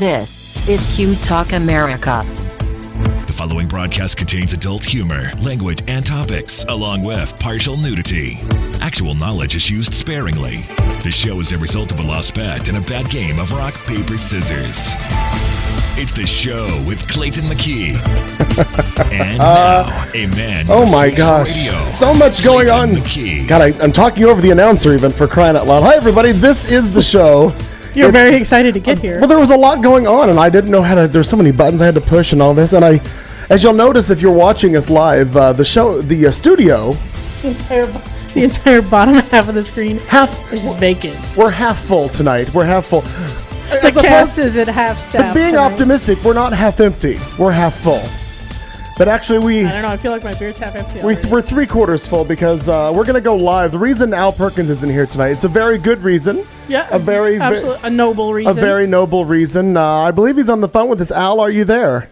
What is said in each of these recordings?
This is Q Talk America. The following broadcast contains adult humor, language, and topics, along with partial nudity. Actual knowledge is used sparingly. The show is a result of a lost bet and a bad game of rock, paper, scissors. It's the show with Clayton McKee. And now, a man. Oh my gosh. Radio, so much going Clayton on. McKee. God, I'm talking over the announcer even, for crying out loud. Hi, everybody. This is the show. You're very excited to get here. Well, there was a lot going on, and I didn't know how to. There's so many buttons I had to push and all this. And as you'll notice if you're watching us live, the studio. The entire bottom half of the screen is vacant. We're half full tonight. We're half full. The cast is at half staff. Being optimistic, we're not half empty. We're half full. But actually, I don't know. I feel like my beer's half empty. We're 3/4 full because we're going to go live. The reason Al Perkins isn't here tonight, it's a very good reason. Yeah, a noble reason. A very noble reason. I believe he's on the phone with us. Al, are you there?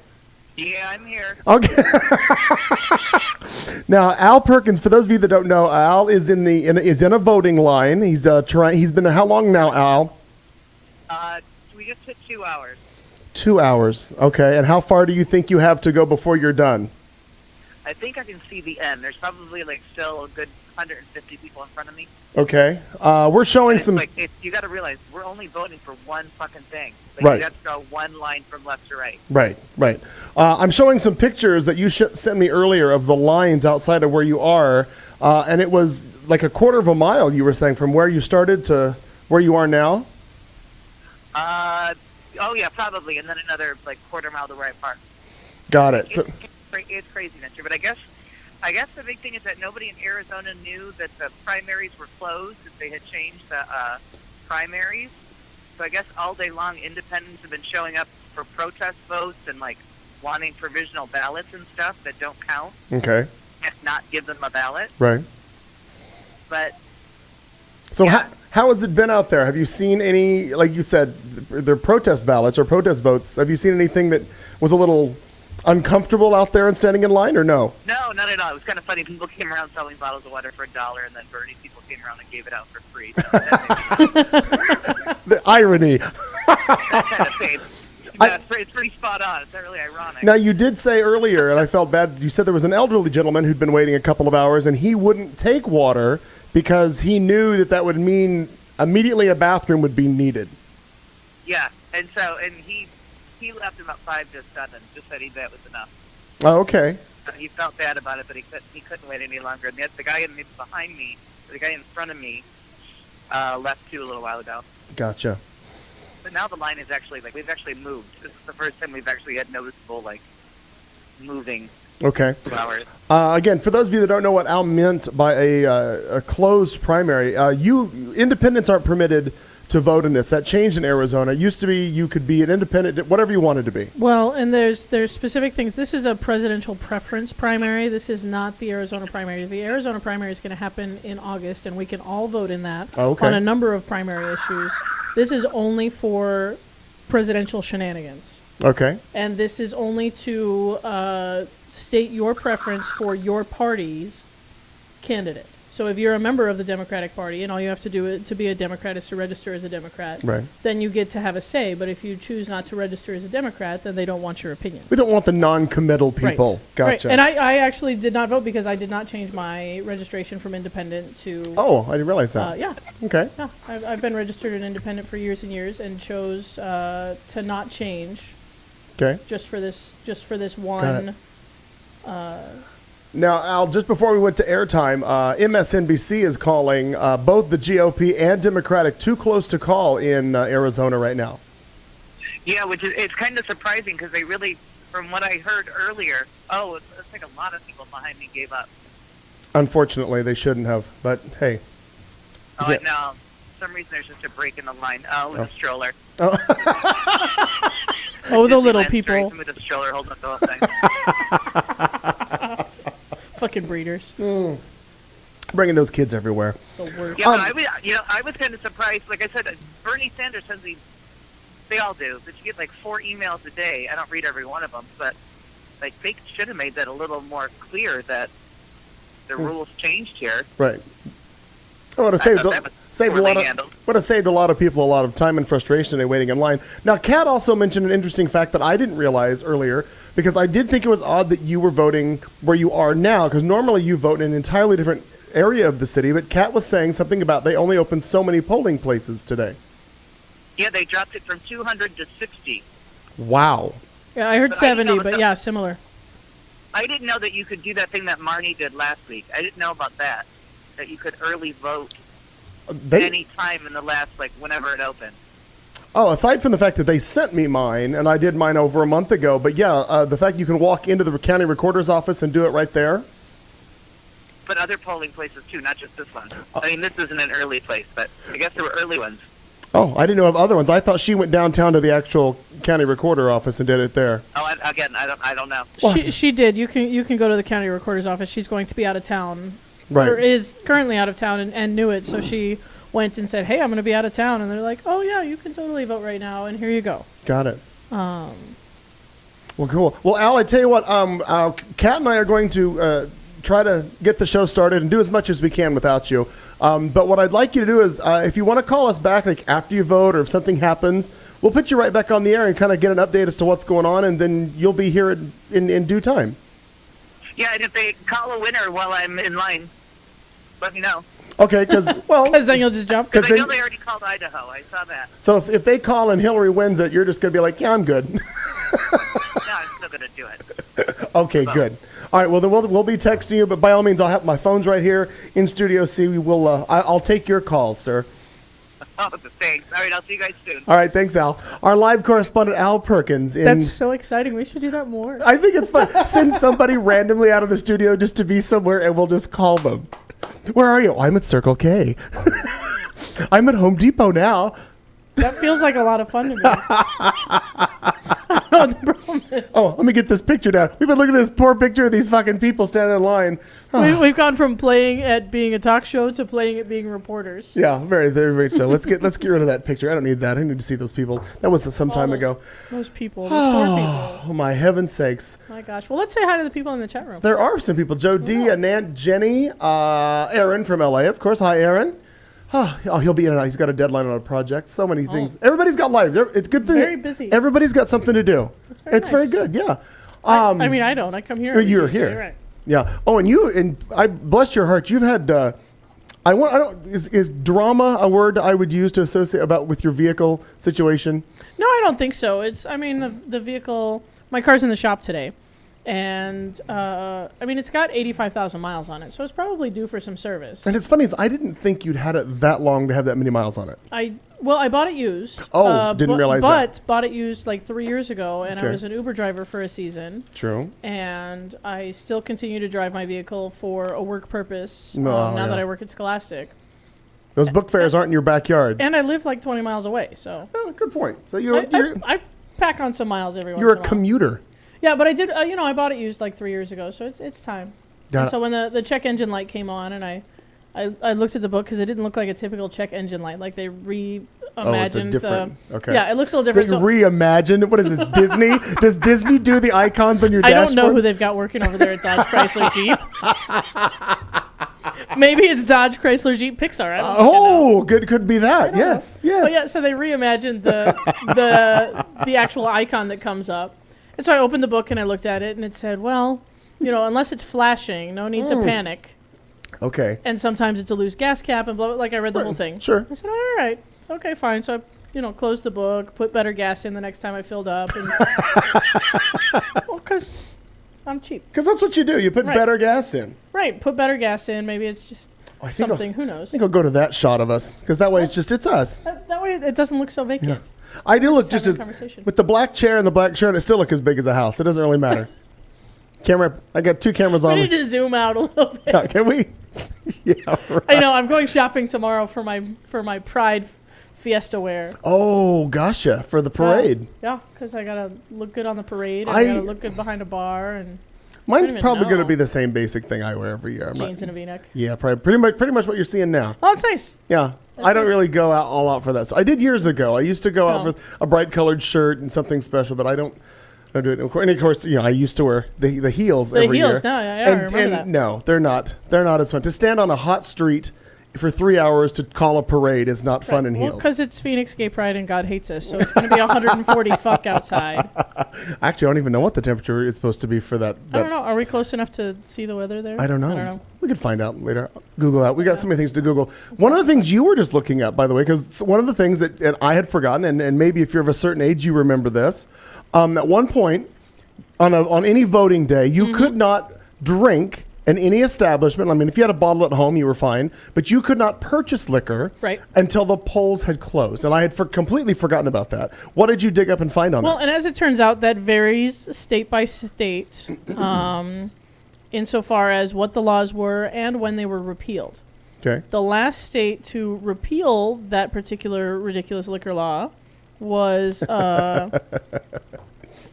Yeah, I'm here. Okay. Now, Al Perkins, for those of you that don't know, Al is in a voting line. He's been there how long now, Al? We just hit 2 hours. 2 hours. Okay. And how far do you think you have to go before you're done? I think I can see the end. There's probably still a good 150 people in front of me. Okay. We're showing some. You got to realize we're only voting for one fucking thing. Right. You have to go one line from left to right. Right. I'm showing some pictures that you sent me earlier of the lines outside of where you are, and it was like a quarter of a mile. You were saying from where you started to where you are now. Oh yeah, probably, and then another quarter mile to where I park. Got it. It's crazy next year, but I guess the big thing is that nobody in Arizona knew that the primaries were closed, that they had changed the primaries. So I guess all day long, independents have been showing up for protest votes and wanting provisional ballots and stuff that don't count. Okay. And not give them a ballot. Right. But so yeah. How has it been out there? Have you seen any, like you said, they're protest ballots or protest votes? Have you seen anything that was a little uncomfortable out there and standing in line, or no? No, not at all. It was kind of funny. People came around selling bottles of water for $1, and then Bernie people came around and gave it out for free. The irony. That's kind of safe. It's pretty spot on. It's not really ironic. Now, you did say earlier, and I felt bad, you said there was an elderly gentleman who'd been waiting a couple of hours, and he wouldn't take water because he knew that would mean immediately a bathroom would be needed. Yeah, and he left about 5 to 7, just said that was enough. Oh, okay. He felt bad about it, but he couldn't wait any longer. And the guy behind me, the guy in front of me, left too a little while ago. Gotcha. But now the line is actually, we've actually moved. This is the first time we've actually had noticeable, moving. Okay. 2 hours. Again, for those of you that don't know what Al meant by a closed primary, independents aren't permitted to vote in this. That changed in Arizona. It used to be you could be an independent, whatever you wanted to be. Well, and there's specific things. This is a presidential preference primary. This is not the Arizona primary. The Arizona primary is going to happen in August, and we can all vote in that on a number of primary issues. This is only for presidential shenanigans. Okay. And this is only to state your preference for your party's candidate. So if you're a member of the Democratic Party and all you have to do to be a Democrat is to register as a Democrat, right, then you get to have a say. But if you choose not to register as a Democrat, then they don't want your opinion. We don't want the non-committal people. Right. Gotcha. Right. And I actually did not vote because I did not change my registration from independent to... Oh, I didn't realize that. Yeah. Okay. Yeah, I've been registered an independent for years and years and chose to not change. Okay. Just for this one... Now, Al, just before we went to airtime, MSNBC is calling both the GOP and Democratic too close to call in Arizona right now. Yeah, it's kind of surprising because they really, from what I heard earlier, it's like a lot of people behind me gave up. Unfortunately, they shouldn't have, but hey. Oh, yeah. No. For some reason, there's just a break in the line. With a stroller. Oh, the little people. With a stroller holding up the whole thing. Fucking breeders. Bringing those kids everywhere. The worst. Yeah, I was kind of surprised. Like I said, Bernie Sanders says they all do, but you get 4 emails a day. I don't read every one of them, but they should have made that a little more clear that the rules changed here. Right. I would have saved that was saved a poorly lot of handled. would have saved a lot of people a lot of time and frustration today waiting in line. Now, Kat also mentioned an interesting fact that I didn't realize earlier because I did think it was odd that you were voting where you are now because normally you vote in an entirely different area of the city. But Kat was saying something about they only opened so many polling places today. Yeah, they dropped it from 200 to 60. Wow. Yeah, I heard But I didn't 70, know but that- yeah, similar. I didn't know that you could do that thing that Marnie did last week. I didn't know about that. That you could early vote any time in the last, whenever it opened. Oh, aside from the fact that they sent me mine, and I did mine over a month ago, but yeah, the fact you can walk into the county recorder's office and do it right there. But other polling places, too, not just this one. I mean, this isn't an early place, but I guess there were early ones. Oh, I didn't know of other ones. I thought she went downtown to the actual county recorder office and did it there. Oh, I don't know. She did. You can go to the county recorder's office. She's going to be out of town. Right. Or is currently out of town and knew it, so she went and said, hey, I'm going to be out of town. And they're like, oh, yeah, you can totally vote right now, and here you go. Got it. Well, cool. Well, Al, I tell you what, Kat and I are going to try to get the show started and do as much as we can without you. But what I'd like you to do is, if you want to call us back, like after you vote or if something happens, we'll put you right back on the air and kind of get an update as to what's going on, and then you'll be here in due time. Yeah, and if they call a winner while I'm in line, let me know. Okay, because then you'll just jump. Because I know they already called Idaho. I saw that. So if they call and Hillary wins it, you're just going to be like, yeah, I'm good. No, I'm still going to do it. Okay, good. All right, well, then we'll be texting you, but by all means, I'll have my phone's right here in Studio C. We will. I'll take your calls, sir. Oh, thanks. All right, I'll see you guys soon. All right, thanks, Al. Our live correspondent, Al Perkins. That's so exciting. We should do that more. I think it's fun. Send somebody randomly out of the studio just to be somewhere, and we'll just call them. Where are you? I'm at Circle K. I'm at Home Depot now. That feels like a lot of fun to me. I don't know what the problem is. Oh, let me get this picture down. We've been looking at this poor picture of these fucking people standing in line. We've gone from playing at being a talk show to playing at being reporters. Yeah, very, very, very so. Let's get rid of that picture. I don't need that. I need to see those people. That was some time ago. Those people. Those poor people. Oh, my heaven's sakes. My gosh. Well, let's say hi to the people in the chat room. There are some people. Joe D, Anant, Jenny, Aaron from LA, of course. Hi, Aaron. Oh, he'll be in and out. He's got a deadline on a project. So many things. Everybody's got lives. It's a good thing. Very busy. Everybody's got something to do. It's very good. Yeah. I mean, I don't. I come here. You're here. So right. Yeah. Oh, and I bless your heart. You've had. Is drama a word I would use to associate with your vehicle situation? No, I don't think so. The vehicle. My car's in the shop today. And, it's got 85,000 miles on it, so it's probably due for some service. And it's funny, I didn't think you'd had it that long to have that many miles on it. I bought it used. Didn't realize that. But bought it used like 3 years ago, and Okay. I was an Uber driver for a season. True. And I still continue to drive my vehicle for a work purpose Oh, now yeah. that I work at Scholastic. Those book fairs aren't in your backyard. And I live like 20 miles away, so... Oh, good point. So I pack on some miles every once in a you're a while. commuter. Yeah, but I did, I bought it used like 3 years ago, so it's time. Got And it. so when the check engine light came on, and I looked at the book because it didn't look like a typical check engine light. Like they reimagined. It's a different. Okay. Yeah, it looks a little They different. reimagined. What is this, Disney? Does Disney do the icons on your I dashboard? don't know who they've got working over there at Dodge Chrysler Jeep. Maybe it's Dodge Chrysler Jeep Pixar. I don't know. Good. Could be that. Yes. Yes. But yeah, so they reimagined the actual icon that comes up. And so I opened the book and I looked at it and it said, well, unless it's flashing, no need to panic. Okay. And sometimes it's a loose gas cap and blah, blah, like I read the whole thing. Sure. I said, all right, okay, fine. So I, closed the book, put better gas in the next time I filled up. And well, because I'm cheap. Because that's what you do. You put Right. better gas in. Right, put better gas in. Maybe it's just I think something. Who knows? I think I'll go to that shot of us because that way it's us. That way it doesn't look so vacant. Yeah. I do look Just just having a as conversation. with the black chair and the black shirt. It still look as big as a house. It doesn't really matter. Camera. I got 2 cameras We on. need to zoom out a little bit. Yeah, can we? Yeah. Right. I know. I'm going shopping tomorrow for my Pride Fiesta wear. Oh, gotcha. For the parade. Yeah, because I gotta look good on the parade. And I gotta look good behind a bar and Mine's even probably going to know. be the same basic thing I wear every year. jeans and a V-neck. Yeah, probably pretty much what you're seeing now. Oh, that's nice. Yeah. I don't really go all out for that. So I did years ago. I used to go out Oh. for a bright colored shirt and something special, but I don't do it. And of course, I used to wear the heels The every heels, year. no, yeah, I remember that. No, they're not. They're not as fun. To stand on a hot street for 3 hours to call a parade is not fun in heels. Because it's Phoenix Gay Pride and God hates us, so it's going to be 140 fuck outside. Actually, I don't even know what the temperature is supposed to be for that. I don't know. Are we close enough to see the weather there? I don't know. We could find out later. Google that. We got so many things to Google. One of the things you were just looking at, by the way, because one of the things that I had forgotten, and maybe if you're of a certain age, you remember this. At one point, on any voting day, you could not drink in any establishment. I mean, if you had a bottle at home, you were fine, but you could not purchase liquor until the polls had closed. And I had completely forgotten about that. What did you dig up and find on that? Well, and as it turns out, that varies state by state insofar as what the laws were and when they were repealed. Okay. The last state to repeal that particular ridiculous liquor law was...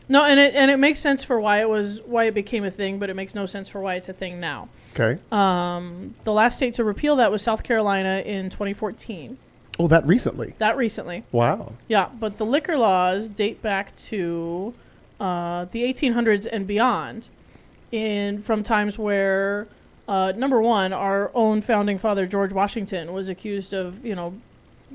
No, and it makes sense for why it became a thing, but it makes no sense for why it's a thing now. Okay. The last state to repeal that was South Carolina in 2014. Oh, that recently? That recently. Wow. Yeah, but the liquor laws date back to the 1800s and beyond, from times where, number one, our own founding father, George Washington, was accused of,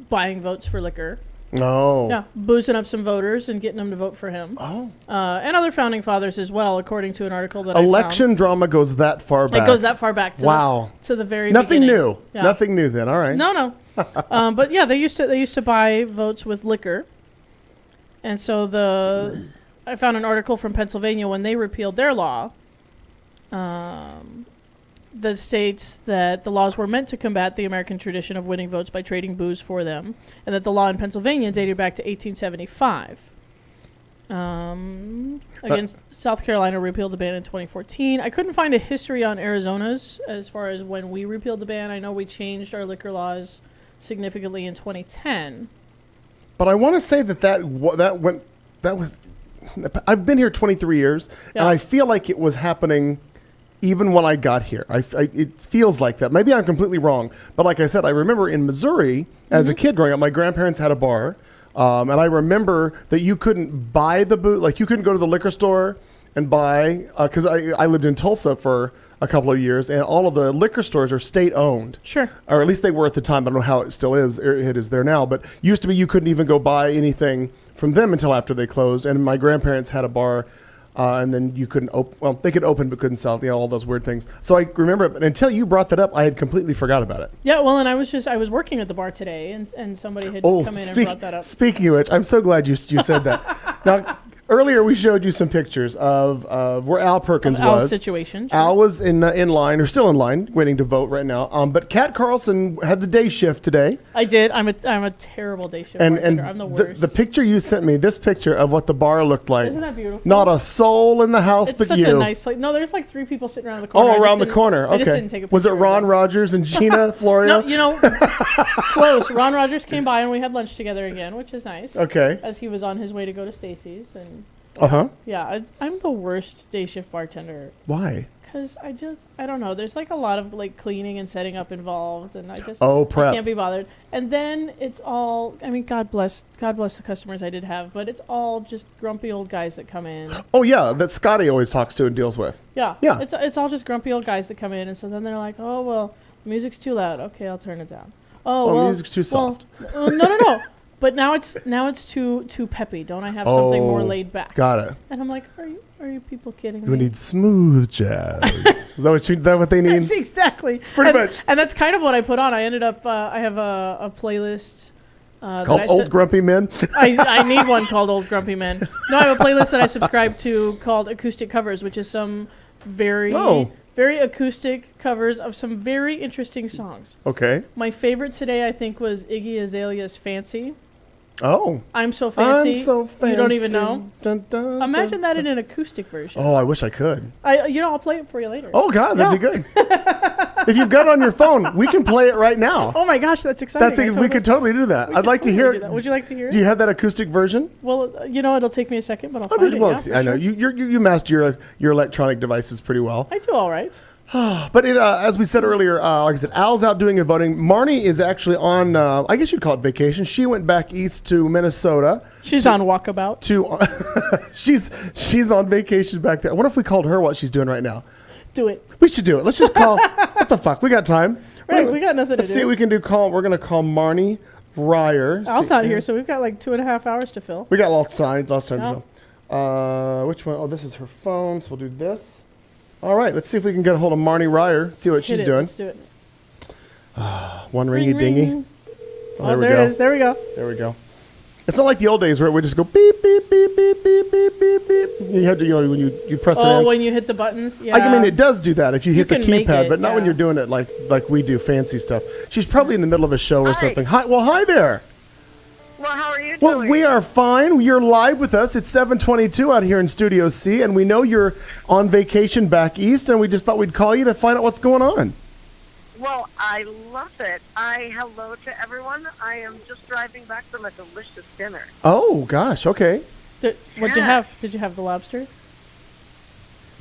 buying votes for liquor. No. Yeah, boozing up some voters and getting them to vote for him. Oh. And other founding fathers as well, according to an article that Election drama goes that far back. It goes that far back. To the very Nothing beginning. new. Yeah. Nothing new then. All right. No. But yeah, they used to buy votes with liquor. And so I found an article from Pennsylvania when they repealed their law that states that the laws were meant to combat the American tradition of winning votes by trading booze for them, and that the law in Pennsylvania dated back to 1875. South Carolina repealed the ban in 2014. I couldn't find a history on Arizona's as far as when we repealed the ban. I know we changed our liquor laws significantly in 2010. But I want to say that was. I've been here 23 years, and I feel like it was happening even when I got here. It feels like that. Maybe I'm completely wrong. But like I said, I remember in Missouri, as a kid growing up, my grandparents had a bar. And I remember that you couldn't buy the booze. Like, you couldn't go to the liquor store and buy, because I lived in Tulsa for a couple of years, and all of the liquor stores are state-owned. Sure. Or at least they were at the time. I don't know how it still is. It is there now. But used to be you couldn't even go buy anything from them until after they closed. And my grandparents had a bar. And then you couldn't open. Well, they could open but couldn't sell. All those weird things. So I remember it, but until you brought that up, I had completely forgot about it. Yeah, well, and I was working at the bar today, and somebody had come in and brought that up. Speaking of which, I'm so glad you said that. Now, earlier we showed you some pictures of where Al Perkins was. Al's situation. Sure. Al was in line, or still in line, waiting to vote right now. But Kat Carlson had the day shift today. I did. I'm a terrible day shift bartender. I'm the worst. The picture you sent me, this picture of what the bar looked like. Isn't that beautiful? Not a soul in the house but you. It's such a nice place. No, there's like 3 people sitting around the corner. Oh, around the corner. Okay. I just didn't take a picture. Was it Ron Rogers and Gina Florio? No, close. Ron Rogers came by and we had lunch together again, which is nice. Okay. As he was on his way to go to Stacy's and. Yeah, I'm the worst day shift bartender. Why? Because I don't know. There's like a lot of like cleaning and setting up involved, and I prep. can't be bothered. And then it's all. I mean, God bless the customers I did have, but it's all just grumpy old guys that come in. Oh yeah, that Scotty always talks to and deals with. Yeah. It's all just grumpy old guys that come in, and so then they're like, oh well, the music's too loud. Okay, I'll turn it down. Oh well, music's too soft. No. But now it's too peppy. Don't I have something more laid back? Got it. And I'm like, are you people kidding me? We need smooth jazz. Is that what they need? That's exactly. Pretty much. And that's kind of what I put on. I ended up I have a playlist called Old Grumpy Men. I need one called Old Grumpy Men. No, I have a playlist that I subscribe to called Acoustic Covers, which is some very acoustic covers of some very interesting songs. Okay. My favorite today, I think, was Iggy Azalea's Fancy. Oh. I'm so fancy. I'm so fancy. You don't even know? Dun, dun, Imagine dun, that dun. in an acoustic version. Oh, I wish I could. I'll play it for you later. Oh, God, that'd be good. If you've got it on your phone, we can play it right now. Oh, my gosh, that's exciting. We could totally do that. I'd like to hear it. Would you like to hear it? Do you have that acoustic version? Well, it'll take me a second, but I'll find it. Yeah, I know. Sure. You master your electronic devices pretty well. I do all right. But as we said earlier, like I said, Al's out doing voting. Marnie is actually on, I guess you'd call it vacation. She went back east to Minnesota. She's on walkabout. She's on vacation back there. I wonder if we called her what she's doing right now. Do it. We should do it. Let's just call. What the fuck? We got time. Right, we got nothing to Let's do. see what we can do. We're going to call Marnie Ryer. Al's not here, so we've got like 2.5 hours to fill. We got lots of time to fill. Which one? Oh, this is her phone, so we'll do this. All right, let's see if we can get a hold of Marnie Ryer, see what she's doing. Let's do it. One ringy dingy. Oh, there we go. It is. There we go. There we go. It's not like the old days where we just go beep, beep, beep, beep, beep, beep, beep, beep. You had to, when you press it in. Oh, when you hit the buttons? Yeah. I mean, it does do that if you hit the can make keypad, it, but not when you're doing it like we do fancy stuff. She's probably in the middle of a show or something. Hi there. Well, how are you doing? Well, we are fine. You're live with us. It's 7:22 out here in Studio C, and we know you're on vacation back east, and we just thought we'd call you to find out what's going on. Well, I love it. Hello to everyone. I am just driving back from a delicious dinner. Oh, gosh. Okay. What'd you have? Did you have the lobster?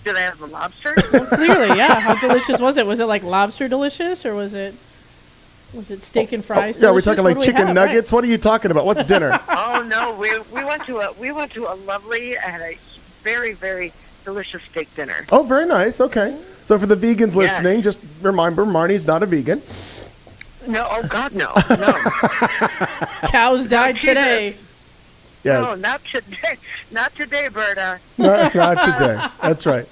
Did I have the lobster? Well, clearly, yeah. How delicious was it? Was it like lobster delicious, or was it steak and fries? Yeah, we're talking like chicken nuggets. Right. What are you talking about? What's dinner? Oh no, we went to a lovely and a very, very delicious steak dinner. Oh, very nice. Okay. So for the vegans listening, just remember Marnie's not a vegan. No, oh God, no. Cows died today. Yes. No, not today. Not today, Berta. Not today. That's right.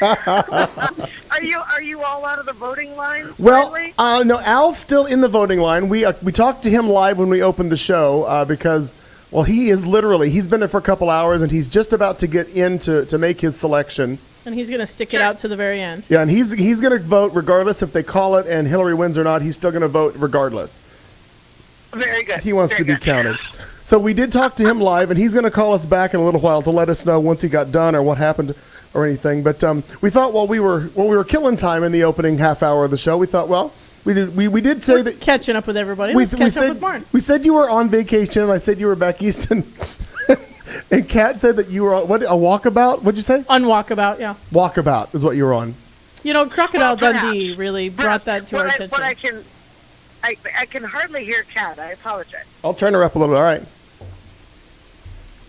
Are you all out of the voting line? Well, no, Al's still in the voting line. We talked to him live when we opened the show because, well, he's been there for a couple hours and he's just about to get in to make his selection. And he's going to stick it out to the very end. Yeah, and he's going to vote regardless if they call it and Hillary wins or not. He's still going to vote regardless. Very good. He wants to be counted. So we did talk to him live, and he's going to call us back in a little while to let us know once he got done or what happened or anything. But we thought while we were killing time in the opening half hour of the show, we thought, well, we did say that catching up with everybody. Let's catch up with Marn. We said you were on vacation, and I said you were back east, and Kat said that you were on a walkabout. What'd you say? On walkabout, yeah. Walkabout is what you were on. Crocodile Dundee really brought that to our attention. But I can hardly hear Kat. I apologize. I'll turn her up a little bit. All right.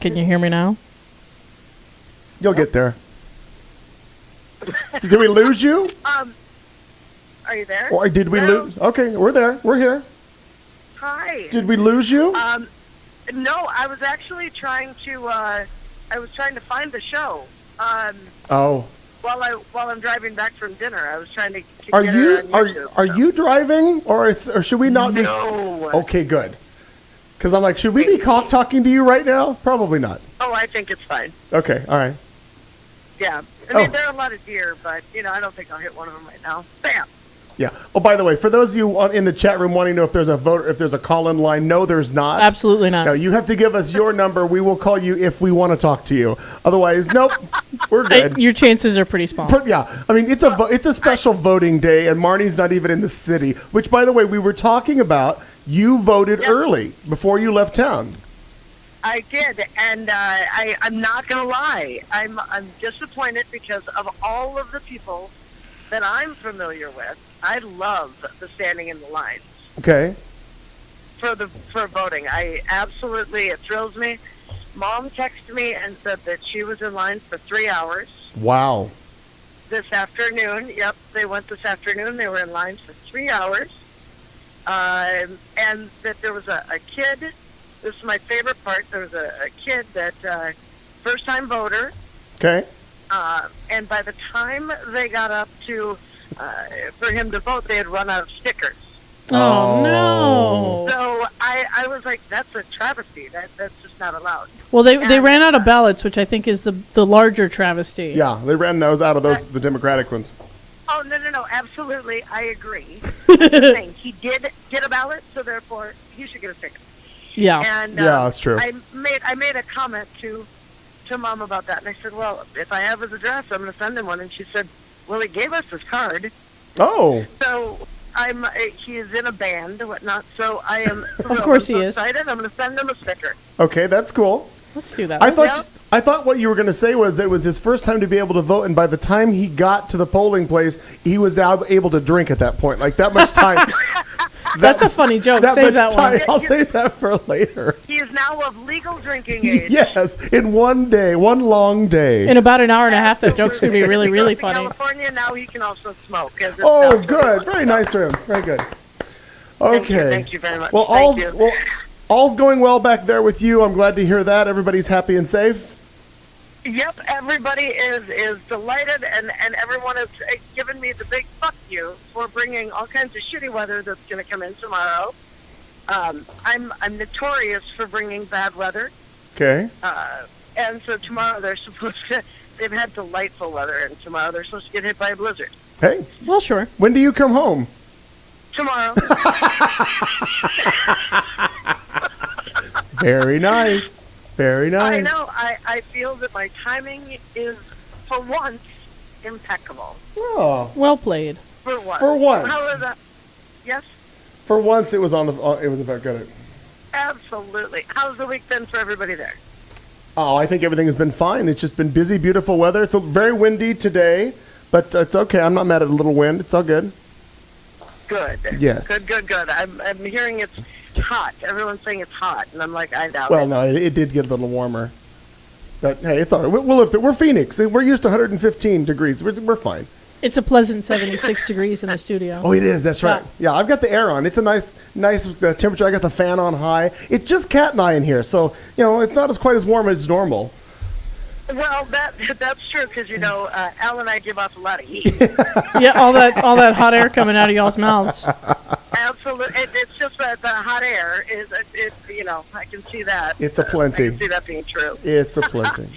Can you hear me now? You'll get there. Did we lose you? Are you there? Or did we lose? Okay, we're there. We're here. Hi. Did we lose you? No, I was actually trying to find the show. While I'm driving back from dinner, I was trying to Are get you it on YouTube, are you driving or should we not be? No. Okay, good. Because I'm like, should we be talking to you right now? Probably not. Oh, I think it's fine. Okay, all right. Yeah. I mean, there are a lot of deer, but, I don't think I'll hit one of them right now. Bam. Yeah. Oh, by the way, for those of you in the chat room wanting to know if there's a call-in line, no, there's not. Absolutely not. No, you have to give us your number. We will call you if we want to talk to you. Otherwise, nope, we're good. Your chances are pretty small. Yeah. I mean, it's a special voting day, and Marnie's not even in the city, which, by the way, we were talking about. You voted early before you left town. I did, and I'm not going to lie. I'm disappointed because of all of the people that I'm familiar with. I love the standing in the lines. Okay. For voting. It thrills me. Mom texted me and said that she was in line for 3 hours. Wow. This afternoon, yep, they went this afternoon. They were in line for 3 hours. And that there was a kid. This is my favorite part. There was a kid that first-time voter. Okay. And by the time they got up to for him to vote, they had run out of stickers. Oh no! So I was like, that's a travesty. That's just not allowed. Well, they ran out of ballots, which I think is the larger travesty. Yeah, they ran those out of the Democratic ones. Oh no! Absolutely, I agree. He did get a ballot, so therefore he should get a sticker. Yeah. And yeah, that's true. I made a comment to Mom about that, and I said, well, if I have his address, I'm going to send him one. And she said, well, he gave us his card. Oh. So he is in a band and whatnot. So I am. Of course he is. Excited. I'm going to send him a sticker. Okay, that's cool. Let's do that. I thought what you were going to say was that it was his first time to be able to vote, and by the time he got to the polling place, he was now able to drink at that point. Like that much time. That's a funny joke. Save that one. I'll save that for later. He is now of legal drinking age. Yes, in one day, one long day. In about an hour and a half, that joke's going to be really, really In funny. California, now he can also smoke. Oh, good. Very nice for him. Very good. Okay. Thank you very much. Well, all's going well back there with you. I'm glad to hear that. Everybody's happy and safe. Yep, everybody is delighted, and everyone has given me the big fuck you for bringing all kinds of shitty weather that's going to come in tomorrow. I'm notorious for bringing bad weather. Okay. And so tomorrow they've had delightful weather, and tomorrow they're supposed to get hit by a blizzard. Hey. Well, sure. When do you come home? Tomorrow. Very nice. Very nice. I know. I feel that my timing is, for once, impeccable. Oh. Well played. For once. For once. How is that? Yes? For once, it was it was about good. Absolutely. How's the week been for everybody there? Oh, I think everything has been fine. It's just been busy, beautiful weather. It's very windy today, but it's okay. I'm not mad at a little wind. It's all good. Good. Yes. Good. I'm hearing it's hot. Everyone's saying it's hot, and I'm like, I doubt Well, it. no, it did get a little warmer. But, hey, it's all right. We'll lift it. We're Phoenix. We're used to 115 degrees. We're fine. It's a pleasant 76 degrees in the studio. Oh, it is. That's right. Yeah, I've got the air on. It's a nice temperature. I got the fan on high. It's just Kat and I in here, so, it's not quite as warm as normal. Well, that's true, because, Al and I give off a lot of heat. Yeah, all that hot air coming out of y'all's mouths. Absolutely. It's just that the hot air is, I can see that. It's a plenty. I can see that being true. It's a plenty.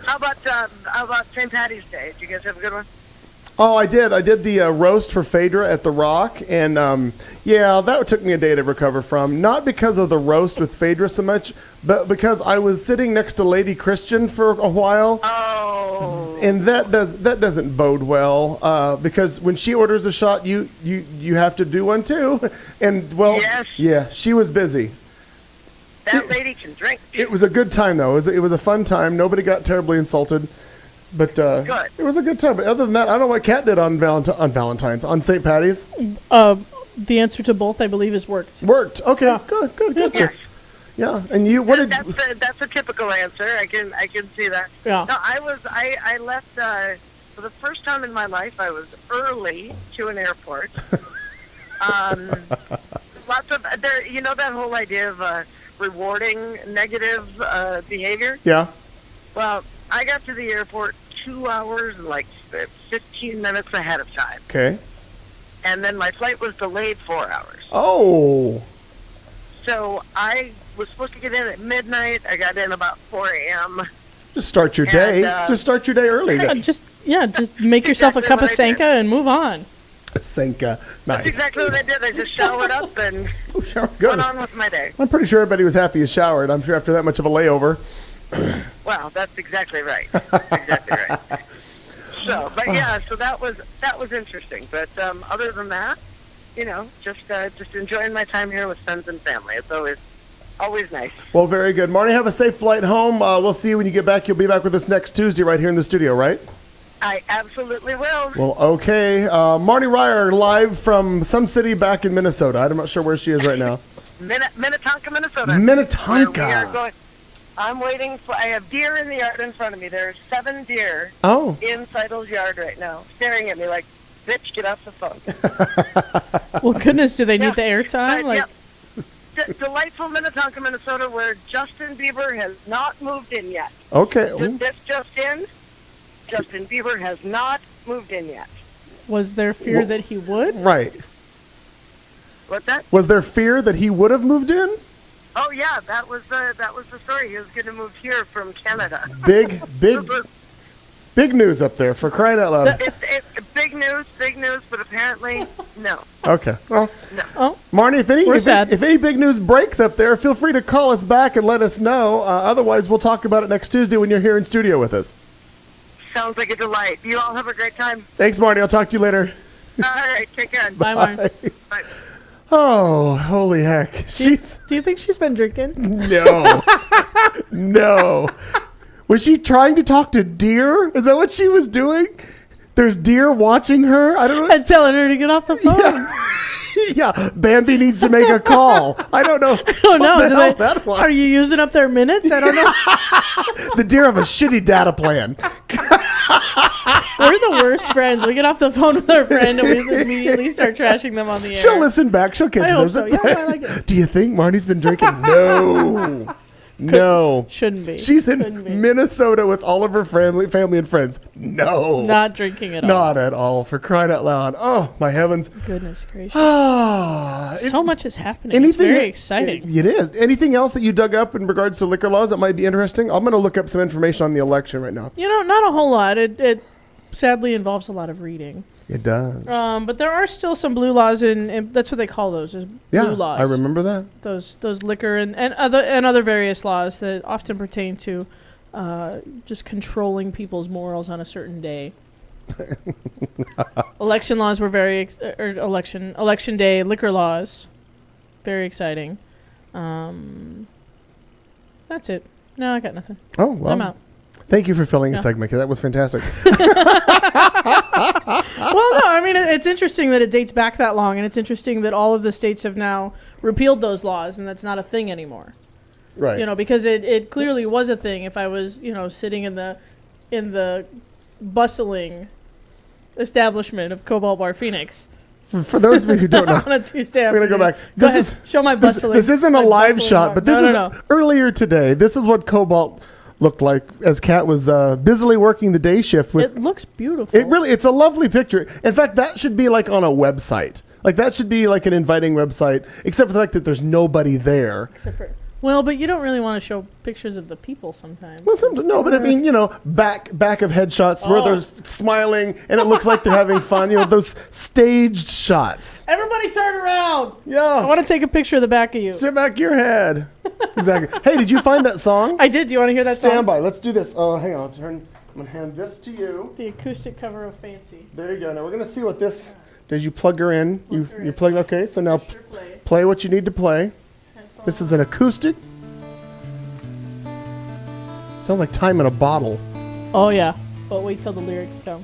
How about St. Patty's Day? Did you guys have a good one? Oh, I did. I did the roast for Phaedra at the Rock, and that took me a day to recover from. Not because of the roast with Phaedra so much, but because I was sitting next to Lady Christian for a while. Oh. And that doesn't bode well because when she orders a shot, you have to do one too. And yes. Yeah, she was busy. That lady can drink. It was a good time though. It was a fun time. Nobody got terribly insulted. But good. It was a good time. But other than that, I don't know what Kat did on Valentine's. On St. Patty's? The answer to both, I believe, is worked. Worked. Okay. Yeah. Good. Yes. Yeah. And you, what did... That's a typical answer. I can see that. Yeah. No, I left, for the first time in my life, I was early to an airport. Lots of, that whole idea of rewarding negative behavior? Yeah. Well, I got to the airport 2 hours and 15 minutes ahead of time. Okay. And then my flight was delayed 4 hours. Oh. So I was supposed to get in at midnight. I got in about 4 a.m. Just start your day. Just start your day early. Just make yourself a cup of Sanka and move on. Sanka. Nice. That's exactly what I did. I just showered up and Good. went on with my day. I'm pretty sure everybody was happy you showered. I'm sure after that much of a layover. Well, that's exactly right. Exactly right. So that was interesting. But other than that, just enjoying my time here with friends and family. It's always nice. Well, very good. Marnie, have a safe flight home. We'll see you when you get back. You'll be back with us next Tuesday right here in the studio, right? I absolutely will. Well, okay. Marnie Ryer live from some city back in Minnesota. I'm not sure where she is right now. Minnetonka, Minnesota. Minnetonka. I'm waiting I have deer in the yard in front of me. There are 7 deer in Seidel's yard right now, staring at me like, bitch, get off the phone. Well, goodness, do they need the airtime? Delightful Minnetonka, Minnesota, where Justin Bieber has not moved in yet. Okay. This just in, Justin Bieber has not moved in yet. Was there fear that he would? Right. What's that? Was there fear that he would have moved in? Oh yeah, that was the story. He was going to move here from Canada. Big news up there, for crying out loud. It's big news, but apparently no. Okay. Well, no. Oh, Marnie, if any big news breaks up there, feel free to call us back and let us know. Otherwise, we'll talk about it next Tuesday when you're here in studio with us. Sounds like a delight. You all have a great time. Thanks, Marnie. I'll talk to you later. All right. Take care. Bye, Marnie. Bye. Oh, holy heck. Do you think she's been drinking? No. No. Was she trying to talk to deer? Is that what she was doing? There's deer watching her? I don't know. And telling her to get off the phone. Yeah, Bambi needs to make a call. I don't know. I don't know. What the hell that was. Are you using up their minutes? I don't know. The deer have a shitty data plan. We're the worst friends. We get off the phone with our friend and we immediately start trashing them on the air. She'll listen back. She'll catch I hope those. so. Yeah, I like it. Do you think Marnie's been drinking? No. No. Shouldn't be. She's in Shouldn't be. Minnesota with all of her family and friends. No. Not drinking at all. Not at all. For crying out loud. Oh, my heavens. Goodness gracious. Ah, So much is happening. It's very exciting. It is. Anything else that you dug up in regards to liquor laws that might be interesting? I'm going to look up some information on the election right now. Not a whole lot. It sadly involves a lot of reading. It does. But there are still some blue laws and that's what they call those, is blue laws. I remember that. Those liquor and other various laws that often pertain to just controlling people's morals on a certain day. Election laws were election day liquor laws, very exciting. That's it. No, I got nothing. Oh, well. I'm out. Thank you for filling a segment. That was fantastic. Well, no, I mean, it's interesting that it dates back that long, and it's interesting that all of the states have now repealed those laws, and that's not a thing anymore. Right. Because it clearly was a thing if I was, sitting in the bustling establishment of Cobalt Bar Phoenix. For those of you who don't know, on a Tuesday we're going to go back. Show my bustling. This isn't a live shot, bar. but this is earlier today. This is what Cobalt looked like as Kat was busily working the day shift. It looks beautiful. It's a lovely picture. In fact, that should be like on a website. Like that should be like an inviting website, except for the fact that there's nobody there. Well, but you don't really want to show pictures of the people sometimes. Well, no, but I mean, back of headshots where they're smiling and it looks like they're having fun. Those staged shots. Everybody turn around. Yeah. I want to take a picture of the back of you. Sit back your head. Exactly. Hey, did you find that song? I did. Do you want to hear that song? Stand by. Let's do this. Oh, hang on. I'm going to hand this to you. The acoustic cover of Fancy. There you go. Now we're going to see what this... Did you plug her in? You plugged... Okay, so now play what you need to play. This is an acoustic. Sounds like time in a bottle. Oh, yeah. But wait till the lyrics come.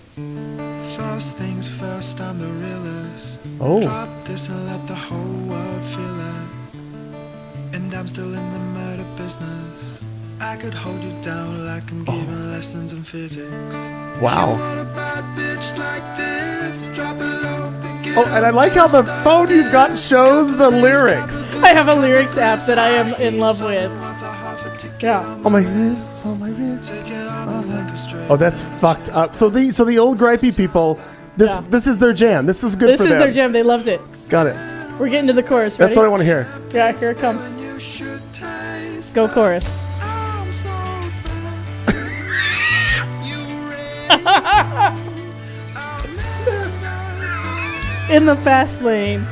First things first, I'm the realist. Oh. Drop this and let the whole world feel it. And I'm still in the murder business. I could hold you down like I'm giving lessons in physics. Wow. You want a bad bitch like this? Drop it low, pick it Oh, and I like how the phone you've got shows the lyrics. I have a lyrics app that I am in love with. Yeah. Oh, my wrist. Oh, my wrist. Oh, that's fucked up. So the old gripey people, this is their jam. This is good for them. This is their jam. They loved it. Got it. We're getting to the chorus. That's Ready? what I want to hear. Yeah, here it comes. Go chorus. In the fast lane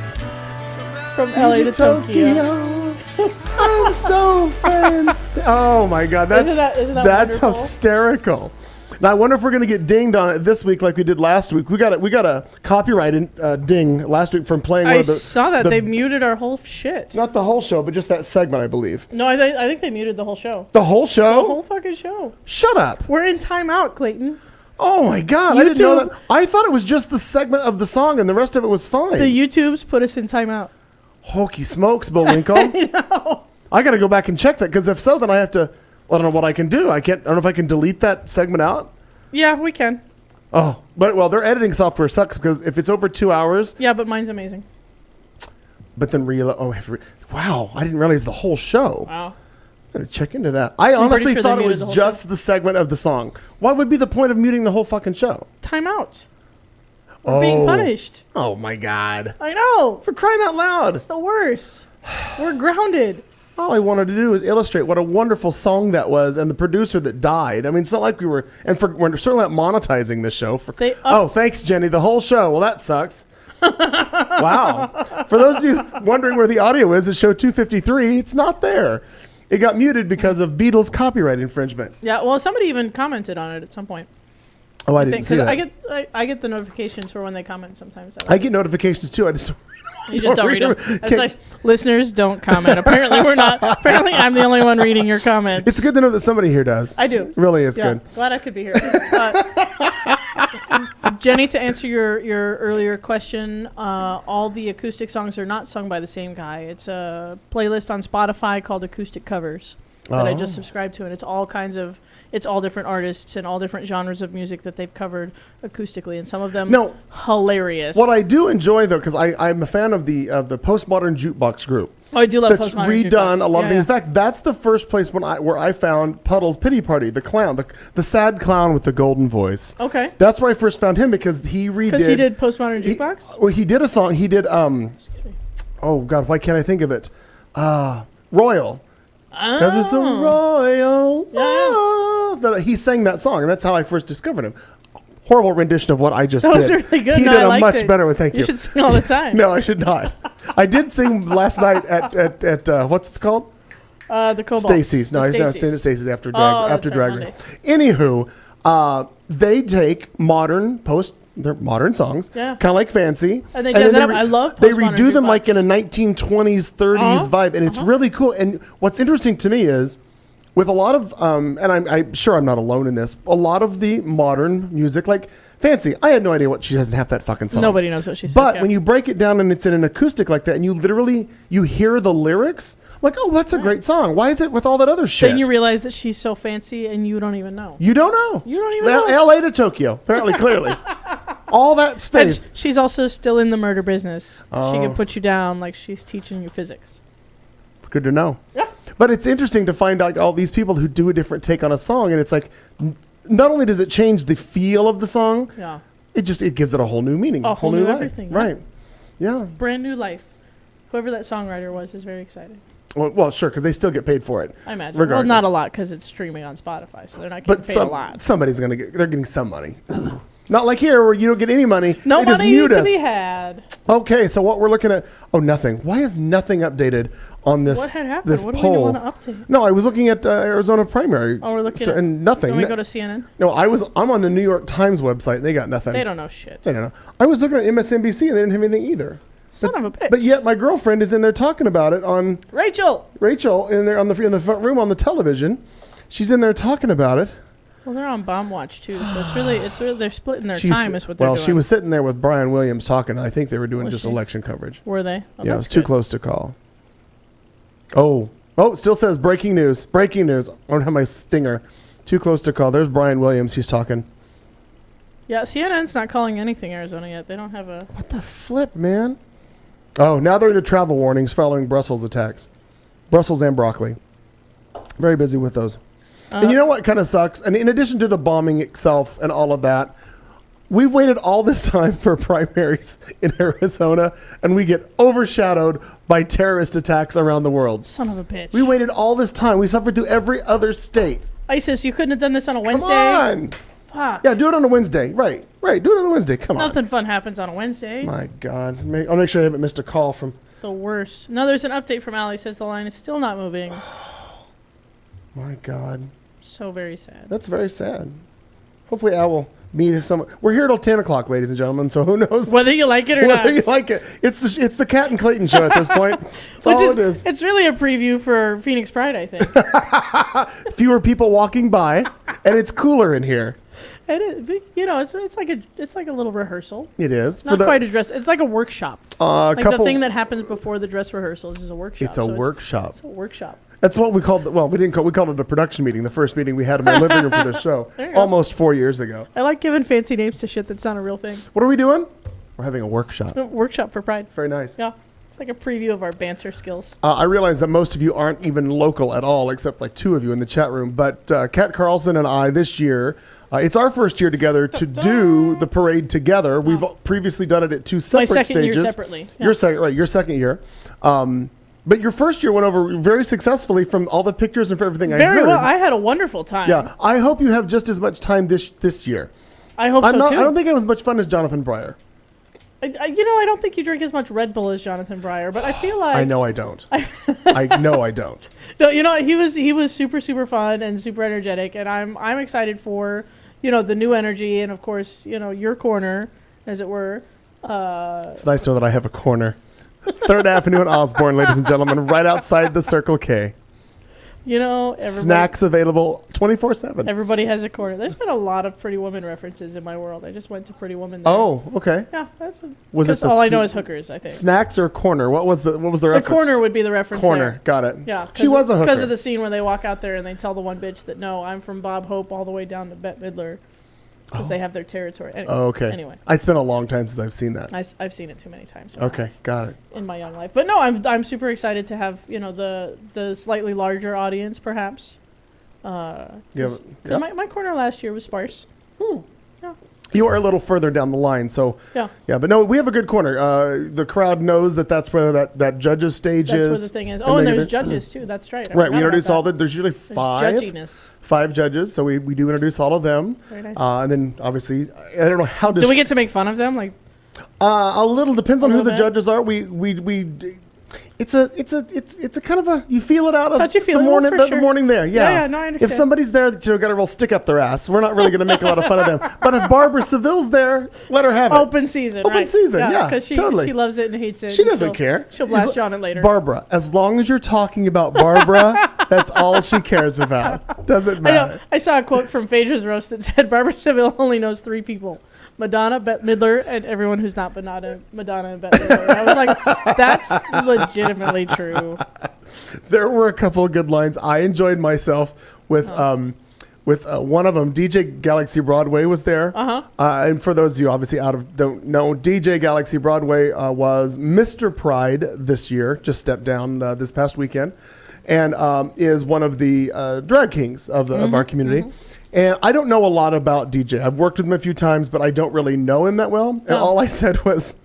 from LA to Tokyo. I'm so fancy. Oh my God, that's Isn't that wonderful? hysterical. Now I wonder if we're going to get dinged on it this week like we did last week. We got a copyright ding last week from playing. I saw that they muted our whole shit. Not the whole show, but just that segment, I believe. No, I think they muted the whole show. The whole show? The whole fucking show. Shut up. We're in timeout, Clayton. Oh my God, I didn't know that. I thought it was just the segment of the song and the rest of it was fine. The YouTubes put us in timeout. Hokey smokes, Bullwinkle. I know. I got to go back and check that because if so, then I have to. Well, I don't know what I can do. I don't know if I can delete that segment out. Yeah, we can. Oh, but their editing software sucks because if it's over 2 hours. Yeah, but mine's amazing. But then wow, I didn't realize the whole show. Wow. I'm gonna check into that. I honestly sure thought they it was muted the whole just the segment of the song. What would be the point of muting the whole fucking show? Timeout. We're being punished. Oh my God. I know. For crying out loud. It's the worst. We're grounded. All I wanted to do was illustrate what a wonderful song that was and the producer that died. I mean, it's not like we're certainly not monetizing this show. Thanks, Jenny. The whole show. Well, that sucks. Wow. For those of you wondering where the audio is at show 253, it's not there. It got muted because of Beatles copyright infringement. Yeah, well, somebody even commented on it at some point. Oh, I didn't see that. I get the notifications for when they comment sometimes. I get notifications too. I just You just don't read them. That's nice. Listeners, don't comment. Apparently, we're not. Apparently, I'm the only one reading your comments. It's good to know that somebody here does. I do. It really is good. Glad I could be here. Jenny, to answer your earlier question, all the acoustic songs are not sung by the same guy. It's a playlist on Spotify called Acoustic Covers that I just subscribed to, and it's all different artists and all different genres of music that they've covered acoustically, and some of them hilarious. What I do enjoy, though, because I'm a fan of the postmodern jukebox group. Oh, I do love that's postmodern redone jukebox. a lot of things. In fact, that's the first place where I found Puddle's Pity Party, the clown, the sad clown with the golden voice. Okay, that's where I first found him because he did postmodern jukebox. He did a song. He did oh God, why can't I think of it? Royal. Because it's a royal. He sang that song, and that's how I first discovered him. Horrible rendition of what I just did. That was really good. He did a much better one. Thank you. You should sing all the time. No, I should not. I did sing last night at what's it called? The Cobalt. Stacy's. No, he's not staying at Stacy's after Drag Race. Anywho, they take modern songs, kind of like Fancy. And they jazz it up. I love they redo them like in a 1920s, 30s vibe, and it's really cool. And what's interesting to me is, with a lot of, and I'm sure I'm not alone in this, a lot of the modern music, like Fancy, I had no idea what she says in half that fucking song. Nobody knows what she says. But when you break it down and it's in an acoustic like that, and you hear the lyrics, like, oh, that's a great song. Why is it with all that other shit? Then you realize that she's so fancy and you don't even know. You don't know. You don't even know. LA to Tokyo, apparently, clearly. All that space. And she's also still in the murder business. She can put you down like she's teaching you physics. Good to know. Yeah. But it's interesting to find out all these people who do a different take on a song, and it's like, not only does it change the feel of the song, it gives it a whole new meaning, a whole new life. everything, right? Yeah, brand new life. Whoever that songwriter was is very excited. Well, sure, because they still get paid for it. I imagine. Regardless. Well, not a lot because it's streaming on Spotify, so they're not getting paid a lot. Somebody's they're getting some money. Not like here where you don't get any money. No they money just mute to us. be had. Okay, so what we're looking at? Oh, nothing. Why is nothing updated on this? What had happened? This what poll? Do we want to update? No, I was looking at Arizona primary. Oh, we're looking at and nothing. Can we go to CNN? No, I'm on the New York Times website. And they got nothing. They don't know shit. They don't know. I was looking at MSNBC and they didn't have anything either. Son of a bitch. But yet my girlfriend is in there talking about it on Rachel in there in the front room on the television. She's in there talking about it. Well, they're on bomb watch too, so it's really they're splitting their time is what they're doing. Well, she was sitting there with Brian Williams talking. I think they were doing just election coverage. Were they? Oh, yeah, it was too close to call. Oh, it still says breaking news. Breaking news. I don't have my stinger. Too close to call. There's Brian Williams. He's talking. Yeah, CNN's not calling anything Arizona yet. They don't have a... What the flip, man? Oh, now they're into travel warnings following Brussels attacks. Brussels and broccoli. Very busy with those. And you know what kind of sucks? And in addition to the bombing itself and all of that, we've waited all this time for primaries in Arizona, and we get overshadowed by terrorist attacks around the world. Son of a bitch. We waited all this time. We suffered through every other state. ISIS, you couldn't have done this on a Wednesday? Come on. Fuck. Yeah, do it on a Wednesday. Right. Do it on a Wednesday. Come on. Nothing fun happens on a Wednesday. My God. I'll make sure I haven't missed a call from... The worst. No, there's an update from Allie. Says the line is still not moving. My God. So very sad. That's very sad. Hopefully Al will meet someone. We're here till 10 o'clock, ladies and gentlemen, so who knows? Whether you like it or not. Whether you like it. It's the Cat and Clayton show at this point. That's all it is. It's really a preview for Phoenix Pride, I think. Fewer people walking by, and it's cooler in here. It is, you know, it's like a little rehearsal. It is. Not quite a dress. It's like a workshop. The thing that happens before the dress rehearsals is a workshop. It's a workshop. It's a workshop. That's what we called. We called it a production meeting. The first meeting we had in my living room for this show, almost 4 years ago. I like giving fancy names to shit that's not a real thing. What are we doing? We're having a workshop. A workshop for Pride. It's very nice. Yeah. It's like a preview of our banter skills. I realize that most of you aren't even local at all, except like 2 of you in the chat room. But Kat Carlson and I this year, it's our first year together to do the parade together. We've previously done it at 2 separate stages. My second year separately. Yeah. Your second year. But your first year went over very successfully from all the pictures and for everything I heard. Very well. I had a wonderful time. Yeah. I hope you have just as much time this year. I hope so, too. I don't think it was as much fun as Jonathan Breyer. I don't think you drink as much Red Bull as Jonathan Breyer, but I feel like... I know I don't. I know I don't. No, he was super, super fun and super energetic, and I'm excited for, the new energy and, of course, your corner, as it were. It's nice to know that I have a corner. 3rd Avenue and Osborne, ladies and gentlemen, right outside the Circle K. Snacks available 24/7. Everybody has a corner. There's been a lot of Pretty Woman references in my world. I just went to Pretty Woman. Oh, okay. Yeah, was it all I know is hookers, I think. Snacks or corner? What was the reference? The corner would be the reference. Corner, there. got it. Yeah, she was a hooker. Because of the scene where they walk out there and they tell the one bitch that, no, I'm from Bob Hope all the way down to Bette Midler. Because they have their territory. Anyway, okay. Anyway. It's been a long time since I've seen that. I've seen it too many times. Okay, got it. In my young life. But no, I'm super excited to have, the slightly larger audience, perhaps. Because my corner last year was sparse. Yeah. You are a little further down the line, so yeah. But no, we have a good corner. The crowd knows that's where that judges stage is. That's where the thing is. And there's judges too. That's right. Right, we introduce all there's usually judginess. 5 judges, so we do introduce all of them. Very nice. And then obviously, I don't know how. Do we get to make fun of them? Like, a little depends on who the judges are. It's a kind of a, you feel it out of the morning, the morning there. Yeah. No, I understand. If somebody's there that got a real stick up their ass, we're not really going to make a lot of fun of them. But if Barbara Seville's there, let her have it. Open season, yeah, because totally. She loves it and hates it. She doesn't care. She'll blast you on it later. Barbara, as long as you're talking about Barbara, that's all she cares about. Doesn't matter. I saw a quote from Phaedra's roast that said Barbara Seville only knows 3 people. Madonna, Bette Midler, and everyone who's not Madonna and Bette Midler. I was like, that's legitimately true. There were a couple of good lines. I enjoyed myself with one of them. DJ Galaxy Broadway was there. And for those of you obviously don't know, DJ Galaxy Broadway was Mr. Pride this year, just stepped down this past weekend, and is one of the drag kings of our community. And I don't know a lot about DJ. I've worked with him a few times, but I don't really know him that well. And all I said was,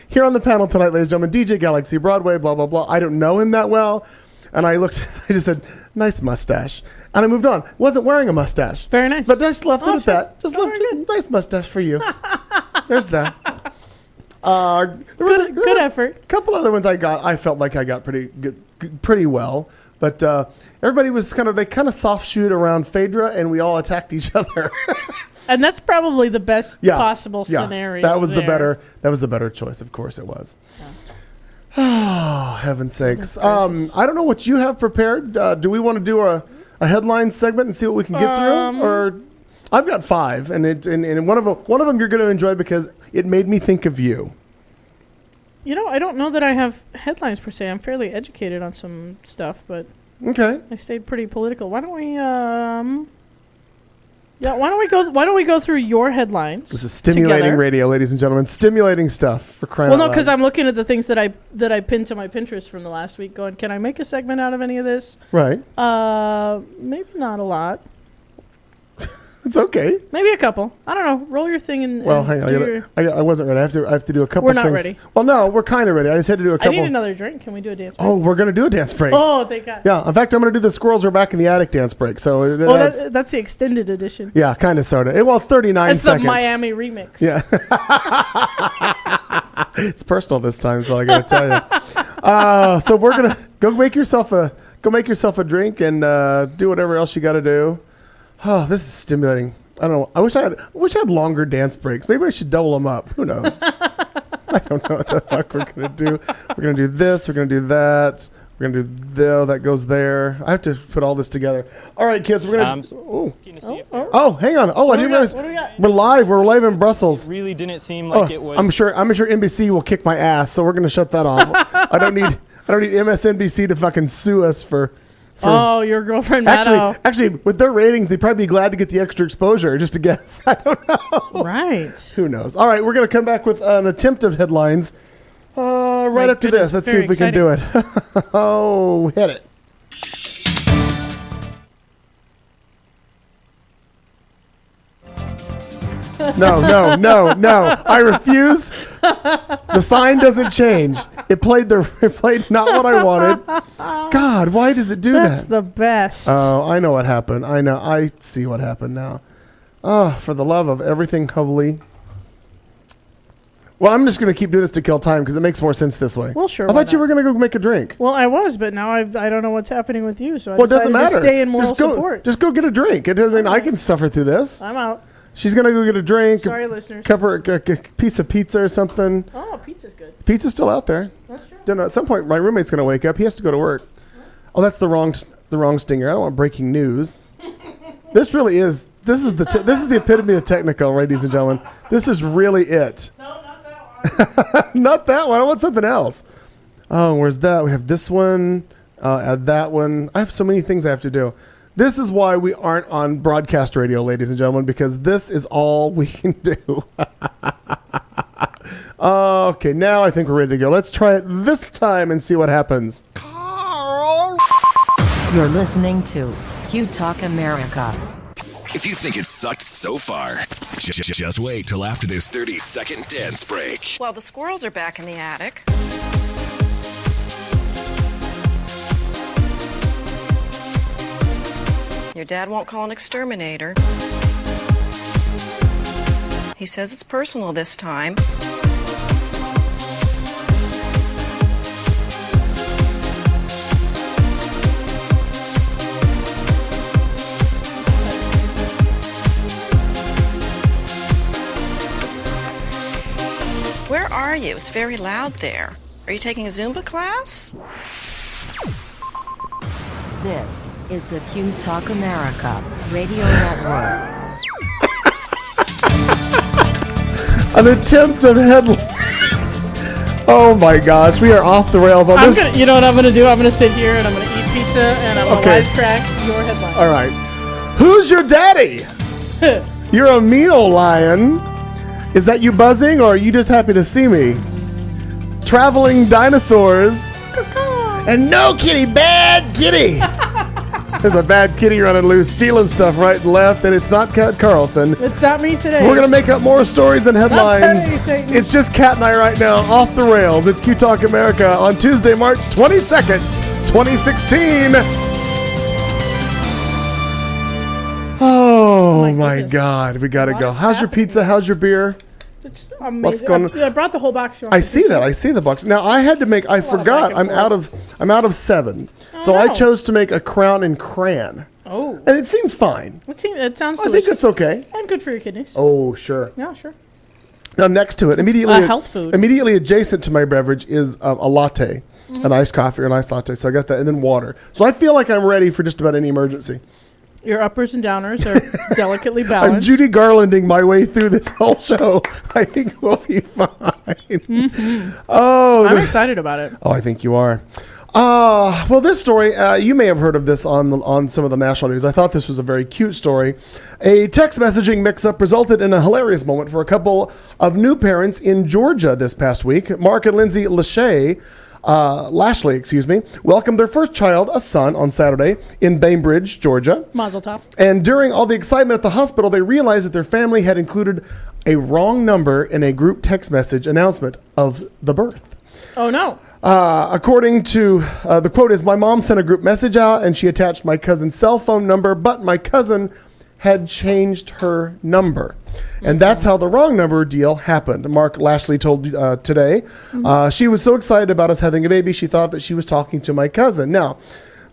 here on the panel tonight, ladies and gentlemen, DJ Galaxy Broadway, blah, blah, blah. I don't know him that well. And I just said, nice mustache. And I moved on. Wasn't wearing a mustache. Very nice. But just left it at that. Just left it. Nice mustache for you. There's that. Good effort. A couple other ones I felt like I got pretty well. But everybody was they kind of soft shoot around Phaedra, and we all attacked each other. And that's probably the best possible scenario. That was the better choice. Of course it was. Yeah. Oh, heaven's sakes. I don't know what you have prepared. Do we want to do a headline segment and see what we can get through? Or I've got 5, and one of them you're going to enjoy because it made me think of you. I don't know that I have headlines per se. I'm fairly educated on some stuff, but okay. I stayed pretty political. Why don't we why don't we go through your headlines? This is stimulating together. Radio, ladies and gentlemen. Stimulating stuff for crying out loud. Well, no, because I'm looking at the things that I pinned to my Pinterest from the last week going, can I make a segment out of any of this? Right. Maybe not a lot. It's okay. Maybe a couple. I don't know. Roll your thing and. Well, hang on. I wasn't ready. I have to do a couple. We're things. We're not ready. Well, no, we're kind of ready. I just had to do a couple. I need another drink. Can we do a dance break? Oh, we're gonna do a dance break. Oh, thank God. Yeah. In fact, I'm gonna do the Squirrels Are Back in the Attic dance break. So. That's the extended edition. Yeah, kind of, sort of. Well, it's 39 seconds. It's the Miami remix. Yeah. It's personal this time, so I gotta tell you. So we're gonna go make yourself a drink and do whatever else you got to do. Oh, this is stimulating. I don't know. I wish I had longer dance breaks. Maybe I should double them up. Who knows? I don't know what the fuck we're going to do. We're going to do this. We're going to do that. We're going to do that goes there. I have to put all this together. All right, kids. We're going to... hang on. I didn't realize... We're live. We're live in Brussels. It really didn't seem like it was... I'm sure NBC will kick my ass, so we're going to shut that off. I don't need MSNBC to fucking sue us for your girlfriend Maddow. Actually, with their ratings, they'd probably be glad to get the extra exposure, just to guess. I don't know. Right. Who knows? All right, we're going to come back with an attempt of headlines right after this. Let's see if we can do it. Oh, hit it. No. I refuse. The sign doesn't change. It played not what I wanted. God, why does it do that? That's the best. Oh, I know what happened. I know. I see what happened now. Oh, for the love of everything holy. Well, I'm just going to keep doing this to kill time because it makes more sense this way. Well, sure. I thought you were going to go make a drink. Well, I was, but now I don't know what's happening with you, so I decided it doesn't matter. To stay in moral support. Just go get a drink. It doesn't mean I can suffer through this. I'm out. She's going to go get a drink. Sorry, listeners. A piece of pizza or something. Oh, pizza's good. Pizza's still out there. That's true. Don't know. At some point, my roommate's going to wake up. He has to go to work. Oh, that's the wrong stinger. I don't want breaking news. This really is. This is the epitome of technical, ladies and gentlemen. This is really it. No, not that one. Not that one. I want something else. Oh, where's that? We have this one. Add that one. I have so many things I have to do. This is why we aren't on broadcast radio, ladies and gentlemen, because this is all we can do. Okay, now I think we're ready to go. Let's try it this time and see what happens. You're listening to Q Talk America. If you think it sucked so far, just wait till after this 30-second dance break. Well, the squirrels are back in the attic. Your dad won't call an exterminator. He says it's personal this time. Where are you? It's very loud there. Are you taking a Zumba class? This is the Q Talk America Radio Network. An attempt of headlines. Oh my gosh, we are off the rails on this. You know what I'm going to do? I'm going to sit here and I'm going to eat pizza and I'm going to wisecrack your headline. All right. Who's your daddy? You're a mean old lion. Is that you buzzing or are you just happy to see me? Traveling dinosaurs. And no kitty, bad kitty. There's a bad kitty running loose, stealing stuff right and left, and it's not Kat Carlson. It's not me today. We're going to make up more stories and headlines. It's just Kat and I right now, off the rails. It's Q Talk America on Tuesday, March 22nd, 2016. Oh my God, we got to go. How's your pizza? How's your beer? It's amazing. What's going on? I brought the whole box. I see that. I see the box. Now I had to make. I forgot. I'm out of 7. So I chose to make a crown and cran. Oh. And it seems fine. It sounds delicious. I think it's okay. And good for your kidneys. Oh, sure. Yeah, sure. Now next to it, immediately health food. Immediately adjacent to my beverage is a latte, an iced coffee or an iced latte. So I got that, and then water. So I feel like I'm ready for just about any emergency. Your uppers and downers are delicately balanced. I'm Judy Garlanding my way through this whole show. I think we'll be fine. Mm-hmm. Oh, I'm excited about it. Oh, I think you are. Well, this story, you may have heard of this on some of the national news. I thought this was a very cute story. A text messaging mix-up resulted in a hilarious moment for a couple of new parents in Georgia this past week. Mark and Lindsay Lashley, welcomed their first child, a son, on Saturday in Bainbridge, Georgia. Mazel tov. And during all the excitement at the hospital, they realized that their family had included a wrong number in a group text message announcement of the birth. Oh, no. According to the quote is, my mom sent a group message out and she attached my cousin's cell phone number, but my cousin had changed her number. And that's how the wrong number deal happened. Mark Lashley told today. She was so excited about us having a baby, she thought that she was talking to my cousin. Now,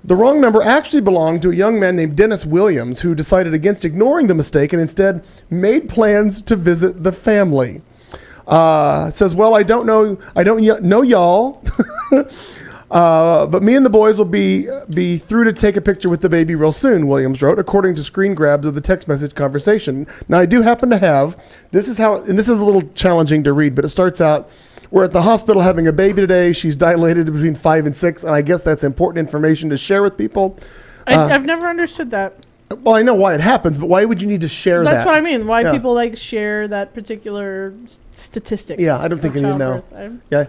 the wrong number actually belonged to a young man named Dennis Williams, who decided against ignoring the mistake and instead made plans to visit the family. Says, well, I don't know y'all, but me and the boys will be through to take a picture with the baby real soon, Williams wrote, according to screen grabs of the text message conversation. Now, I do happen to have, this is a little challenging to read, but it starts out, we're at the hospital having a baby today. She's dilated between 5 and 6, and I guess that's important information to share with people. I've never understood that. Well, I know why it happens, but why would you need to share that? That's what I mean. Why people share that particular statistic? Yeah, I don't think you need to know. Yeah.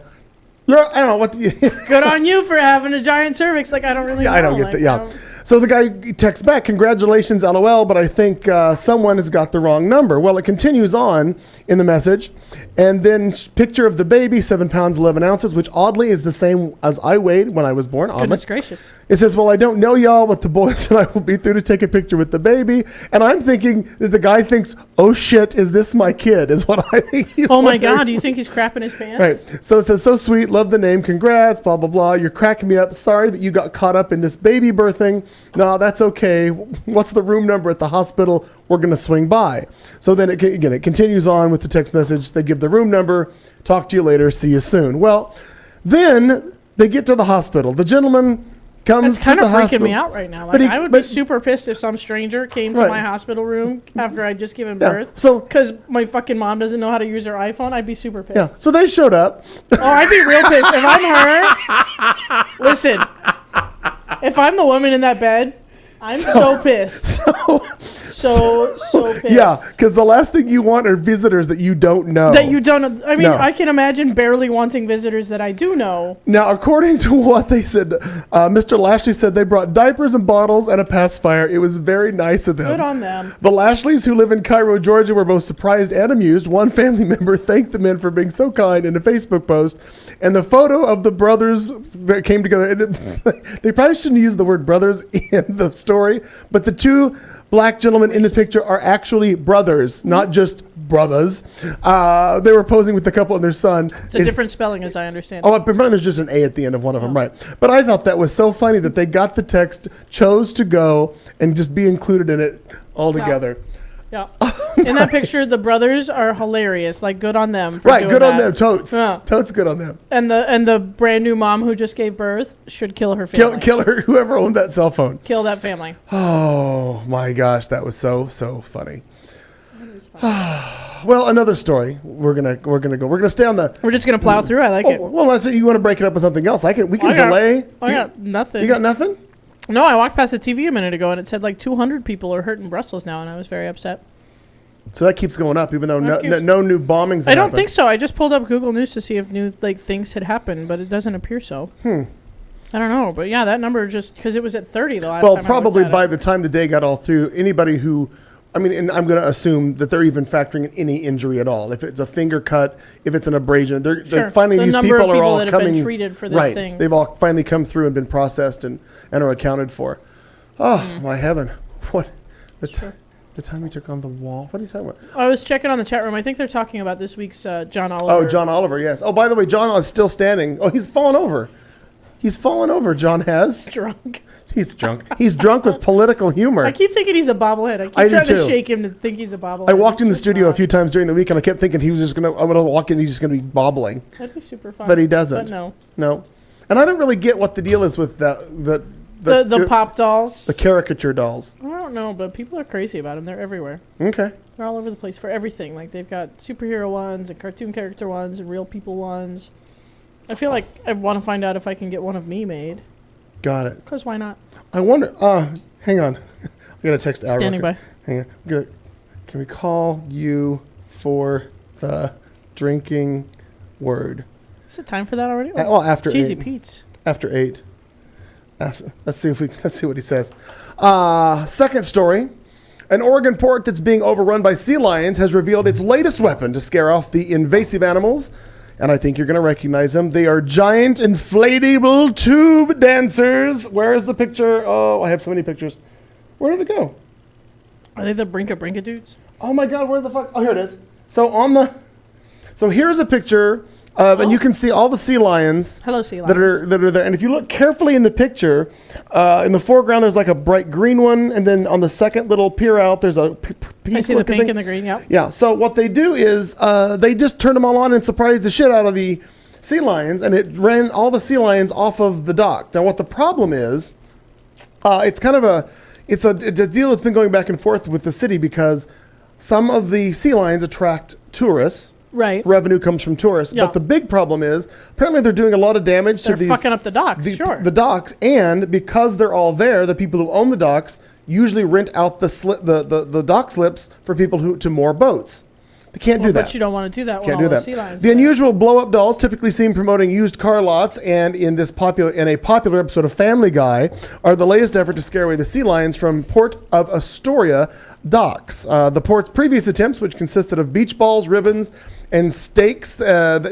I don't know what. Good on you for having a giant cervix. I don't really know. I don't get that. Yeah. So the guy texts back, congratulations, LOL, but I think someone has got the wrong number. Well, it continues on in the message. And then picture of the baby, 7 pounds, 11 ounces, which oddly is the same as I weighed when I was born. Goodness gracious. It says, well, I don't know y'all, but the boys and I will be through to take a picture with the baby. And I'm thinking that the guy thinks, oh shit, is this my kid? Is what I think he's Oh my God, do you think he's crapping his pants? Right. So it says, so sweet, love the name, congrats, blah, blah, blah. You're cracking me up. Sorry that you got caught up in this baby birthing. No, that's okay. What's the room number at the hospital? We're going to swing by. So then it continues on with the text message. They give the room number. Talk to you later. See you soon. Well, then they get to the hospital. The gentleman comes kind to the of freaking hospital. me out right now. Like, I would be super pissed if some stranger came to my hospital room after I'd just given birth. So, because my fucking mom doesn't know how to use her iPhone, I'd be super pissed. Yeah. So they showed up. Oh, I'd be real pissed if I'm her. Listen, if I'm the woman in that bed, I'm so pissed. So pissed. Yeah, because the last thing you want are visitors that you don't know. That you don't. I mean, I can imagine barely wanting visitors that I do know. Now, according to what they said, Mr. Lashley said they brought diapers and bottles and a pacifier. It was very nice of them. Good on them. The Lashleys, who live in Cairo, Georgia, were both surprised and amused. One family member thanked the men for being so kind in a Facebook post. And the photo of the brothers that came together, they probably shouldn't use the word brothers in the story, but the two black gentlemen in the picture are actually brothers, not just brothers. They were posing with the couple and their son. It's a different spelling, as I understand. Oh, apparently there's just an A at the end of one of them, right? But I thought that was so funny that they got the text, chose to go, and just be included in it all together. Yeah. In that picture, the brothers are hilarious. Like, good on them. For right, doing good that. on them. Totes. Yeah. Totes good on them. And the brand new mom who just gave birth should kill her family. Kill her, whoever owned that cell phone. Kill that family. Oh my gosh, that was so funny. Well, another story. We're gonna stay on the. We're just gonna plow through. I like it. Well, let's say you want to break it up with something else. We can delay. I got nothing. You got nothing? No, I walked past the TV a minute ago and it said like 200 people are hurt in Brussels now, and I was very upset. So that keeps going up, even though no new bombings. I don't think so. I just pulled up Google News to see if new things had happened, but it doesn't appear so. I don't know, but yeah, that number just because it was at 30 the last time. Well, probably by the time the day got all through, anybody who, and I'm going to assume that they're even factoring in any injury at all. If it's a finger cut, if it's an abrasion, they're finally these people are all coming. Been treated for this thing. They've all finally come through and been processed and are accounted for. Oh my heaven! What the time he took on the wall? What are you talking about? I was checking on the chat room. I think they're talking about this week's John Oliver. Oh, John Oliver, yes. Oh, by the way, John is still standing. Oh, he's fallen over. John has. Drunk. He's drunk. He's drunk with political humor. I keep thinking he's a bobblehead. I keep trying to shake him to think he's a bobblehead. I walked in the studio a few times during the week, and I kept thinking I'm going to walk in, he's just going to be bobbling. That'd be super fun. But he doesn't. But no. And I don't really get what the deal is with the pop dolls. The caricature dolls. I don't know, but people are crazy about them. They're everywhere. Okay. They're all over the place for everything. Like, they've got superhero ones and cartoon character ones and real people ones. I feel like I want to find out if I can get one of me made. Got it. Because why not? I wonder. Hang on. I got to text Al. Standing by. Hang on. Can we call you for the drinking word? Is it time for that already? Well, after Cheesy 8. Pete's. After 8. Let's see what he says. Second story. An Oregon port that's being overrun by sea lions has revealed its latest weapon to scare off the invasive animals. And I think you're going to recognize them. They are giant inflatable tube dancers. Where is the picture? Oh, I have so many pictures. Where did it go? Are they the Brinka dudes? Oh my God, where the fuck? Oh, here it is. So here's a picture of, and you can see all the sea lions. Hello, sea lions. That are there. And if you look carefully in the picture, in the foreground there's like a bright green one, and then on the second little peer out there's a I see the pink and the green. Yep. Yeah. So what they do is they just turn them all on and surprise the shit out of the sea lions, and it ran all the sea lions off of the dock. Now what the problem is, it's kind of a deal that's been going back and forth with the city because some of the sea lions attract tourists. Right. Revenue comes from tourists. Yeah. But the big problem is apparently they're doing a lot of damage to these. They're fucking up the docks, the docks, and because they're all there, the people who own the docks usually rent out the dock slips for people to moor boats. They can't do that. But you don't want to do that. Can't do that. The unusual blow-up dolls, typically seen promoting used car lots, and in a popular episode of Family Guy, are the latest effort to scare away the sea lions from Port of Astoria docks. The port's previous attempts, which consisted of beach balls, ribbons, and stakes, last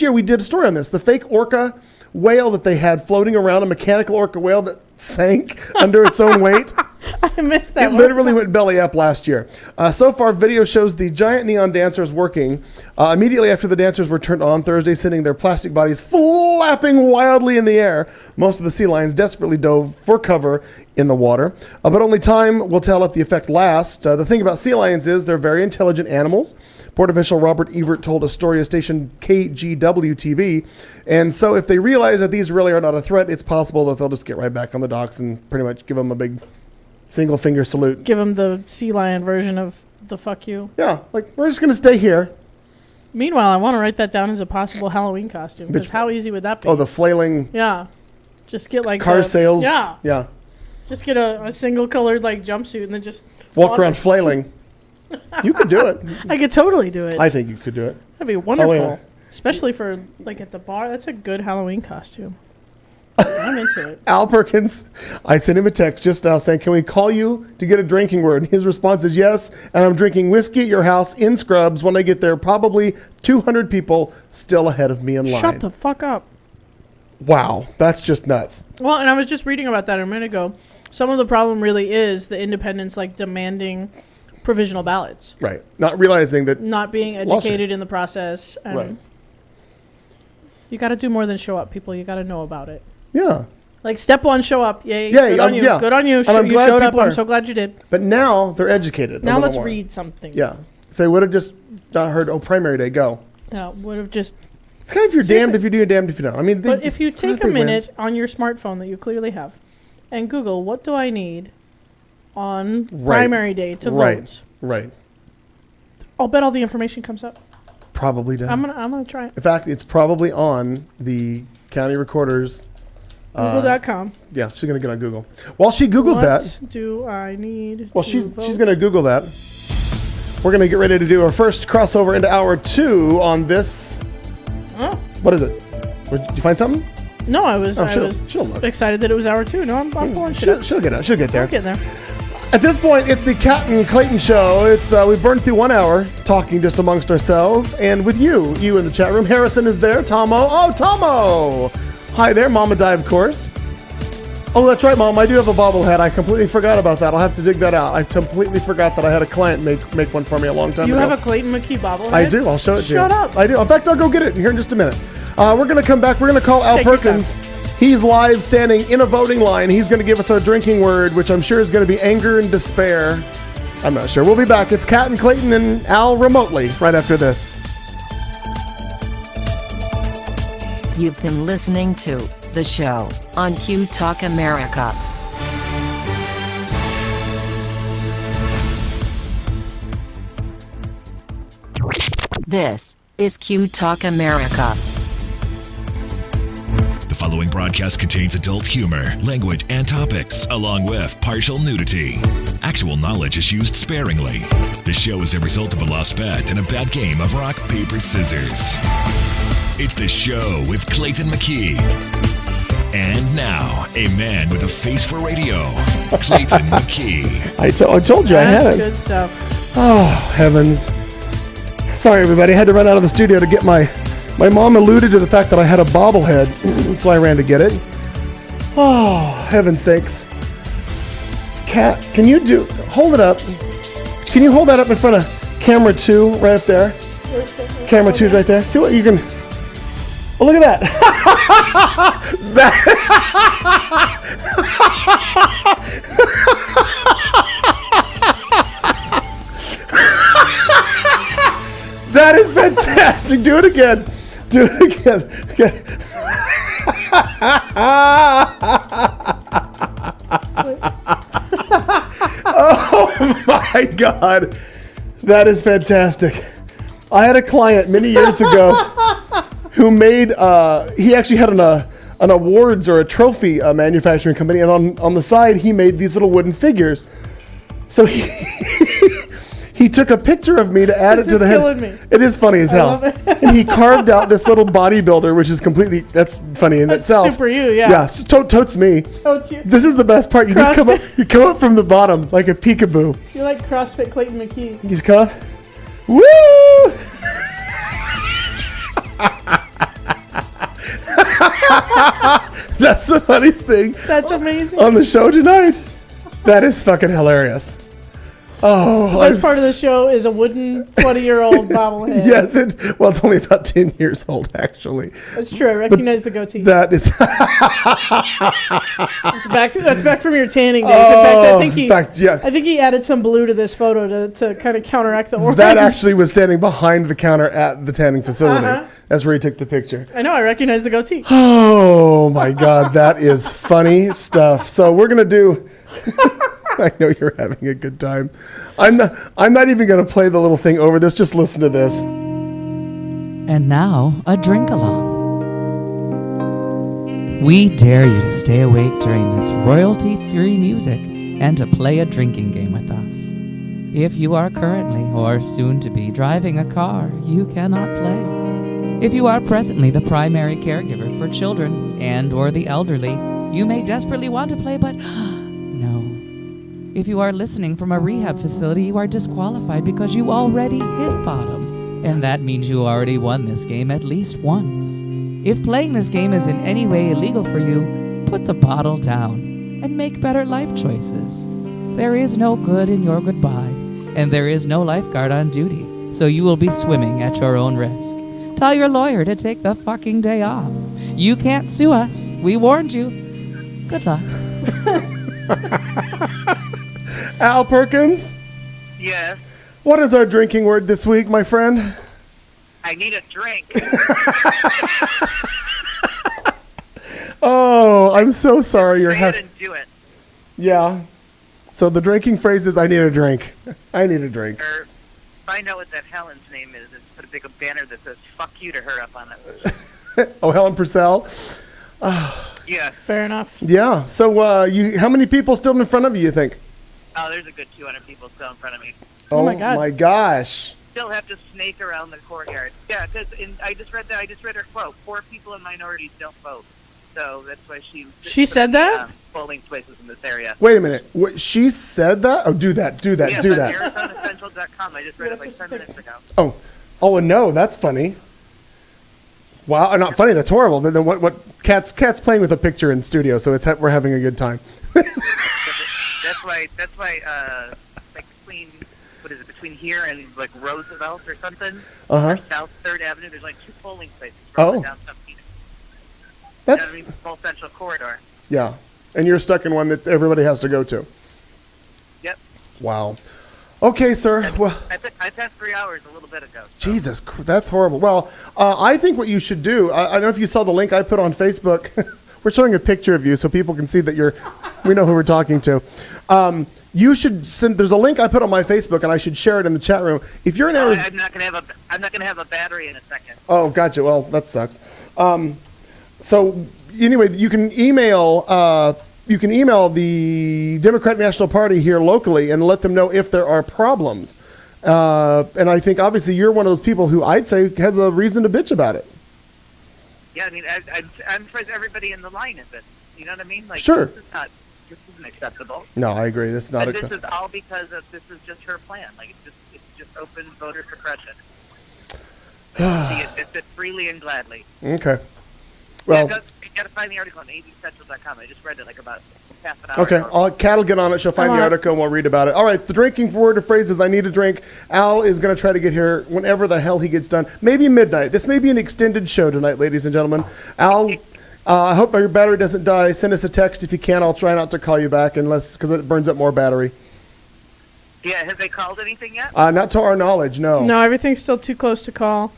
year we did a story on this. The fake orca whale that they had floating around, a mechanical orca whale that sank under its own weight. I missed that. It literally went belly up last year. So far, video shows the giant neon dancers working. Immediately after the dancers were turned on Thursday, sending their plastic bodies flapping wildly in the air. Most of the sea lions desperately dove for cover in the water. But only time will tell if the effect lasts. The thing about sea lions is they're very intelligent animals, Board official Robert Evert told Astoria station KGW-TV. And so if they realize that these really are not a threat, it's possible that they'll just get right back on the docks and pretty much give them a big single finger salute. Give them the sea lion version of the fuck you. Yeah, like, we're just going to stay here. Meanwhile, I want to write that down as a possible Halloween costume. Because how easy would that be? Oh, the flailing. Yeah. Just get like car sales. Yeah. Yeah. Just get a single colored like jumpsuit and then just walk around flailing. You could do it. I could totally do it. I think you could do it. That'd be wonderful. Especially for like at the bar. That's a good Halloween costume. I'm into it. Al Perkins, I sent him a text just now saying, can we call you to get a drinking word? And his response is yes, and I'm drinking whiskey at your house in Scrubs. When I get there, probably 200 people still ahead of me in line. Shut the fuck up. Wow, that's just nuts. Well, and I was just reading about that a minute ago. Some of the problem really is the independents like demanding provisional ballots. Right. Not realizing that. Not being educated in the process. And right. You got to do more than show up, people. You got to know about it. Yeah. Like step one, show up. Yay. Yeah, good on you. Yeah. Good on you. You showed up. I'm so glad you did. But now they're educated. Now let's read something. Yeah. If they would have just not heard, primary day, go. Yeah, would have just. It's kind of you're damned if you do, you're damned if you don't. I mean, but if you take a minute on your smartphone that you clearly have and Google, what do I need on primary day to vote? Right. I'll bet all the information comes up. Probably does. I'm gonna try it. In fact, it's probably on the county recorder's Google.com. Yeah, she's gonna get on Google. While she Googles that, what do I need? Well, she's gonna Google that. We're gonna get ready to do our first crossover into hour 2 on this. Oh. What is it? Did you find something? No, I was she'll look. Excited that it was hour 2. No, I'm pulling shit. She'll get there. I'll get there. At this point, it's the Cat and Clayton show. It's we've burned through 1 hour talking just amongst ourselves and with you in the chat room. Harrison is there. Tomo. Oh, Tomo! Hi there, Mama Di, of course. Oh, that's right, Mom. I do have a bobblehead. I completely forgot about that. I'll have to dig that out. I completely forgot that I had a client make one for me a long time ago. You have a Clayton McKee bobblehead? I do. I'll show it to you. Shut up. I do. In fact, I'll go get it here in just a minute. We're going to come back. We're going to call Al Perkins. He's live standing in a voting line. He's going to give us our drinking word, which I'm sure is going to be anger and despair. I'm not sure. We'll be back. It's Cat and Clayton and Al remotely right after this. You've been listening to The Show on Q Talk America. This is Q Talk America. The following broadcast contains adult humor, language, and topics, along with partial nudity. Actual knowledge is used sparingly. The show is a result of a lost bet and a bad game of rock, paper, scissors. It's The Show with Clayton McKee. And now, a man with a face for radio, Clayton McKee. I told you I had it. That's good stuff. Oh, heavens. Sorry, everybody. I had to run out of the studio to get my mom alluded to the fact that I had a bobblehead, so I ran to get it. Oh, heaven's sakes. Cat, can you hold it up? Can you hold that up in front of camera 2 right up there? Camera 2's right there. See what you can... Oh, look at that. That is fantastic. Do it again. Do it again. Okay. Oh my God. That is fantastic. I had a client many years ago who made, he actually had an awards or a trophy manufacturing company, and on the side he made these little wooden figures. So he took a picture of me to add it to the head. Me. It is funny as hell. And he carved out this little bodybuilder, which is completely, that's funny in itself. Super you, yeah. Yeah, totes me. Totes you. This is the best part. You just come up from the bottom like a peekaboo. You're like CrossFit Clayton McKee. You just come up. Woo! That's the funniest thing. That's amazing. On the show tonight. That is fucking hilarious. Oh, the best part of the show is a wooden 20-year-old bobblehead. Yes, it's only about 10 years old, actually. That's true. I recognize the goatee. That is. That's back from your tanning days. In fact, I think he added some blue to this photo to kind of counteract the orange. That actually was standing behind the counter at the tanning facility. That's where he took the picture. I know. I recognize the goatee. Oh, my God. That is funny stuff. So we're going to do... I know you're having a good time. I'm not even going to play the little thing over this. Just listen to this. And now, a drink along. We dare you to stay awake during this royalty-free music and to play a drinking game with us. If you are currently or soon to be driving a car, you cannot play. If you are presently the primary caregiver for children and or the elderly, you may desperately want to play, but no. If you are listening from a rehab facility, you are disqualified because you already hit bottom. And that means you already won this game at least once. If playing this game is in any way illegal for you, put the bottle down and make better life choices. There is no good in your goodbye, and there is no lifeguard on duty, so you will be swimming at your own risk. Tell your lawyer to take the fucking day off. You can't sue us. We warned you. Good luck. Al Perkins? Yes. What is our drinking word this week, my friend? I need a drink. Oh, I'm so sorry you're having... do it. Yeah. So the drinking phrase is, I need a drink. I need a drink. Or find out what that Helen's name is and put a big banner that says, fuck you to her up on it. Oh, Helen Purcell? Yeah. Fair enough. Yeah. So how many people still in front of you think? Oh, there's a good 200 people still in front of me. Oh my God. My gosh. Still have to snake around the courtyard. Yeah, because I just read her quote. 4 people in minorities don't vote. So that's why she said that? Polling places in this area. Wait a minute. She said that? Oh, do that. Yeah, do that. ArizonaCentral.com. I just read it like 10 minutes ago. Oh, no, that's funny. Wow, not funny. That's horrible. But then what? Cat's playing with a picture in studio, so we're having a good time. That's why. Like between here and like Roosevelt or something. Or South 3rd Avenue. There's like 2 polling places from downtown Phoenix. That's the whole central corridor. Yeah, and you're stuck in one that everybody has to go to. Yep. Wow. Okay, sir. I passed 3 hours a little bit ago. So. Jesus, that's horrible. Well, I think what you should do, I don't know if you saw the link I put on Facebook. We're showing a picture of you so people can see that we know who we're talking to. You should send, there's a link I put on my Facebook and I should share it in the chat room. If you're in Arizona. I'm not going to have a battery in a second. Oh, gotcha. Well, that sucks. So anyway, you can email the Democratic National Party here locally and let them know if there are problems. And I think obviously you're one of those people who I'd say has a reason to bitch about it. Yeah, I mean, I'm surprised everybody in the line is it. You know what I mean? Like, sure. This isn't acceptable. No, I agree. This is not acceptable. This is all because this is just her plan. Like it's just open voter suppression. It's just freely and gladly. Okay. Well, you got to find the article on azcentral.com. I just read it like about half an hour ago. Okay, Kat will get on it. She'll find the article and we'll read about it. All right, the drinking word or phrase is I need a drink. Al is going to try to get here whenever the hell he gets done. Maybe midnight. This may be an extended show tonight, ladies and gentlemen. Al, I hope your battery doesn't die. Send us a text if you can. I'll try not to call you back because it burns up more battery. Yeah, have they called anything yet? Not to our knowledge, no. No, everything's still too close to call.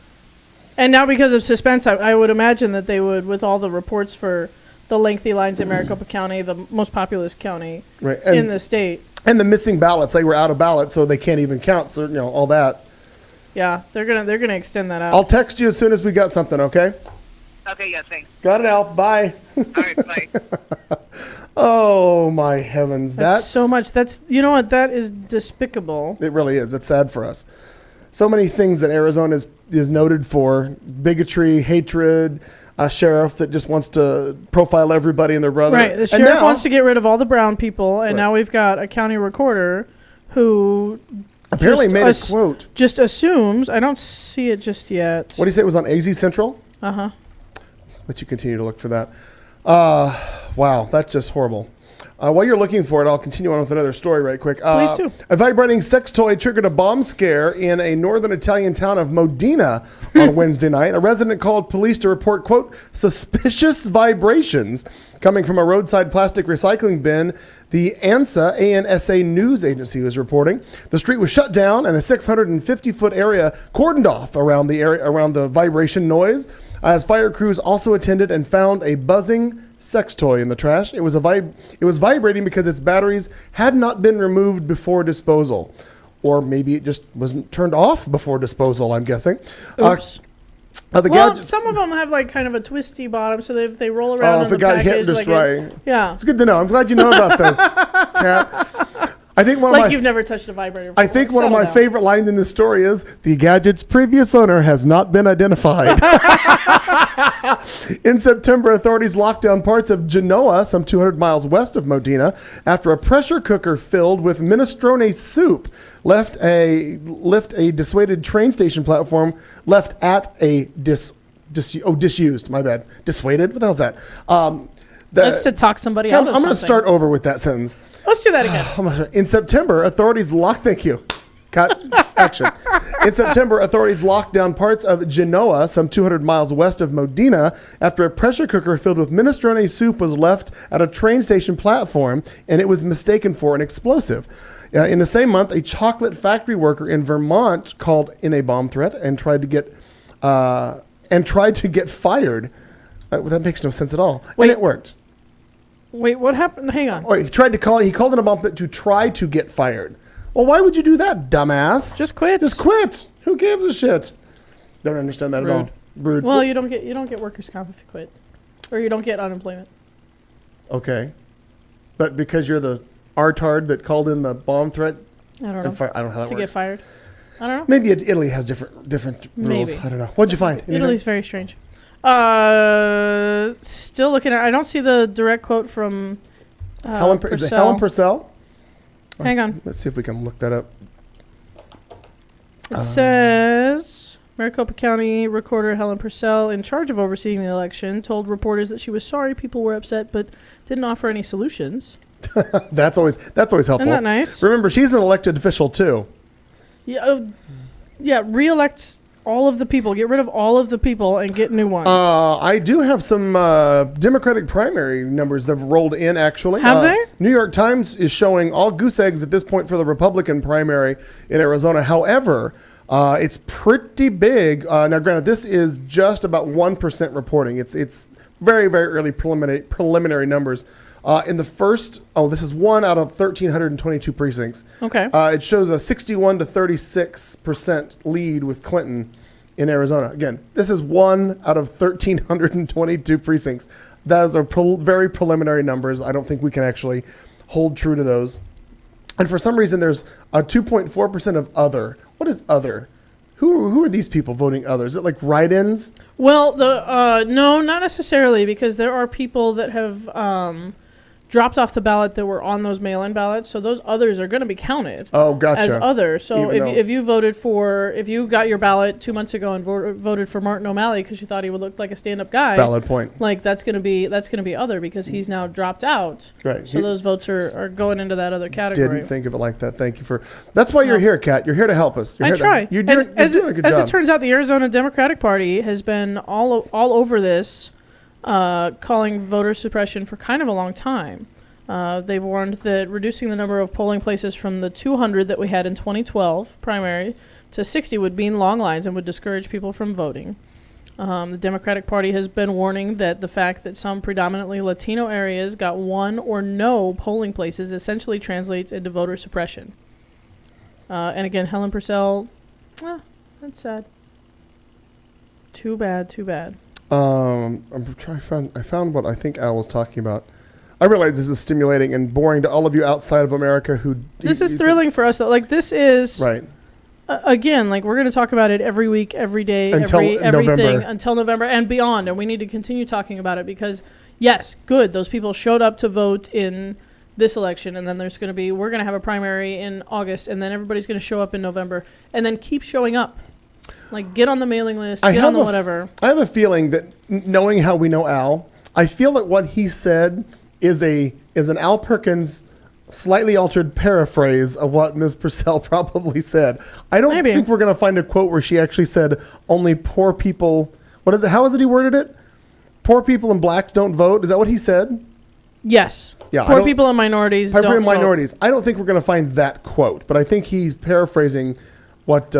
And now because of suspense, I would imagine that they would, with all the reports for the lengthy lines in Maricopa County, the most populous county in the state. And the missing ballots. They were out of ballot, so they can't even count, so, all that. Yeah, they're gonna extend that out. I'll text you as soon as we got something, okay? Okay, yeah, thanks. Got it, Al. Bye. All right, bye. Oh, my heavens. That's so much. You know what? That is despicable. It really is. It's sad for us. So many things that Arizona is noted for: bigotry, hatred, a sheriff that just wants to profile everybody and their brother. Right. The sheriff wants to get rid of all the brown people, and now we've got a county recorder who apparently made a quote. Just assumes. I don't see it just yet. What do you say? It was on AZ Central? Uh-huh. Let you continue to look for that. Wow, that's just horrible. While you're looking for it, I'll continue on with another story right quick. Please do. A vibrating sex toy triggered a bomb scare in a northern Italian town of Modena on Wednesday night. A resident called police to report, quote, suspicious vibrations coming from a roadside plastic recycling bin. The ANSA news agency was reporting. The street was shut down and a 650-foot area cordoned off around the vibration noise, as fire crews also attended and found a buzzing sex toy in the trash. It was vibrating because its batteries had not been removed before disposal, or maybe it just wasn't turned off before disposal, I'm guessing. Oops. Some of them have like kind of a twisty bottom, so if they roll around. If it got hit just right. Yeah, it's good to know. I'm glad you know about this, Kat. I think you've never touched a vibrator before. I think one of my favorite lines in this story is, the gadget's previous owner has not been identified. In September, authorities locked down parts of Genoa, some 200 miles west of Modena, after a pressure cooker filled with minestrone soup left a dissuaded train station platform disused. My bad. Dissuaded? What the hell's that? That's to talk somebody out of I'm going to start over with that sentence. Let's do that again. In September, authorities locked... Thank you. Cut. Action. In September, authorities locked down parts of Genoa, some 200 miles west of Modena, after a pressure cooker filled with minestrone soup was left at a train station platform, and it was mistaken for an explosive. In the same month, a chocolate factory worker in Vermont called in a bomb threat and tried to get fired. That makes no sense at all. Wait. And it worked. Wait, what happened? Hang on. He called in a bomb threat to try to get fired. Well, why would you do that, dumbass? Just quit. Just quit. Who gives a shit? Don't understand that at all. Rude. Well, you don't get workers' comp if you quit, or you don't get unemployment. Okay, but because you're the artard that called in the bomb threat, I don't know. I don't know how that works. To get fired. I don't know. Maybe Italy has different rules. Maybe. I don't know. What'd you find? Italy's very strange. Still looking at. I don't see the direct quote from Helen. Is it Helen Purcell? Hang on. Let's see if we can look that up. It says Maricopa County Recorder Helen Purcell, in charge of overseeing the election, told reporters that she was sorry people were upset, but didn't offer any solutions. That's always helpful. Isn't that nice? Remember, she's an elected official too. Yeah. Re-elect all of the people. Get rid of all of the people and get new ones. I do have some Democratic primary numbers that have rolled in, actually. Have they? New York Times is showing all goose eggs at this point for the Republican primary in Arizona. However, it's pretty big. Now, granted, this is just about 1% reporting. It's very, very early preliminary numbers. In the first, this is 1 out of 1,322 precincts. Okay. It shows a 61 to 36% lead with Clinton in Arizona. Again, this is 1 out of 1,322 precincts. Those are very preliminary numbers. I don't think we can actually hold true to those. And for some reason, there's a 2.4% of other. What is other? Who are these people voting other? Is it like write-ins? Well, no, not necessarily, because there are people that have dropped off the ballot that were on those mail-in ballots, so those others are going to be counted. Oh, gotcha. As others. So if you got your ballot 2 months ago and voted for Martin O'Malley because you thought he would look like a stand-up guy, valid point. Like that's going to be other because he's now dropped out. Right. So those votes are going into that other category. Didn't think of it like that. Thank you for. That's why you're here, Kat. You're here to help us. I try. You're doing a good job. As it turns out, the Arizona Democratic Party has been all over this, calling voter suppression for kind of a long time. They've warned that reducing the number of polling places from the 200 that we had in 2012 primary to 60 would mean long lines and would discourage people from voting. The Democratic Party has been warning that the fact that some predominantly Latino areas got one or no polling places essentially translates into voter suppression. And again, Helen Purcell, that's sad. Too bad. I found what I think Al was talking about. I realize this is stimulating and boring to all of you outside of America who... This is thrilling for us, though. Like, this is... Right. Again, like, we're going to talk about it every week, every day, everything until November and beyond. And we need to continue talking about it because, yes, good. Those people showed up to vote in this election. And then we're going to have a primary in August. And then everybody's going to show up in November. And then keep showing up. Like, get on the mailing list, get on the whatever. I have a feeling that, knowing how we know Al, I feel that what he said is a is an Al Perkins slightly altered paraphrase of what Ms. Purcell probably said. I don't think we're going to find a quote where she actually said only poor people. What is it? How is it he worded it? Poor people and blacks don't vote. Is that what he said? Yes. Yeah. Poor people and minorities don't vote. Minorities. I don't think we're going to find that quote, but I think he's paraphrasing what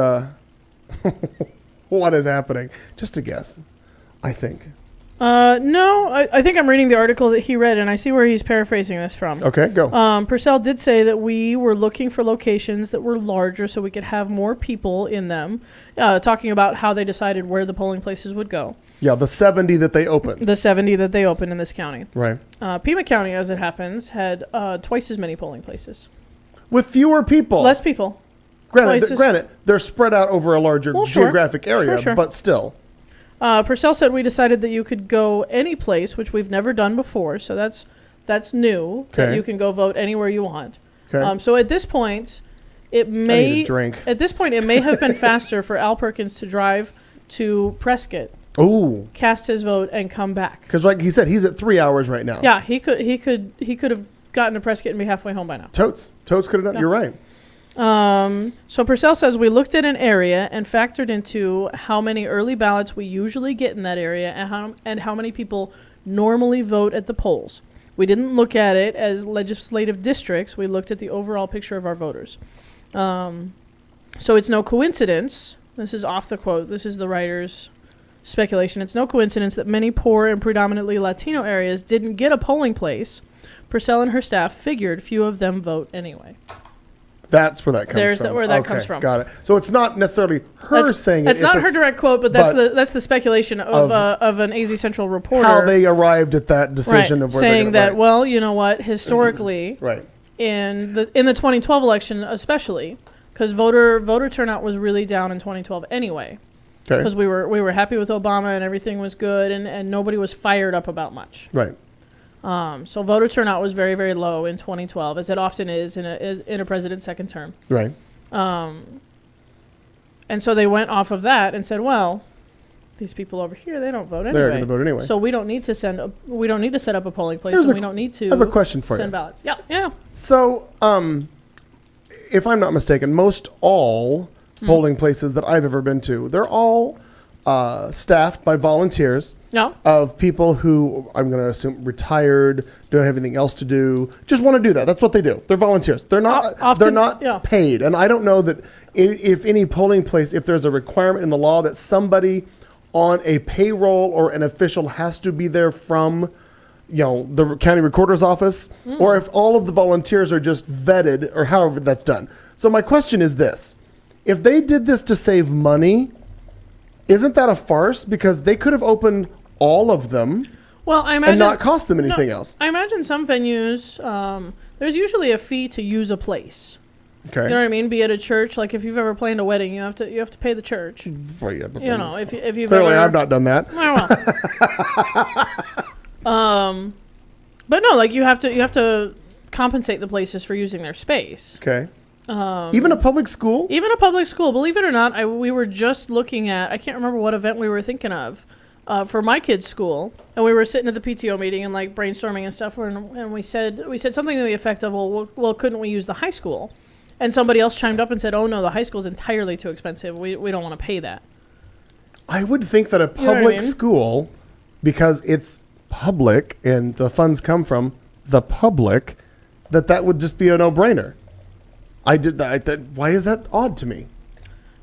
what is happening. Just a guess, I think. No, I think I'm reading the article that he read, and I see where he's paraphrasing this from. Okay, go. Purcell did say that we were looking for locations that were larger so we could have more people in them, talking about how they decided where the polling places would go. Yeah, the 70 that they opened. The 70 that they opened in this county. Right. Pima County, as it happens, had twice as many polling places. With fewer people. Less people. Granted, they're spread out over a larger geographic area, Sure. but still. Purcell said we decided that you could go any place, which we've never done before, so that's new. Okay. That you can go vote anywhere you want. Okay. So at this point, it may I need a drink. At this point it may have been faster for Al Perkins to drive to Prescott, cast his vote, and come back. Because like he said, he's at 3 hours right now. Yeah, he could have gotten to Prescott and be halfway home by now. Totes could have done. Yeah. You're right. So Purcell says we looked at an area and factored into how many early ballots we usually get in that area and how many people normally vote at the polls. We didn't look at it as legislative districts. We looked at the overall picture of our voters. So it's no coincidence. This is off the quote. This is the writer's speculation. It's no coincidence that many poor and predominantly Latino areas didn't get a polling place. Purcell and her staff figured few of them vote anyway. That's where that comes from. Where that comes from. Got it. So it's not necessarily her saying it. It's not her direct quote, but that's the speculation of an AZ Central reporter. How they arrived at that decision of where saying that, well, you know what, historically, right, in the 2012 election especially, because voter turnout was really down in 2012 anyway. Okay. Because we were happy with Obama and everything was good and nobody was fired up about much. Right. So voter turnout was very, very low in 2012, as it often is in a president's second term. Right. And so they went off of that and said, well, these people over here, they don't vote anyway. They're going to vote anyway. So we don't need to set up a polling place, and we don't need to I have a question for send you. ballots. Yeah. So, if I'm not mistaken, most all polling places that I've ever been to, they're all staffed by volunteers of people who, I'm going to assume, retired, don't have anything else to do, just want to do that. That's what they do. They're volunteers. They're not paid. And I don't know that if any polling place, if there's a requirement in the law that somebody on a payroll or an official has to be there from, the county recorder's office, or if all of the volunteers are just vetted, or however that's done. So my question is this. If they did this to save money, isn't that a farce? Because they could have opened all of them and not cost them anything else. I imagine some venues, there's usually a fee to use a place. Okay. You know what I mean? Be it a church, like if you've ever planned a wedding, you have to pay the church. Well, yeah, but if you've clearly ever, I've not done that. But no, like you have to compensate the places for using their space. Okay. Even a public school? Even a public school. Believe it or not, we were just looking at, I can't remember what event we were thinking of for my kids' school. And we were sitting at the PTO meeting and like brainstorming and stuff. And we said something to the effect of, well, couldn't we use the high school? And somebody else chimed up and said, oh, no, the high school is entirely too expensive. We don't want to pay that. I would think that a public school, because it's public and the funds come from the public, that would just be a no-brainer. Why is that odd to me?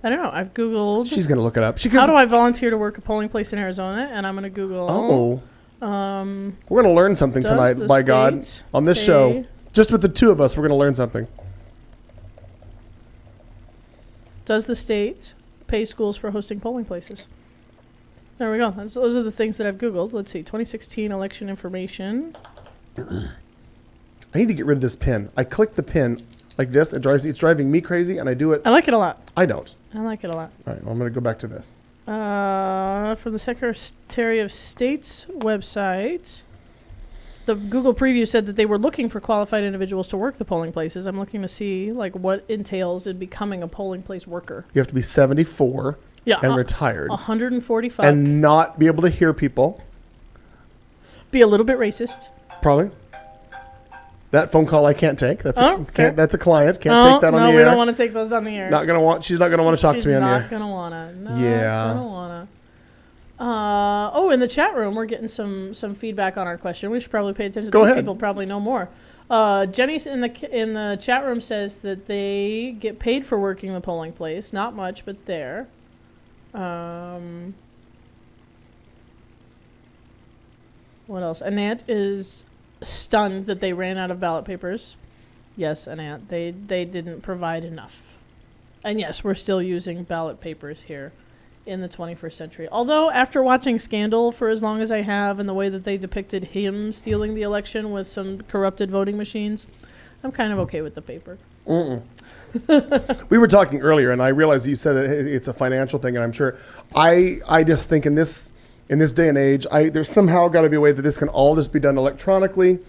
I don't know. I've Googled. She's going to look it up. How do I volunteer to work a polling place in Arizona? And I'm going to Google. We're going to learn something tonight, by God, on this show. Just with the two of us, we're going to learn something. Does the state pay schools for hosting polling places? There we go. Those are the things that I've Googled. Let's see. 2016 election information. I need to get rid of this pin. I click the pin like this. It's driving me crazy, and I do it. I like it a lot. I don't. I like it a lot. All right. Well, I'm going to go back to this. From the Secretary of State's website, the Google preview said that they were looking for qualified individuals to work the polling places. I'm looking to see like what entails in becoming a polling place worker. You have to be 74 and retired. 145. And not be able to hear people. Be a little bit racist. Probably. That phone call I can't take. That's okay. That's a client. Can't take that on the air. No, we don't want to take those on the air. She's not gonna want to talk to me on the air. She's not gonna wanna. In the chat room, we're getting some feedback on our question. We should probably pay attention. Go ahead. People probably know more. Jenny in the chat room says that they get paid for working the polling place. Not much, but there. What else? Anant is stunned that they ran out of ballot papers. Yes, Anant, they didn't provide enough. And yes, we're still using ballot papers here in the 21st century. Although, after watching Scandal for as long as I have and the way that they depicted him stealing the election with some corrupted voting machines, I'm kind of okay with the paper. We were talking earlier, and I realized you said that it's a financial thing, and I'm sure. I just think in this day and age, there's somehow got to be a way that this can all just be done electronically.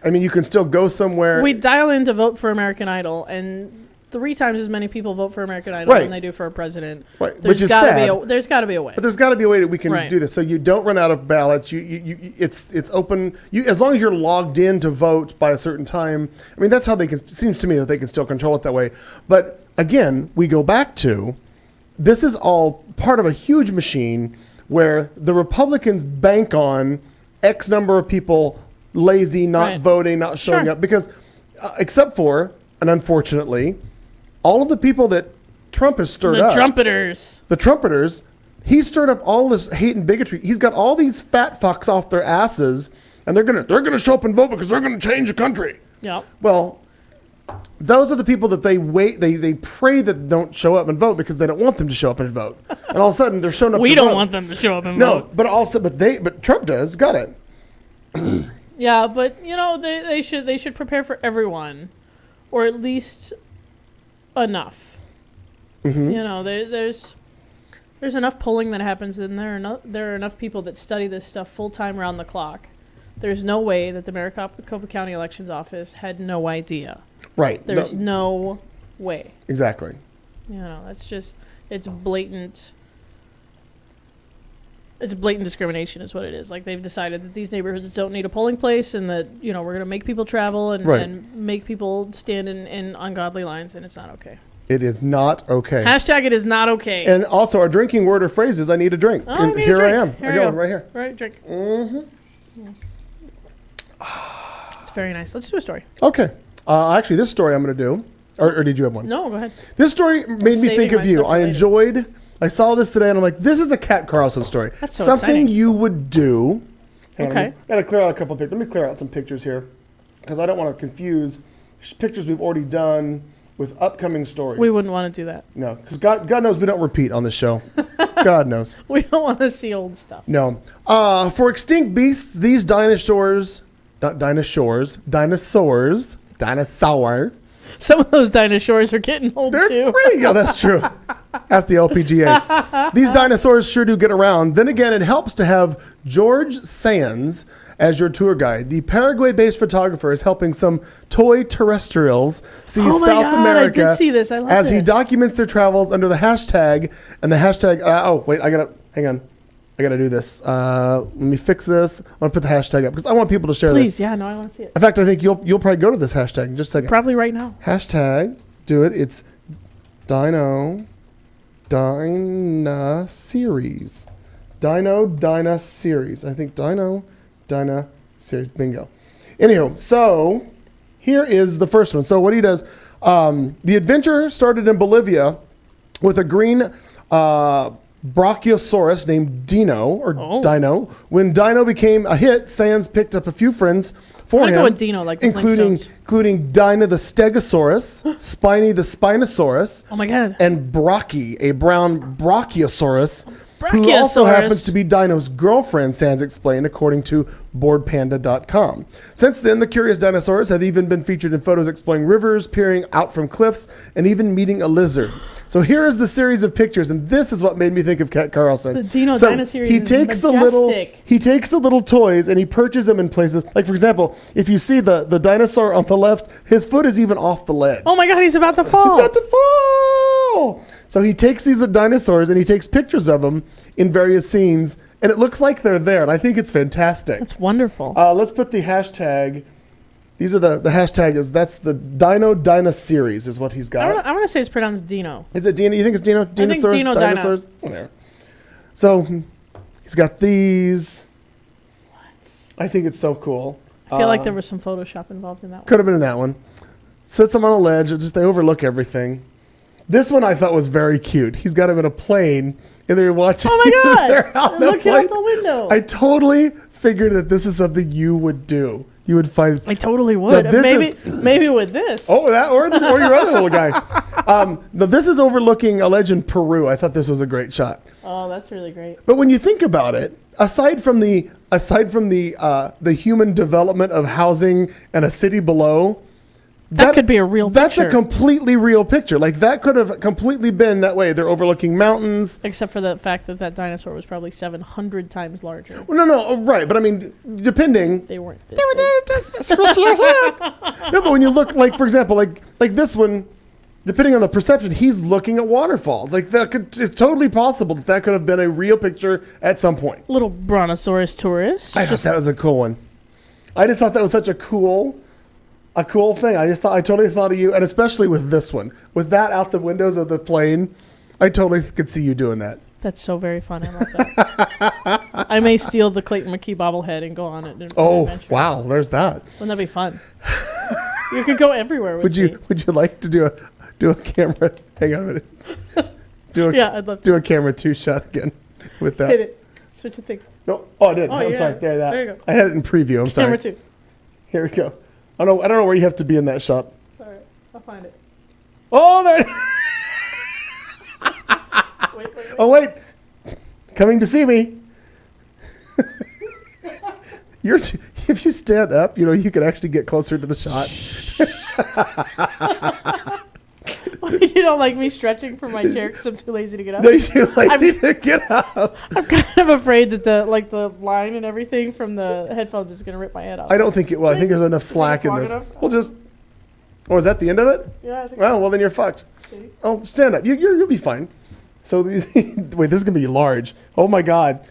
I mean, you can still go somewhere. We dial in to vote for American Idol, and 3 times as many people vote for American Idol than they do for a president. Right, which is sad. There's got to be a way. But there's got to be a way that we can do this, so you don't run out of ballots. It's open. As long as you're logged in to vote by a certain time. I mean, that's how they can. It seems to me that they can still control it that way. But again, we go back to this is all part of a huge machine where the Republicans bank on X number of people lazy, not voting, not showing up, because except for, and unfortunately, all of the people that Trump has stirred up. The trumpeters. He stirred up all this hate and bigotry. He's got all these fat fucks off their asses, and they're gonna show up and vote because they're gonna change the country. Yeah. Well, those are the people that they pray that don't show up and vote because they don't want them to show up and vote. And all of a sudden they're showing up. We don't want them to show up and vote. But Trump does. Got it. Yeah, but they should prepare for everyone, or at least enough. Mm-hmm. There's enough polling that happens, and there are enough people that study this stuff full time around the clock. There's no way that the Maricopa County Elections Office had no idea. Right. There's no way. Exactly. That's just it's blatant. It's blatant discrimination is what it is. Like, they've decided that these neighborhoods don't need a polling place, and that, we're going to make people travel and make people stand in ungodly lines, and it's not okay. It is not okay. Hashtag it is not okay. And also, our drinking word or phrase is, I need a drink. Oh, and here I am. Here I go right here. Right, drink. Mm-hmm. It's very nice. Let's do a story. Okay. Actually, this story I'm going to do. Or did you have one? No, go ahead. This story made me think of you. I saw this today, and I'm like, this is a Kat Carlson story. That's so something exciting. You would do. Okay. Got to clear out a couple of pictures. Let me clear out some pictures here, because I don't want to confuse pictures we've already done with upcoming stories. We wouldn't want to do that. No, because God knows we don't repeat on this show. God knows. We don't want to see old stuff. No. For extinct beasts, these dinosaurs. Some of those dinosaurs are getting old, They're too. Great. Yeah, that's true. That's the LPGA. These dinosaurs sure do get around. Then again, it helps to have George Sands as your tour guide. The Paraguay-based photographer is helping some toy terrestrials see South America. I did see this. I love as this. he documents their travels under the hashtag. And the hashtag, hang on. I got to do this. Let me fix this. I want to put the hashtag up because I want people to share this. Please, yeah, no, I want to see it. In fact, I think you'll probably go to this hashtag in just a second. Probably right now. Hashtag, do it. It's Dyna Series. Dyna Series. I think Dyna Series. Bingo. Anyhow, so here is the first one. So what he does, the adventure started in Bolivia with a green Brachiosaurus named Dino. When Dino became a hit, Sands picked up a few friends for him, go with Dino, like the including Dinah the Stegosaurus, Spiny the Spinosaurus, oh my God, and Brachie, a brown Brachiosaurus, who also happens to be Dino's girlfriend, Sands explained, according to BoardPanda.com. Since then, the curious dinosaurs have even been featured in photos exploring rivers, peering out from cliffs, and even meeting a lizard. So here is the series of pictures, and this is what made me think of Kat Carlson. The Dino series he takes is majestic. He takes the little toys and he perches them in places. Like, for example, if you see the dinosaur on the left, his foot is even off the ledge. Oh my God, he's about to fall. He's about to fall. So he takes these dinosaurs and he takes pictures of them in various scenes, and it looks like they're there, and I think it's fantastic. That's wonderful. Let's put the hashtag These are the hashtag is that's the Dino series is what he's got. I want to say it's pronounced Dino. Is it Dino? You think it's Dino? Dinosaurs? I think Dino Dinosaurs? Whatever. So he's got these. What? I think it's so cool. I feel like there was some Photoshop involved in that one. Could have been in that one. Sits them on a ledge. They overlook everything. This one I thought was very cute. He's got him in a plane, and they're watching. Oh my God! They're out looking out the window. I totally figured that this is something you would do. You would find. I totally would. Maybe with this. Oh, that or your other little guy. This is overlooking a ledge in Peru. I thought this was a great shot. Oh, that's really great. But when you think about it, aside from the human development of housing and a city below. That could be a real picture. That's a completely real picture. Like, that could have completely been that way. They're overlooking mountains. Except for the fact that dinosaur was probably 700 times larger. Well, no, right. But, I mean, depending. They weren't this big. No, but when you look, like, for example, like this one, depending on the perception, he's looking at waterfalls. Like, it's totally possible that could have been a real picture at some point. Little brontosaurus tourist. I thought that was a cool one. I just thought that was such a cool thing. I totally thought of you, and especially with this one, with that out the windows of the plane, I totally could see you doing that. That's so very fun. I love that. I may steal the Clayton McKee bobblehead and go on it. Wow, there's that. Wouldn't that be fun? You could go everywhere with me. Would you like to do a camera? Hang on a minute. I'd love to. Do a camera 2 shot again with that. Hit it. Switch a thing. No, I did. I'm sorry. There you go. I had it in preview. I'm sorry. Camera 2. Here we go. I don't know where you have to be in that shot. Sorry, I'll find it. Oh, there. wait. Oh, wait. Coming to see me. If you stand up, you can actually get closer to the shot. You don't like me stretching from my chair because I'm too lazy to get up? No, you're too lazy to get up. I'm kind of afraid that the line and everything from the headphones is going to rip my head off. I don't think it will. I think there's enough slack in this. We'll just... Oh, is that the end of it? Yeah, I think well, then you're fucked. See? Oh, stand up. You'll be fine. So, wait, this is going to be large. Oh, my God.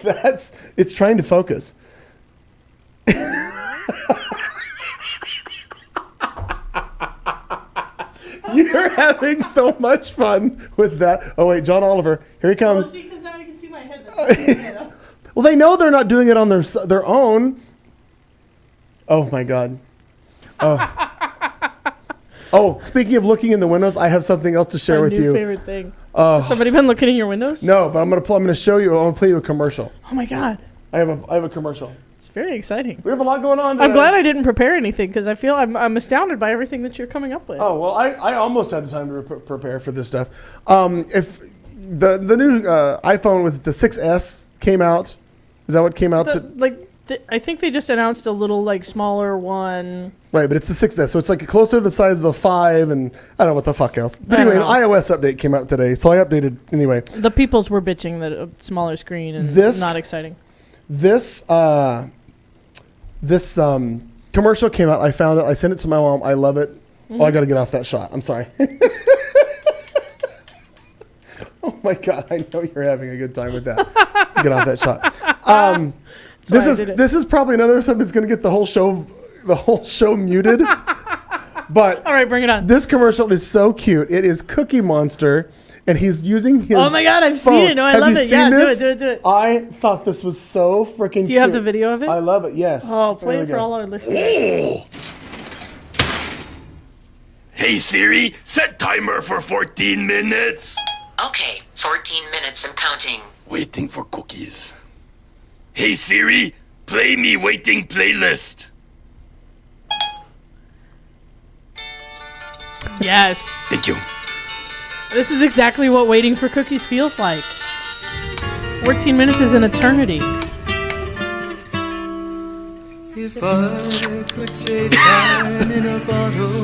It's trying to focus. You're having so much fun with that. Oh, wait, John Oliver. Here he comes. Well, see, because now you can see my head. Well, they know they're not doing it on their own. Oh, my God. Oh, speaking of looking in the windows, I have something else to share with you. My favorite thing. Has somebody been looking in your windows? No, but I'm gonna show you. I'm gonna play you a commercial. Oh my God. I have a commercial. It's very exciting. We have a lot going on today. I'm glad I didn't prepare anything because I feel I'm astounded by everything that you're coming up with. Oh well, I almost had the time to prepare for this stuff. If the new iPhone was the 6S came out, is that what came out? I think they just announced a little smaller one. Right, but it's the 6S, so it's closer to the size of a 5, and I don't know what the fuck else. But anyway, an iOS update came out today, so I updated anyway. The peoples were bitching that a smaller screen and not exciting. This commercial came out. I found it. I sent it to my mom. I love it. Mm-hmm. Oh, I got to get off that shot. I'm sorry. Oh my God, I know you're having a good time with that. Get off that shot. This is probably another something that's going to get the whole show muted. But all right, bring it on. This commercial is so cute. It is Cookie Monster, and he's using his. Oh my God, I've phone. seen it. No, I love it. Yeah, do it. I thought this was so freaking cute. Do you have the video of it? I love it. Yes. Oh, play it for all our listeners. Hey Siri, set timer for 14 minutes. Okay, 14 minutes and counting. Waiting for cookies. Hey Siri, play me waiting playlist. Yes. Thank you. This is exactly what waiting for cookies feels like. 14 minutes is an eternity. If I could say down in a bottle,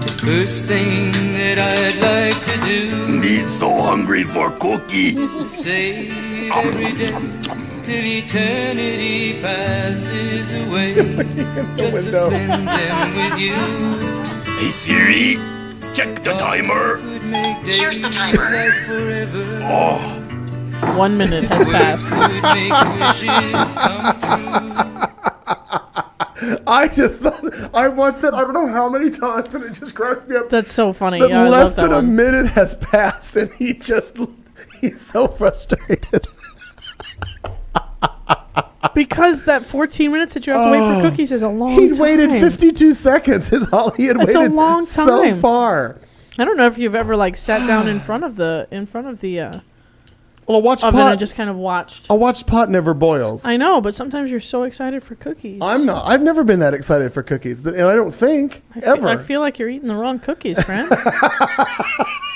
the first thing that I'd like to do. Me so hungry for cookie. Is to say every day till eternity passes away. Just to spend them with you. Hey Siri, check the timer. Here's the timer. Oh, 1 minute has passed. I just thought, I watched that I don't know how many times, and it just cracks me up. That's so funny. But Yeah, less than a minute has passed, and he's so frustrated. Because that 14 minutes that you have to wait for cookies is a long time. He'd waited 52 seconds is all he had That's waited a long time. so far. I don't know if you've ever sat down in front of the well, I watched oven pot. and just kind of watched. I watched pot never boils. I know, but sometimes you're so excited for cookies. I'm not. I've never been that excited for cookies, and I don't think ever. I feel like you're eating the wrong cookies, friend.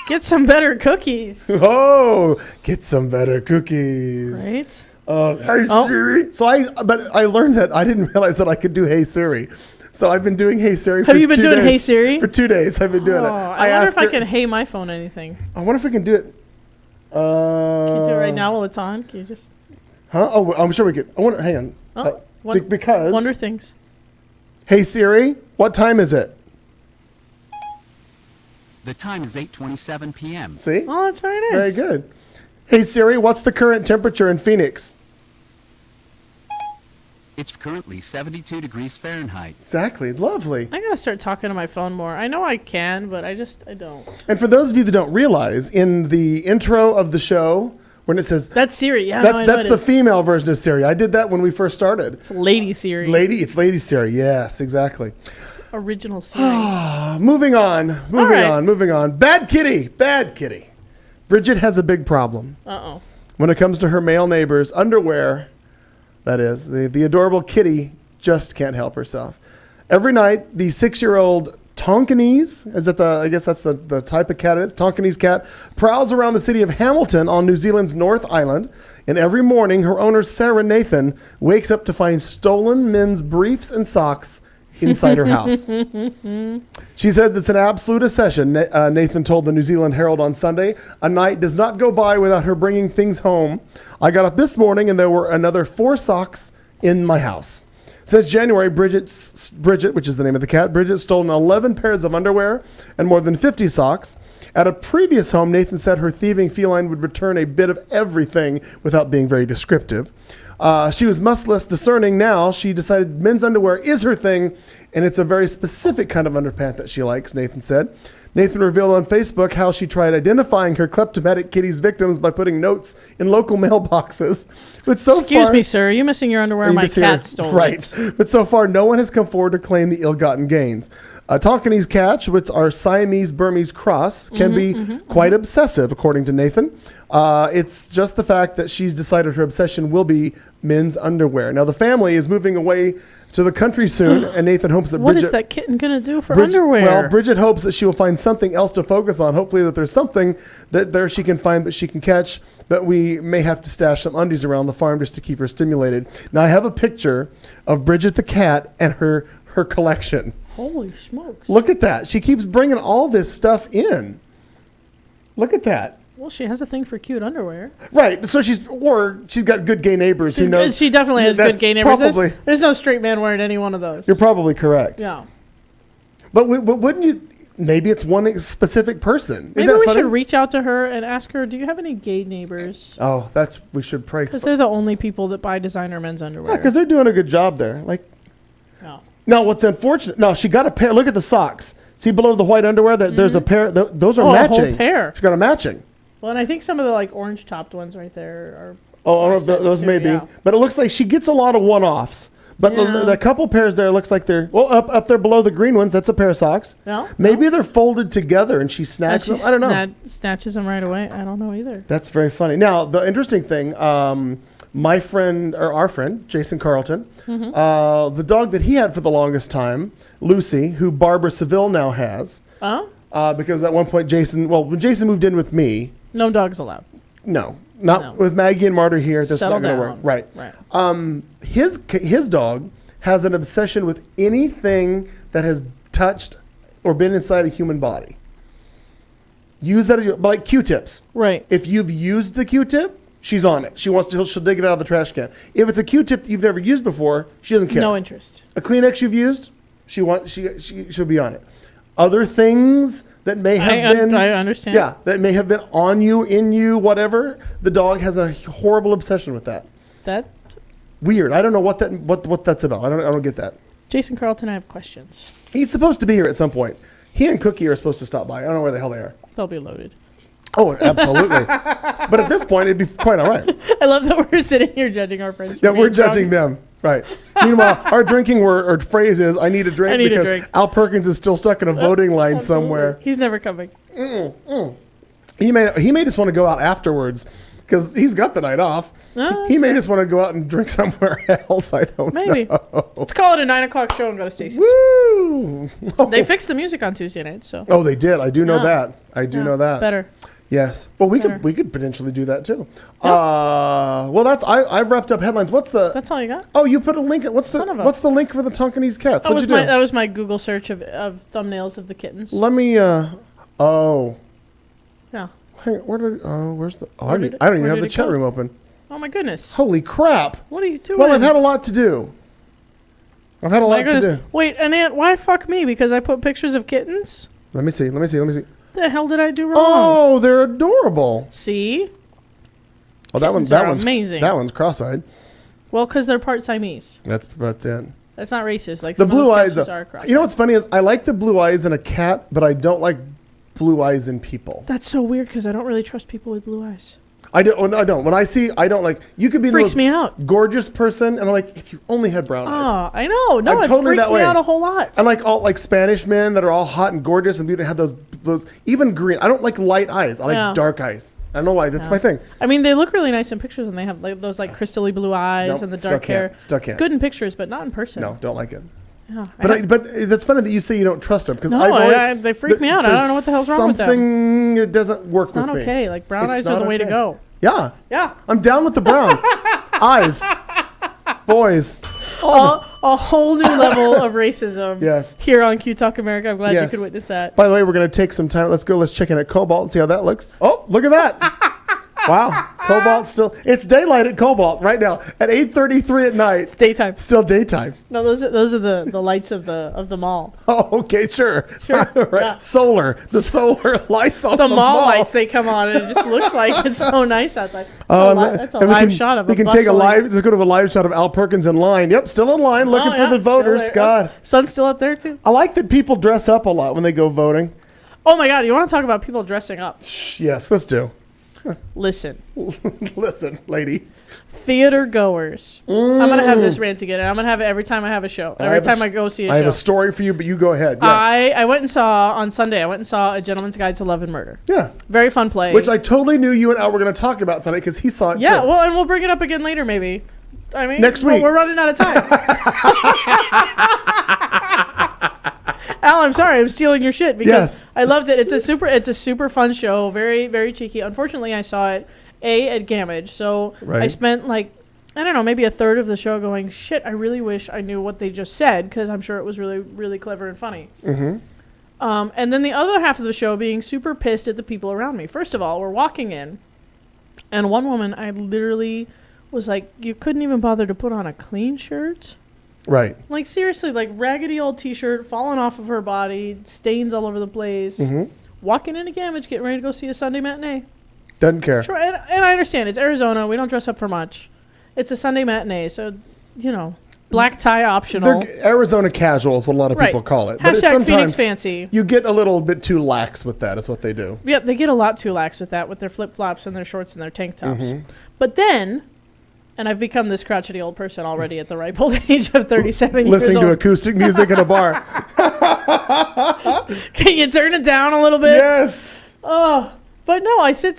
Get some better cookies. Oh, get some better cookies. Right? Hey Siri. So I learned that I didn't realize that I could do Hey Siri. So I've been doing Hey Siri. Have you been doing Hey Siri? For 2 days, I've been doing it. I wonder if I can Hey my phone anything. I wonder if we can do it. Can you do it right now while it's on? Can you just? Huh? Oh, I'm sure we could. I wonder. Hang on. Because wonder things. Hey Siri, what time is it? The time is 8:27 p.m. See? Oh, that's very nice. Very good. Hey Siri, what's the current temperature in Phoenix? It's currently 72 degrees Fahrenheit. Exactly. Lovely. I gotta start talking to my phone more. I know I can, but I don't. And for those of you that don't realize, in the intro of the show, when it says that's Siri, yeah, that's the female version of Siri. I did that when we first started. It's Lady Siri. It's Lady Siri. Yes, exactly. It's original Siri. Moving on. Bad kitty. Bridget has a big problem. Uh-oh. When it comes to her male neighbor's underwear, that is, the adorable kitty just can't help herself. Every night, the 6-year-old Tonkinese, I guess that's the type of cat it is, Tonkinese cat, prowls around the city of Hamilton on New Zealand's North Island, and every morning her owner, Sarah Nathan, wakes up to find stolen men's briefs and socks inside her house. She says it's an absolute obsession. Nathan told the New Zealand Herald on Sunday, "A night does not go by without her bringing things home. I got up this morning and there were another 4 socks in my house." Since January, Bridget, which is the name of the cat, Bridget's stolen 11 pairs of underwear and more than 50 socks. At a previous home, Nathan said her thieving feline would return a bit of everything without being very descriptive. She was much less discerning now. She decided men's underwear is her thing, and it's a very specific kind of underpant that she likes, Nathan said. Nathan revealed on Facebook how she tried identifying her kleptomatic kitty's victims by putting notes in local mailboxes. But so Excuse me, sir. Are you missing your underwear? My cat stole it. Right. But so far, no one has come forward to claim the ill-gotten gains. Tonkinese cats, which are Siamese Burmese cross, can be quite obsessive, according to Nathan. It's just the fact that she's decided her obsession will be men's underwear. Now, the family is moving away to the country soon, and Nathan hopes that What Bridget... is that kitten going to do for underwear? Well, Bridget hopes that she will find something else to focus on. Hopefully that there's something that there she can find that she can catch, but we may have to stash some undies around the farm just to keep her stimulated. Now, I have a picture of Bridget the cat and her collection. Holy smokes. Look at that. She keeps bringing all this stuff in. Look at that. Well, she has a thing for cute underwear. Right. So she's got good gay neighbors who knows. She definitely has good gay neighbors. Probably. There's no straight man wearing any one of those. You're probably correct. Yeah. But wouldn't you... Maybe it's one specific person. Maybe we should reach out to her and ask her, do you have any gay neighbors? Oh, we should pray. Because they're the only people that buy designer men's underwear. Yeah, because they're doing a good job there. No, what's unfortunate... No, she got a pair. Look at the socks. See below the white underwear? There's a pair. Those are matching. A whole pair. She got a matching. Well, and I think some of the orange topped ones right there are... those may be. Yeah. But it looks like she gets a lot of one-offs. But the couple pairs there looks like they're... Well, up there below the green ones, that's a pair of socks. No? Maybe they're folded together and she snatches them. I don't know. Snatches them right away. I don't know either. That's very funny. Now, the interesting thing, our friend, Jason Carlton, the dog that he had for the longest time, Lucy, who Barbara Seville now has. Because at one point when Jason moved in with me... No dogs allowed. No. Not with Maggie and Marta here. That's not going to work. Right. His dog has an obsession with anything that has touched or been inside a human body. Use that as like Q-tips. Right. If you've used the Q-tip, she's on it. She'll dig it out of the trash can. If it's a Q-tip that you've never used before, she doesn't care. No interest. A Kleenex you've used, she'll be on it. other things that may have been. I understand. Yeah, that may have been on you, in you, whatever. The dog has a horrible obsession with that. That weird. I don't know what that's about. I don't get that. Jason Carlton, I have questions. He's supposed to be here at some point. He and Cookie are supposed to stop by. I don't know where the hell they are. They'll be loaded. Oh, absolutely. But at this point, it'd be quite all right. I love that we're sitting here judging our friends. Yeah, we're judging them. Right. Meanwhile, our drinking or phrase is, I need a drink because Al Perkins is still stuck in a voting line somewhere. He's never coming. He made us want to go out afterwards because he's got the night off. He made us want to go out and drink somewhere else. I don't know. Maybe. Let's call it a 9 o'clock show and go to Stacy's. Woo! They fixed the music on Tuesday night, so. Oh, they did. I do know that. I do know that. Better. Yes. Well, we could potentially do that too. Well, I've wrapped up headlines. That's all you got? Oh, you put a link. What's the link for the Tonkinese cats? What'd you do? That was my Google search of thumbnails of the kittens. Let me. Oh. Yeah. Hey, where's the? Oh, I don't even have the chat room open. Oh my goodness. Holy crap! What are you doing? Well, I've had a lot to do. To do. Wait, and Aunt, why fuck me? Because I put pictures of kittens? Let me see. What the hell did I do wrong? Oh, they're adorable. See? Oh, that one's amazing. That one's cross-eyed. Well, because they're part Siamese. That's it. That's not racist. Like the blue eyes. Are you know what's funny is I like the blue eyes in a cat, but I don't like blue eyes in people. That's so weird because I don't really trust people with blue eyes. I don't. When I see, I don't like. You could be freaks the me out. Gorgeous person, and I'm like, if you only had brown eyes. Oh, I know. No, I'm it totally freaks that me way. out a whole lot. I like all Spanish men that are all hot and gorgeous and beautiful and have those even green. I don't like light eyes. I like dark eyes. I don't know why. That's my thing. I mean, they look really nice in pictures, and they have those crystally blue eyes and the dark hair. Still can't. Good in pictures, but not in person. No, don't like it. Yeah, but that's funny that you say you don't trust them because they freak me out. I don't know what the hell's wrong with them. Something that doesn't work with me. It's not okay. Like brown eyes are the way to go. Yeah. Yeah. I'm down with the brown eyes. Boys. A whole new level of racism. Yes. Here on Q Talk America. I'm glad you could witness that. By the way, we're going to take some time. Let's check in at Cobalt and see how that looks. Oh, look at that. Wow. Cobalt it's daylight at Cobalt right now at 8:33 at night. It's daytime. Still daytime. No, those are the lights of the mall. Oh, okay, sure. Right. Yeah. Solar lights on the mall lights they come on and it just looks like it's so nice outside. That's a live shot of we can take let's go to a live shot of Al Perkins in line. Yep, still in line looking for the voters. God. Sun's still up there too. I like that people dress up a lot when they go voting. Oh my God, you want to talk about people dressing up? Yes, let's do. Listen, lady. Theater goers. I'm gonna have this rant again, and I'm gonna have it every time I have a show. Every time I go see a show. I have a story for you, but you go ahead. Yes. I went and saw on Sunday. I went and saw A Gentleman's Guide to Love and Murder. Yeah, very fun play. Which I totally knew you and Al were going to talk about tonight because he saw it too. Yeah, well, and we'll bring it up again later, maybe. I mean, next week. We're running out of time. Al, I'm sorry, I'm stealing your shit because I loved it. It's a super fun show, very very cheeky. Unfortunately, I saw it at Gamage, so I spent maybe a third of the show going, shit, I really wish I knew what they just said because I'm sure it was really really clever and funny. Mm-hmm. And then the other half of the show being super pissed at the people around me. First of all, we're walking in, and one woman, I literally was like, you couldn't even bother to put on a clean shirt. Right. Like, seriously, like, raggedy old T-shirt falling off of her body, stains all over the place. Mm-hmm. Walking into Gamage, getting ready to go see a Sunday matinee. Doesn't care. Sure, and I understand. It's Arizona. We don't dress up for much. It's a Sunday matinee, so, black tie optional. They're Arizona casual is what a lot of people call it. But sometimes Phoenix fancy. You get a little bit too lax with that is what they do. Yep, they get a lot too lax with that, with their flip-flops and their shorts and their tank tops. Mm-hmm. But then... And I've become this crotchety old person already at the ripe old age of 37 years old. Listening to acoustic music in a bar. Can you turn it down a little bit? Yes. Oh, but no, I sit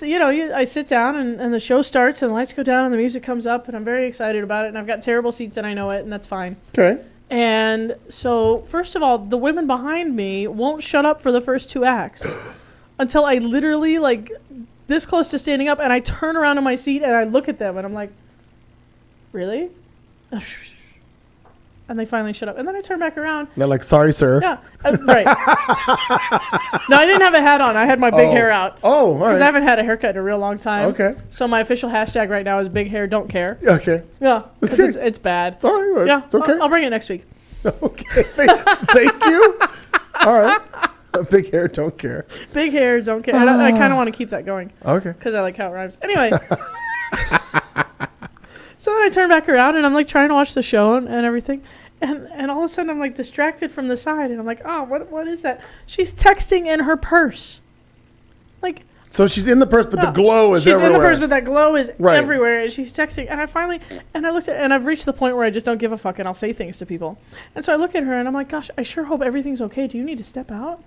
down and the show starts and the lights go down and the music comes up and I'm very excited about it and I've got terrible seats and I know it and that's fine. Okay. And so, first of all, the women behind me won't shut up for the first two acts until I literally, this close to standing up and I turn around in my seat and I look at them and I'm like, really? And they finally shut up. And then I turn back around. They're like, sorry, sir. Yeah, right. No, I didn't have a hat on. I had my big hair out. Oh, all right. Because I haven't had a haircut in a real long time. Okay. So my official hashtag right now is big hair, don't care. Okay. Yeah, because it's bad. It's all right. Yeah, it's okay. I'll bring it next week. Okay. Thank you. All right. Big hair, don't care. Big hair, don't care. And I kind of want to keep that going. Okay. Because I like how it rhymes. Anyway. So then I turn back around and I'm like trying to watch the show and everything. And all of a sudden I'm like distracted from the side. And I'm like, oh, what is that? She's texting in her purse. Like. So she's in the purse, but the glow is everywhere. She's in the purse, but that glow is everywhere. And she's texting. And I looked at it, and I've reached the point where I just don't give a fuck and I'll say things to people. And so I look at her and I'm like, gosh, I sure hope everything's okay. Do you need to step out?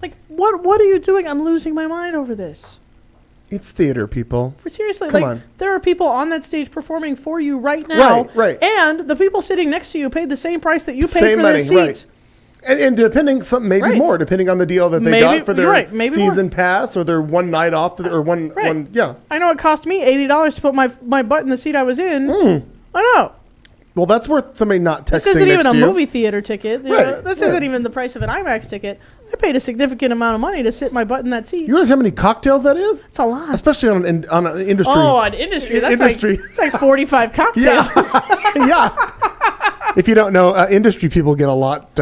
Like, what are you doing? I'm losing my mind over this. It's theater, people. Seriously, Come on. There are people on that stage performing for you right now. Right. And the people sitting next to you paid the same price that you paid for their seat. Right. And depending, maybe more, depending on the deal that they got for their season pass or their one night off, or one, yeah. I know it cost me $80 to put my butt in the seat I was in. I know. Well, that's worth somebody not texting This isn't even next a to you. movie theater ticket. This isn't even the price of an IMAX ticket. I paid a significant amount of money to sit my butt in that seat. You realize how many cocktails that is? It's a lot. Especially on an industry. Oh, on industry. That's it's like 45 cocktails. Yeah. If you don't know, industry people get a lot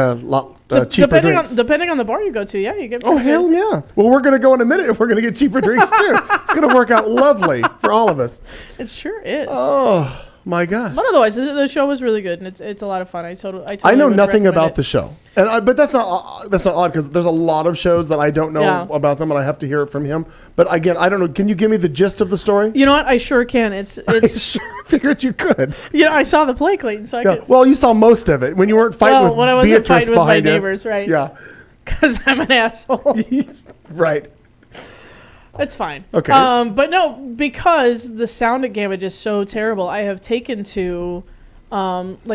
cheaper drinks. Depending on the bar you go to, you get. Oh, hell yeah. Well, we're going to go in a minute if we're going to get cheaper drinks, too. It's going to work out lovely for all of us. It sure is. Oh, my gosh. But otherwise, the show was really good, and it's a lot of fun. I totally I know nothing about the show. But that's not odd because there's a lot of shows that I don't know about them, and I have to hear it from him. But again, I don't know. Can you give me the gist of the story? You know what? I sure can. It's. I sure figured you could. I saw the play, Clayton, so I could. Well, you saw most of it when you weren't fighting with when I wasn't Beatrice fighting with my behind you. neighbors, right? Yeah. Because I'm an asshole. Right. It's fine. Okay. But no, because the sound gamut is so terrible, I have taken to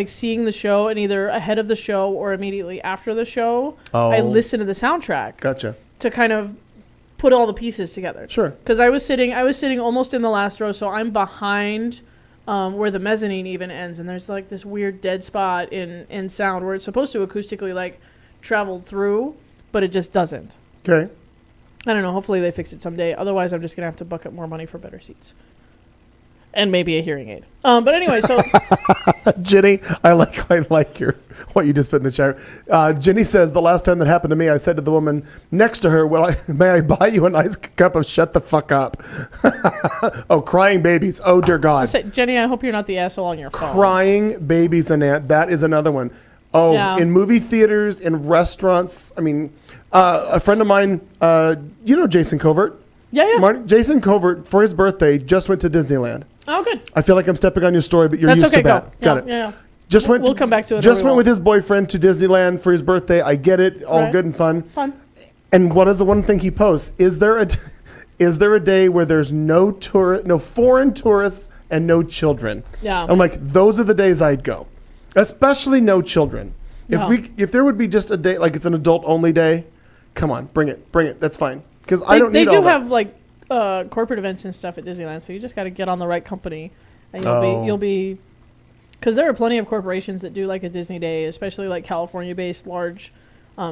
seeing the show and either ahead of the show or immediately after the show, I listen to the soundtrack. Gotcha. To kind of put all the pieces together. Sure. Because I was sitting almost in the last row, so I'm behind where the mezzanine even ends, and there's like this weird dead spot in sound where it's supposed to acoustically travel through, but it just doesn't. Okay. I don't know. Hopefully they fix it someday. Otherwise, I'm just going to have to buck up more money for better seats. And maybe a hearing aid. But anyway, so... Jenny, I like what you just put in the chat. Jenny says, the last time that happened to me, I said to the woman next to her, may I buy you a nice cup of shut the fuck up? Oh, crying babies. Oh, dear God. Jenny, I hope you're not the asshole on your phone. Crying babies, Annette. That is another one. Oh, yeah. In movie theaters, in restaurants. I mean, a friend of mine, Jason Covert? Yeah. Jason Covert, for his birthday, just went to Disneyland. Oh, good. I feel like I'm stepping on your story, but you're used to that. Got it. Yeah. We'll come back to it. Just went with his boyfriend to Disneyland for his birthday. I get it. All good and fun. And what is the one thing he posts? Is there a day where there's no foreign tourists and no children? Yeah. I'm like, those are the days I'd go. Especially no children. If there would be just a day, like it's an adult only day, come on, bring it. That's fine. Because I don't need all that. They do have corporate events and stuff at Disneyland, so you just got to get on the right company, and you'll be, because there are plenty of corporations that do like a Disney day, especially like California-based large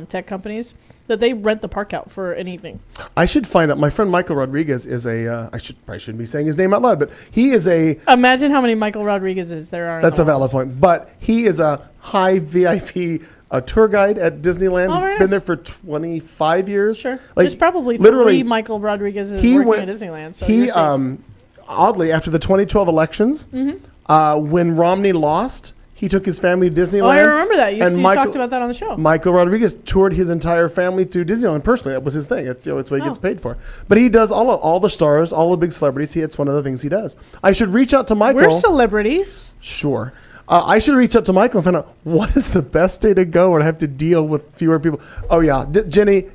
tech companies, that they rent the park out for an evening. I should find out. My friend Michael Rodriguez is I probably shouldn't be saying his name out loud, but he is a... Imagine how many Michael Rodriguezes there are. That's a valid point. But he is a high VIP tour guide at Disneyland. Oh, nice. Been there for 25 years. Sure. There's probably three Michael Rodriguezes working at Disneyland. So oddly, after the 2012 elections, when Romney lost... He took his family to Disneyland. Oh, I remember that. You talked about that on the show. Michael Rodriguez toured his entire family through Disneyland personally. That was his thing. It's what he gets paid for. But he does all the stars, all the big celebrities. It's one of the things he does. I should reach out to Michael. We're celebrities. Sure. I should reach out to Michael and find out what is the best day to go where I have to deal with fewer people. Oh, yeah. Jenny,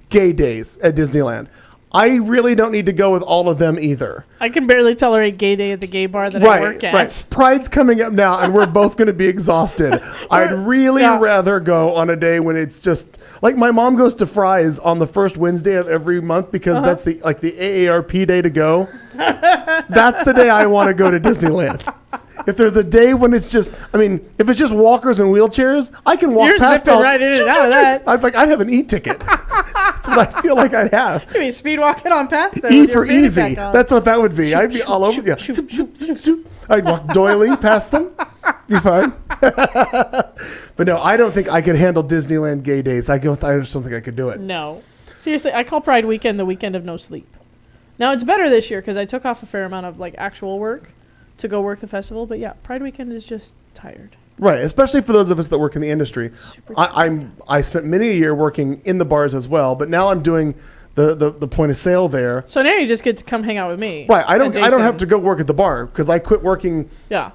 gay days at Disneyland. I really don't need to go with all of them either. I can barely tolerate gay day at the gay bar that I work at. Right. Pride's coming up now, and we're both going to be exhausted. I'd really rather go on a day when it's just like my mom goes to Fry's on the first Wednesday of every month because that's the AARP day to go. That's the day I want to go to Disneyland. If there's a day when it's just, if it's just walkers and wheelchairs, I can walk past all. Right in and out of that. I'd have an E-ticket. That's what I feel like I'd have. You'd be speed walking on past that. E for easy. That's what that would be. I'd be all over. I'd walk doily past them. Be fine. But But no, I don't think I could handle Disneyland gay days. I just don't think I could do it. No. Seriously, I call Pride Weekend the weekend of no sleep. Now, it's better this year because I took off a fair amount of like actual work to go work the festival. But yeah, Pride Weekend is just tired. Right, especially for those of us that work in the industry. I spent many a year working in the bars as well, but now I'm doing the point of sale there. So now you just get to come hang out with me. Right, I don't have to go work at the bar because I quit working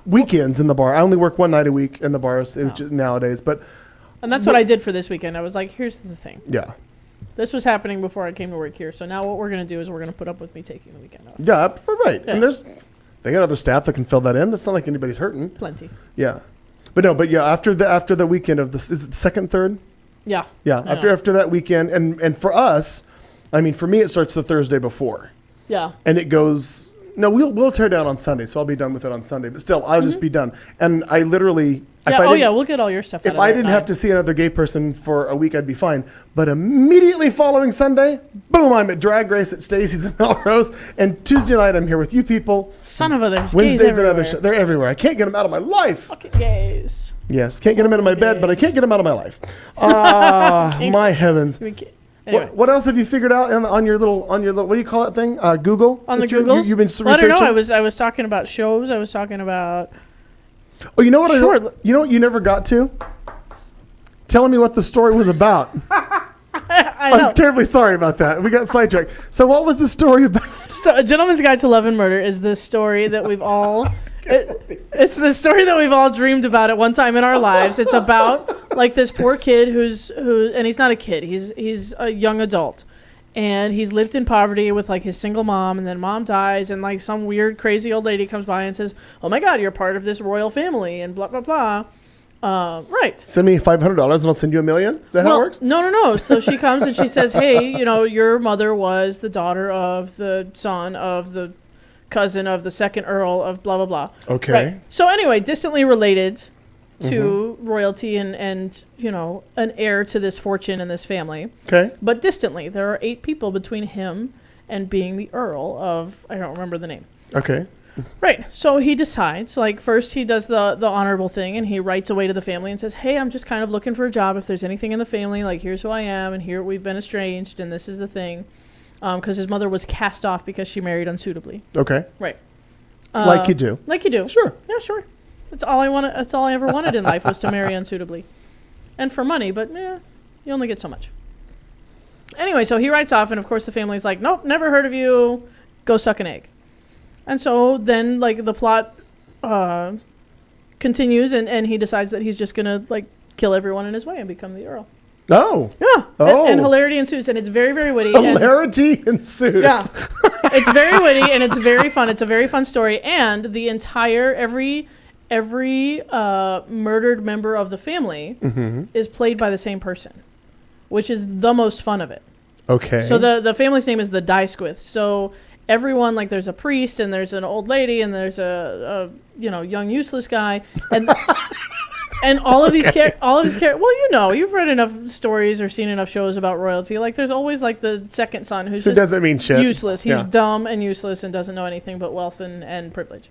weekends in the bar. I only work one night a week in the bars nowadays. And that's what I did for this weekend. I was like, here's the thing. Yeah. This was happening before I came to work here. So now what we're going to do is we're going to put up with me taking the weekend off. Yeah, right. Yeah. And they got other staff that can fill that in. It's not like anybody's hurting. Plenty. Yeah. But after the weekend of this, is it the second, third? Yeah. Yeah. After that weekend. And for us, I mean, for me, it starts the Thursday before. Yeah. And it goes, no, we'll tear down on Sunday. So I'll be done with it on Sunday, but still I'll just be done. And I literally, we'll get all your stuff out If I didn't have to see another gay person for a week, I'd be fine. But immediately following Sunday, boom, I'm at Drag Race at Stacy's in Melrose. And Tuesday night, I'm here with you people. Son of a, there's Wednesdays gays everywhere. another show. They're everywhere. I can't get them out of my life. Fucking gays. Yes, can't get them out of my bed, but I can't get them out of my life. My heavens. Anyway. What else have you figured out on your little what do you call that thing? Google? On the Googles? You've been researching? I don't know. I was talking about shows. I was talking about... Oh, you know what? You know what you never got to? Telling me what the story was about. I'm terribly sorry about that. We got sidetracked. So what was the story about? So A Gentleman's Guide to Love and Murder is the story that we've all... It's the story that we've all dreamed about at one time in our lives. It's about like this poor kid and he's not a kid. He's a young adult. And he's lived in poverty with like his single mom, and then mom dies, and like some weird crazy old lady comes by and says, "Oh my God, you're part of this royal family," and blah blah blah. Right. Send me $500 and I'll send you $1 million. Is that how it works? No. So she comes and she says, "Hey, your mother was the daughter of the son of the cousin of the second Earl of blah blah blah." Okay. Right. So anyway, distantly related to royalty and an heir to this fortune in this family. Okay. But distantly, there are 8 people between him and being the Earl of, I don't remember the name. Okay. Right. So he decides, like, first he does the honorable thing, and he writes away to the family and says, "Hey, I'm just kind of looking for a job. If there's anything in the family, like, here's who I am, and here we've been estranged, and this is the thing." Because his mother was cast off because she married unsuitably. Okay. Right. Like you do. Like you do. Sure. Yeah, sure. That's all I ever wanted in life was to marry unsuitably. And for money, but you only get so much. Anyway, so he writes off, and of course the family's like, "Nope, never heard of you. Go suck an egg." And so then, like, the plot continues, and he decides that he's just going to, like, kill everyone in his way and become the Earl. Oh. Yeah. Oh. And hilarity ensues, and it's very, very witty. Hilarity ensues. Yeah. It's very witty, and it's very fun. It's a very fun story, and the entire, every murdered member of the family is played by the same person, which is the most fun of it. Okay. So the family's name is the Dysquith. So everyone, like, there's a priest, and there's an old lady, and there's a young useless guy, and and all of these characters. Well, you've read enough stories or seen enough shows about royalty. Like, there's always like the second son who doesn't mean shit. Useless. He's dumb and useless and doesn't know anything but wealth and privilege.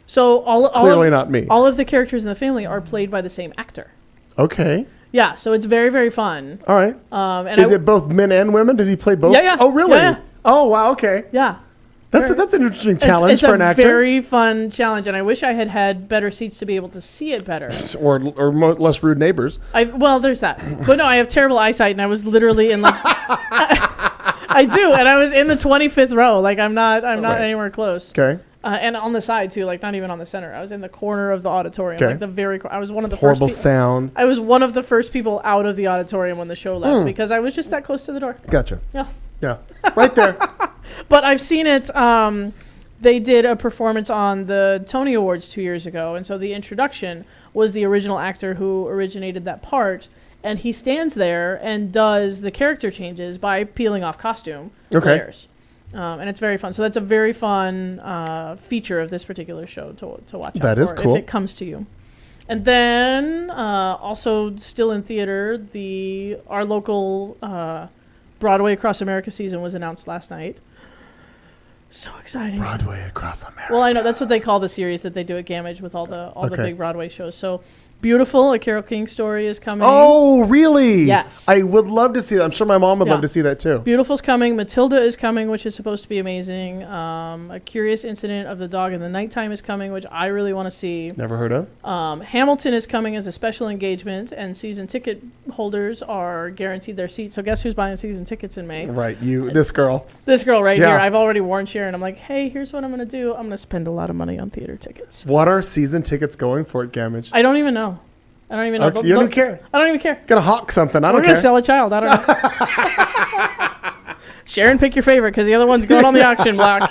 So not of the characters in the family are played by the same actor. Okay. Yeah, so it's very, very fun. All right. And is it both men and women? Does he play both? Yeah. Oh, really? Yeah. Oh, wow. Okay. Yeah. That's an interesting challenge for an actor. It's a very fun challenge, and I wish I had better seats to be able to see it better. or less rude neighbors. Well, there's that. But no, I have terrible eyesight, and I was literally in like I do, and I was in the 25th row. Like, I'm not anywhere close. Okay. And on the side too, like not even on the center. I was in the corner of the auditorium, okay. like the very. I was one of the horrible first sound. I was one of the first people out of the auditorium when the show left because I was just that close to the door. Gotcha. Yeah, right there. But I've seen it. They did a performance on the Tony Awards 2 years ago, and so the introduction was the original actor who originated that part, and he stands there and does the character changes by peeling off costume layers. And it's very fun. So that's a very fun feature of this particular show to watch out that for is cool. if it comes to you. And then also still in theater, our local Broadway Across America season was announced last night. So exciting. Broadway Across America. Well, I know that's what they call the series that they do at Gamage with all the big Broadway shows. So Beautiful, a Carole King story is coming. Oh, really? Yes. I would love to see that. I'm sure my mom would love to see that too. Beautiful's coming. Matilda is coming, which is supposed to be amazing. A Curious Incident of the Dog in the Nighttime is coming, which I really want to see. Never heard of. Hamilton is coming as a special engagement, and season ticket holders are guaranteed their seats. So guess who's buying season tickets in May? Right, this girl. This girl right here. I've already warned Sharon. I'm like, hey, here's what I'm going to do. I'm going to spend a lot of money on theater tickets. What are season tickets going for at Gamage? I don't even know. I don't even know. Okay, you don't even care. I don't even care. Gotta hawk something. I don't care. We're gonna sell a child. I don't know. Sharon, pick your favorite because the other one's going on the auction block.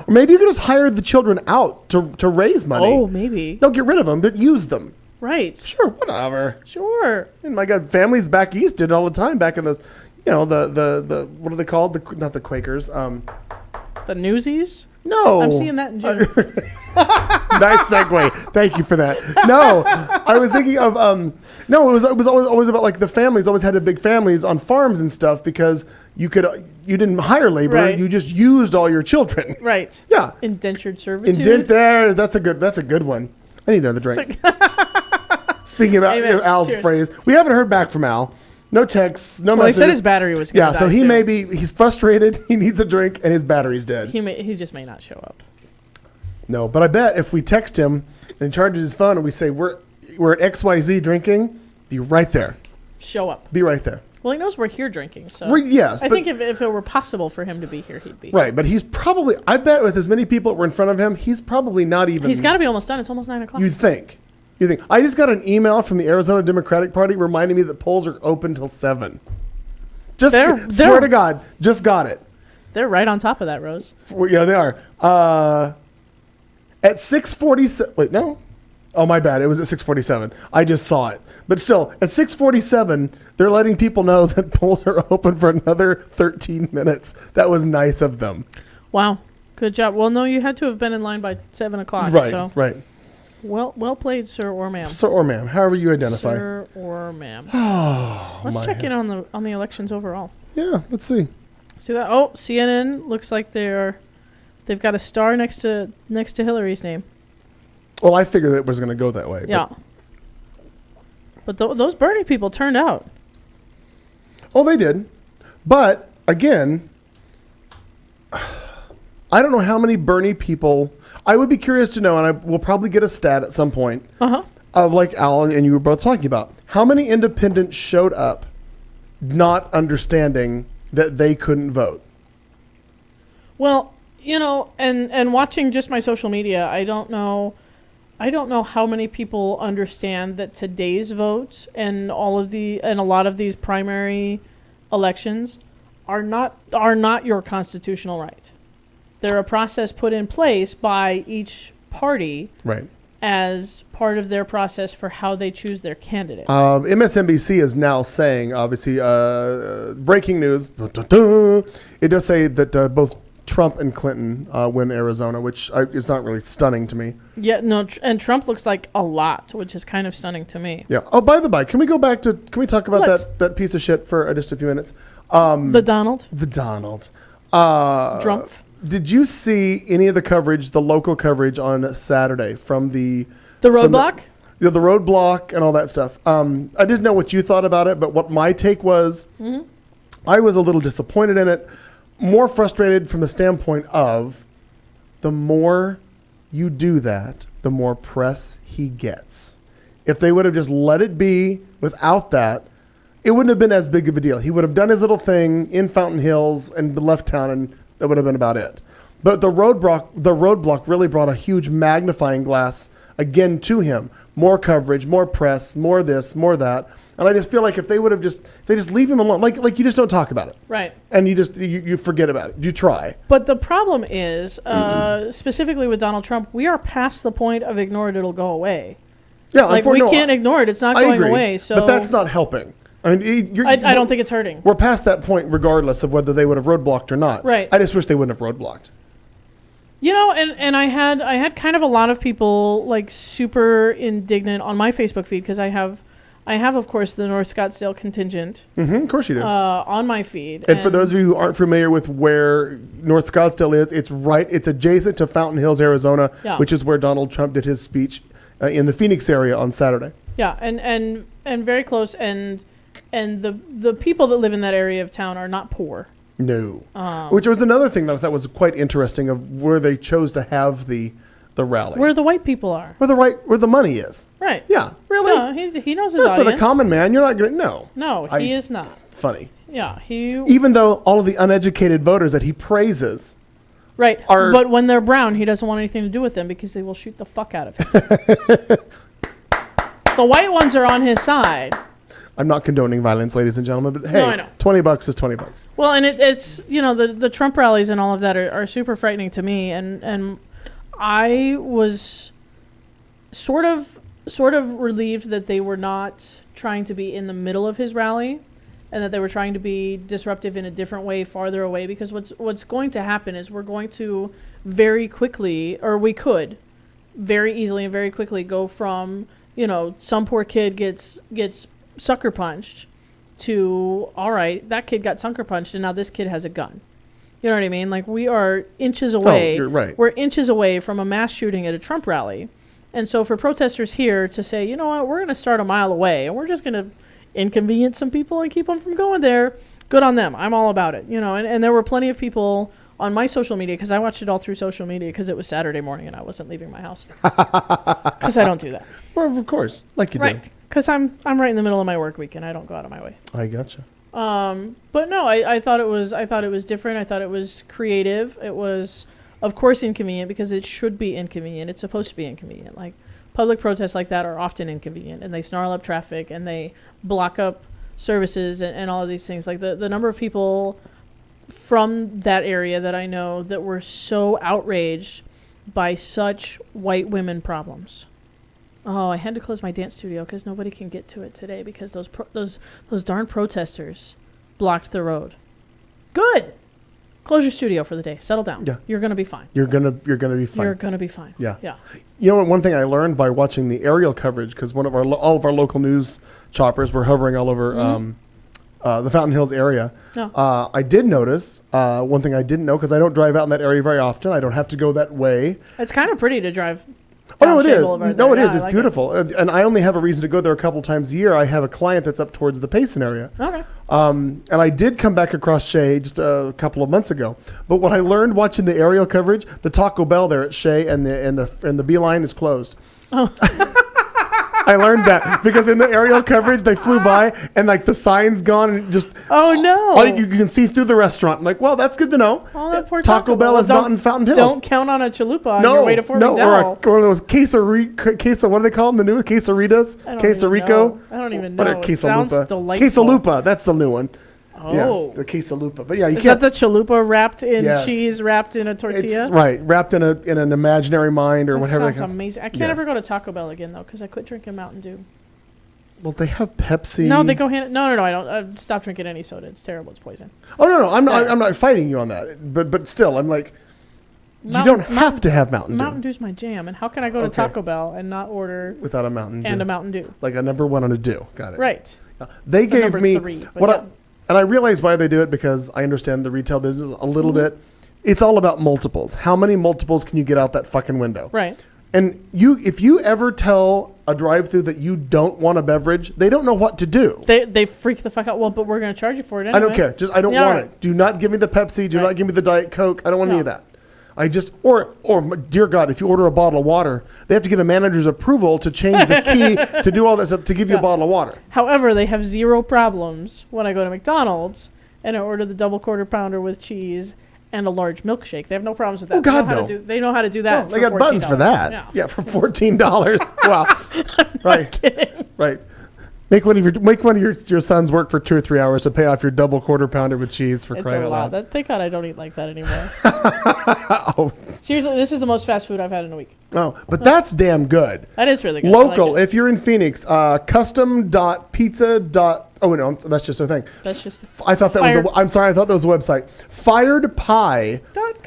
Or maybe you could just hire the children out to raise money. Oh, maybe. No, get rid of them, but use them. Right. Sure, whatever. Sure. And my God, families back east did it all the time back in those, the what are they called? Not the Quakers. The Newsies? No. I'm seeing that in June. Nice segue. Thank you for that. No, I was thinking of it was always about like the families always had big families on farms and stuff because you didn't hire labor, right. You just used all your children. Right. Yeah. Indentured servitude. That's a good one. I need another drink. Speaking about Al's Cheers. phrase, we haven't heard back from Al. No texts, no messages. He said his battery was going to die. So he's frustrated. He needs a drink, and his battery's dead. He just may not show up. No, but I bet if we text him and he charges his phone and we say we're at XYZ drinking, be right there. Show up. Be right there. Well, he knows we're here drinking, so yes. I think if it were possible for him to be here, he'd be. Right, but he's probably. I bet with as many people that were in front of him, he's probably not even. He's got to be almost done. It's almost 9:00. You think? I just got an email from the Arizona Democratic Party reminding me that polls are open till 7. Swear to God, just got it. They're right on top of that, Rose. Yeah, they are. At 6:47. Wait, no. Oh, my bad. It was at 6:47. I just saw it. But still, at 6:47, they're letting people know that polls are open for another 13 minutes. That was nice of them. Wow. Good job. Well, no, you had to have been in line by 7:00. Right, so. right. Well played, sir or ma'am. Sir or ma'am, however you identify. Sir or ma'am. Oh, let's check in on the elections overall. Yeah, let's see. Let's do that. Oh, CNN looks like they've got a star next to Hillary's name. Well, I figured it was going to go that way. Yeah. But those Bernie people turned out. Oh, they did. But again, I don't know how many Bernie people. I would be curious to know, and I will probably get a stat at some point of like Al and you were both talking about how many independents showed up, not understanding that they couldn't vote. Well, and watching just my social media, I don't know how many people understand that today's vote and a lot of these primary elections are not your constitutional right. They're a process put in place by each party, right, as part of their process for how they choose their candidate. MSNBC is now saying, obviously, breaking news. It does say that both Trump and Clinton win Arizona, which is not really stunning to me. Yeah, no, and Trump looks like a lot, which is kind of stunning to me. Yeah. Oh, by the by, can we talk about that piece of shit for just a few minutes? The Donald. Trump. Did you see any of the local coverage on Saturday from the roadblock? The roadblock and all that stuff. I didn't know what you thought about it, but what my take was, I was a little disappointed in it. More frustrated from the standpoint of the more you do that, the more press he gets. If they would have just let it be without that, it wouldn't have been as big of a deal. He would have done his little thing in Fountain Hills and left town, and that would have been about it. But the roadblock really brought a huge magnifying glass again to him. More coverage, more press, more this, more that. And I just feel like if they would have just leave him alone, like you just don't talk about it. Right. And you forget about it. You try. But the problem is, specifically with Donald Trump, we are past the point of ignore it, it'll go away. Yeah, we can't ignore it. It's not going away. So, but that's not helping. I mean, I don't think it's hurting. We're past that point regardless of whether they would have roadblocked or not. Right. I just wish they wouldn't have roadblocked. And I had kind of a lot of people like super indignant on my Facebook feed because I have of course the North Scottsdale contingent. Of course you do. On my feed. And for those of you who aren't familiar with where North Scottsdale is, it's adjacent to Fountain Hills, Arizona, which is where Donald Trump did his speech in the Phoenix area on Saturday. Yeah, and very close, and the people that live in that area of town are not poor. No. Which was another thing that I thought was quite interesting of where they chose to have the rally. Where the white people are. Where the money is. Right. Yeah, really? No, he knows his audience. For the common man, you're not going to... No. No, he is not. Funny. Yeah, even though all of the uneducated voters that he praises... Right, but when they're brown, he doesn't want anything to do with them because they will shoot the fuck out of him. The white ones are on his side. I'm not condoning violence, ladies and gentlemen, but hey, no, I know. $20 is $20. Well, and it's the Trump rallies and all of that are super frightening to me, and I was sort of relieved that they were not trying to be in the middle of his rally, and that they were trying to be disruptive in a different way, farther away. Because what's going to happen is we're going to very quickly, or we could very easily and very quickly go from some poor kid gets sucker punched to, all right, that kid got sucker punched and now this kid has a gun. You know what I mean? Like, we are inches away. Oh, you're right. We're inches away from a mass shooting at a Trump rally. And so for protesters here to say, you know what, we're going to start a mile away and we're just going to inconvenience some people and keep them from going there, good on them. I'm all about it. And there were plenty of people on my social media, because I watched it all through social media because it was Saturday morning and I wasn't leaving my house. Because I don't do that. Well, of course, like you do. Right. Because I'm right in the middle of my work week and I don't go out of my way. I gotcha. But no, I thought it was different. I thought it was creative. It was, of course, inconvenient because it should be inconvenient. It's supposed to be inconvenient. Like, public protests like that are often inconvenient, and they snarl up traffic and they block up services and all of these things. Like the number of people from that area that I know that were so outraged by such white women problems. Oh, I had to close my dance studio because nobody can get to it today because those darn protesters blocked the road. Good. Close your studio for the day. Settle down. Yeah. You're gonna be fine. You're gonna be fine. You're gonna be fine. Yeah. Yeah. You know, one thing I learned by watching the aerial coverage, because all of our local news choppers were hovering all over the Fountain Hills area. Oh. I did notice one thing I didn't know, because I don't drive out in that area very often. I don't have to go that way. It's kind of pretty to drive. Oh, no, it is. No, it is. It's beautiful. And I only have a reason to go there a couple times a year. I have a client that's up towards the Payson area. Okay. And I did come back across Shea just a couple of months ago. But what I learned watching the aerial coverage, the Taco Bell there at Shea and the Beeline is closed. Oh. I learned that because in the aerial coverage they flew by and like the sign's gone and just you can see through the restaurant. I'm like, well, that's good to know. Oh, that poor Taco Bell is not in Fountain Hills. Don't count on a chalupa on your way to Fort McDowell. Or those queso. What do they call them? The new quesaritas, queso rico. I don't even know. What are queso sounds delightful. Queso lupa. That's the new one. Oh, yeah, the queso lupa. But yeah, is that the chalupa wrapped in cheese, wrapped in a tortilla? It's right, wrapped in an imaginary mind or whatever. Sounds amazing. I can't ever go to Taco Bell again though because I quit drinking Mountain Dew. Well, they have Pepsi. No, they go hand. No, I don't. I stop drinking any soda. It's terrible. It's poison. Oh no, I'm not fighting you on that. But still, I'm like, you don't have to have Mountain Dew. Mountain Dew's my jam, and how can I go to Taco Bell and not order without a Mountain Dew and a Mountain Dew? Like a number one on a Dew. Got it. Right. They gave me and I realize why they do it because I understand the retail business a little bit. It's all about multiples. How many multiples can you get out that fucking window? Right. And if you ever tell a drive-through that you don't want a beverage, they don't know what to do. They freak the fuck out. Well, but we're going to charge you for it anyway. I don't care. I don't want it. Do not give me the Pepsi. Do not give me the Diet Coke. I don't want any of that. I just or dear God, if you order a bottle of water, they have to get a manager's approval to change the key to do all this up to give you a bottle of water. However, they have zero problems when I go to McDonald's and I order the double quarter pounder with cheese and a large milkshake. They have no problems with that. Oh God, no. They know how to do that. No, they got buttons for that. Yeah, for $14. Wow. Right. Kidding. Right. Make one of your sons work for 2 or 3 hours to pay off your double quarter pounder with cheese for crying out loud. Thank God I don't eat like that anymore. Seriously, this is the most fast food I've had in a week. Oh, but that's damn good. That is really good. Local, if you're in Phoenix, custom.pizza. Oh no, that's just a thing. That's just. I thought that was. I'm sorry. I thought that was a website. FiredPie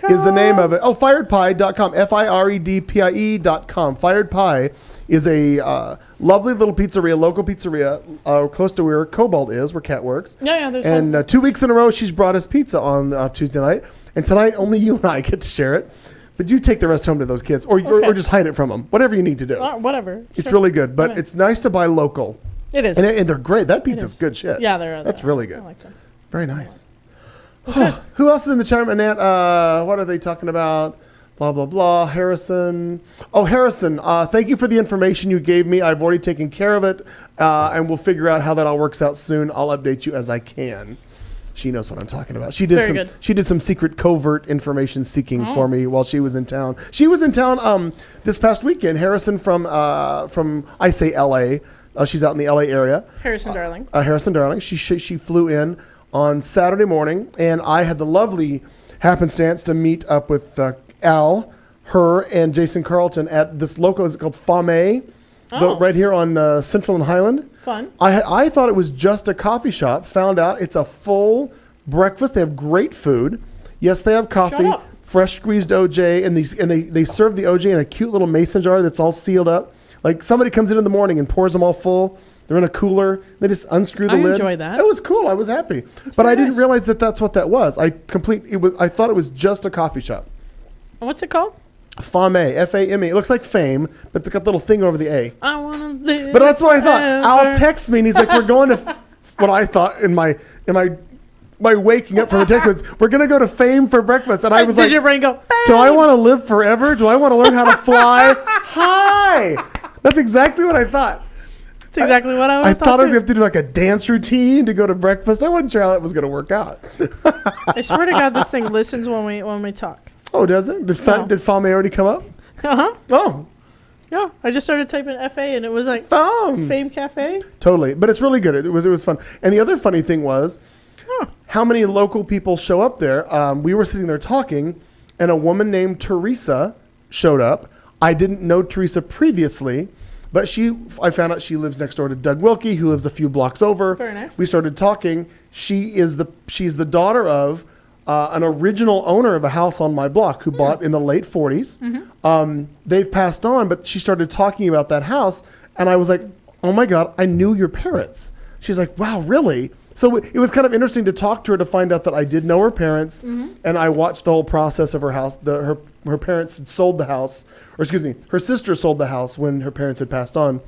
is the name of it. Oh, firedpie.com. FiredPie.com. Fired Pie is a lovely little pizzeria, local pizzeria, close to where Cobalt is, where Kat works. Yeah. There's and 2 weeks in a row, she's brought us pizza on Tuesday night, and tonight only you and I get to share it. But you take the rest home to those kids, or just hide it from them. Whatever you need to do. Whatever. It's really good, but it's nice to buy local. It is. And they're great. That pizza's good shit. Yeah, That's really good. I like them. Very nice. Who else is in the chat room, Annette? What are they talking about? Blah, blah, blah. Harrison. Oh, Harrison, thank you for the information you gave me. I've already taken care of it, and we'll figure out how that all works out soon. I'll update you as I can. She knows what I'm talking about. She did some secret covert information seeking for me while she was in town. She was in town this past weekend. Harrison from I say LA. She's out in the LA area. Harrison Darling. Harrison Darling. She flew in on Saturday morning, and I had the lovely happenstance to meet up with Al, her, and Jason Carlton at this local. Is it called Fame? Right here on Central and Highland. Fun. I thought it was just a coffee shop. Found out it's a full breakfast. They have great food. Yes, they have coffee, fresh squeezed OJ, and they serve the OJ in a cute little mason jar that's all sealed up. Like somebody comes in the morning and pours them all full. They're in a cooler. They just unscrew the lid. I enjoyed that. It was cool. I was happy, but I didn't realize that that's what that was. I thought it was just a coffee shop. What's it called? Fame, F-A-M-E. It looks like fame, but it's got a little thing over the A. I want to live. But that's what I thought. Al texts me and he's like, "We're going to what I thought in my waking up from a text was, we're going to go to Fame for breakfast." And I was like, "Did your brain go? Fame? Do I want to live forever? Do I want to learn how to fly? Hi." That's exactly what I thought. That's exactly what I thought I was going to have to do like a dance routine to go to breakfast. I wasn't sure how that was going to work out. I swear to God, this thing listens when we talk. Oh, does it? Did Fame already come up? Uh-huh. Oh. Yeah, I just started typing FA and it was like Fame Cafe. Totally, but it's really good. It was fun. And the other funny thing was how many local people show up there. We were sitting there talking, and a woman named Teresa showed up. I didn't know Teresa previously, but I found out she lives next door to Doug Wilkie, who lives a few blocks over. Very nice. We started talking. She's the daughter of an original owner of a house on my block who bought in the late 40s. Mm-hmm. They've passed on, but she started talking about that house, and I was like, "Oh my God, I knew your parents." She's like, "Wow, really?" So it was kind of interesting to talk to her to find out that I did know her parents, and I watched the whole process of her house. Her parents had sold the house, or excuse me, her sister sold the house when her parents had passed on.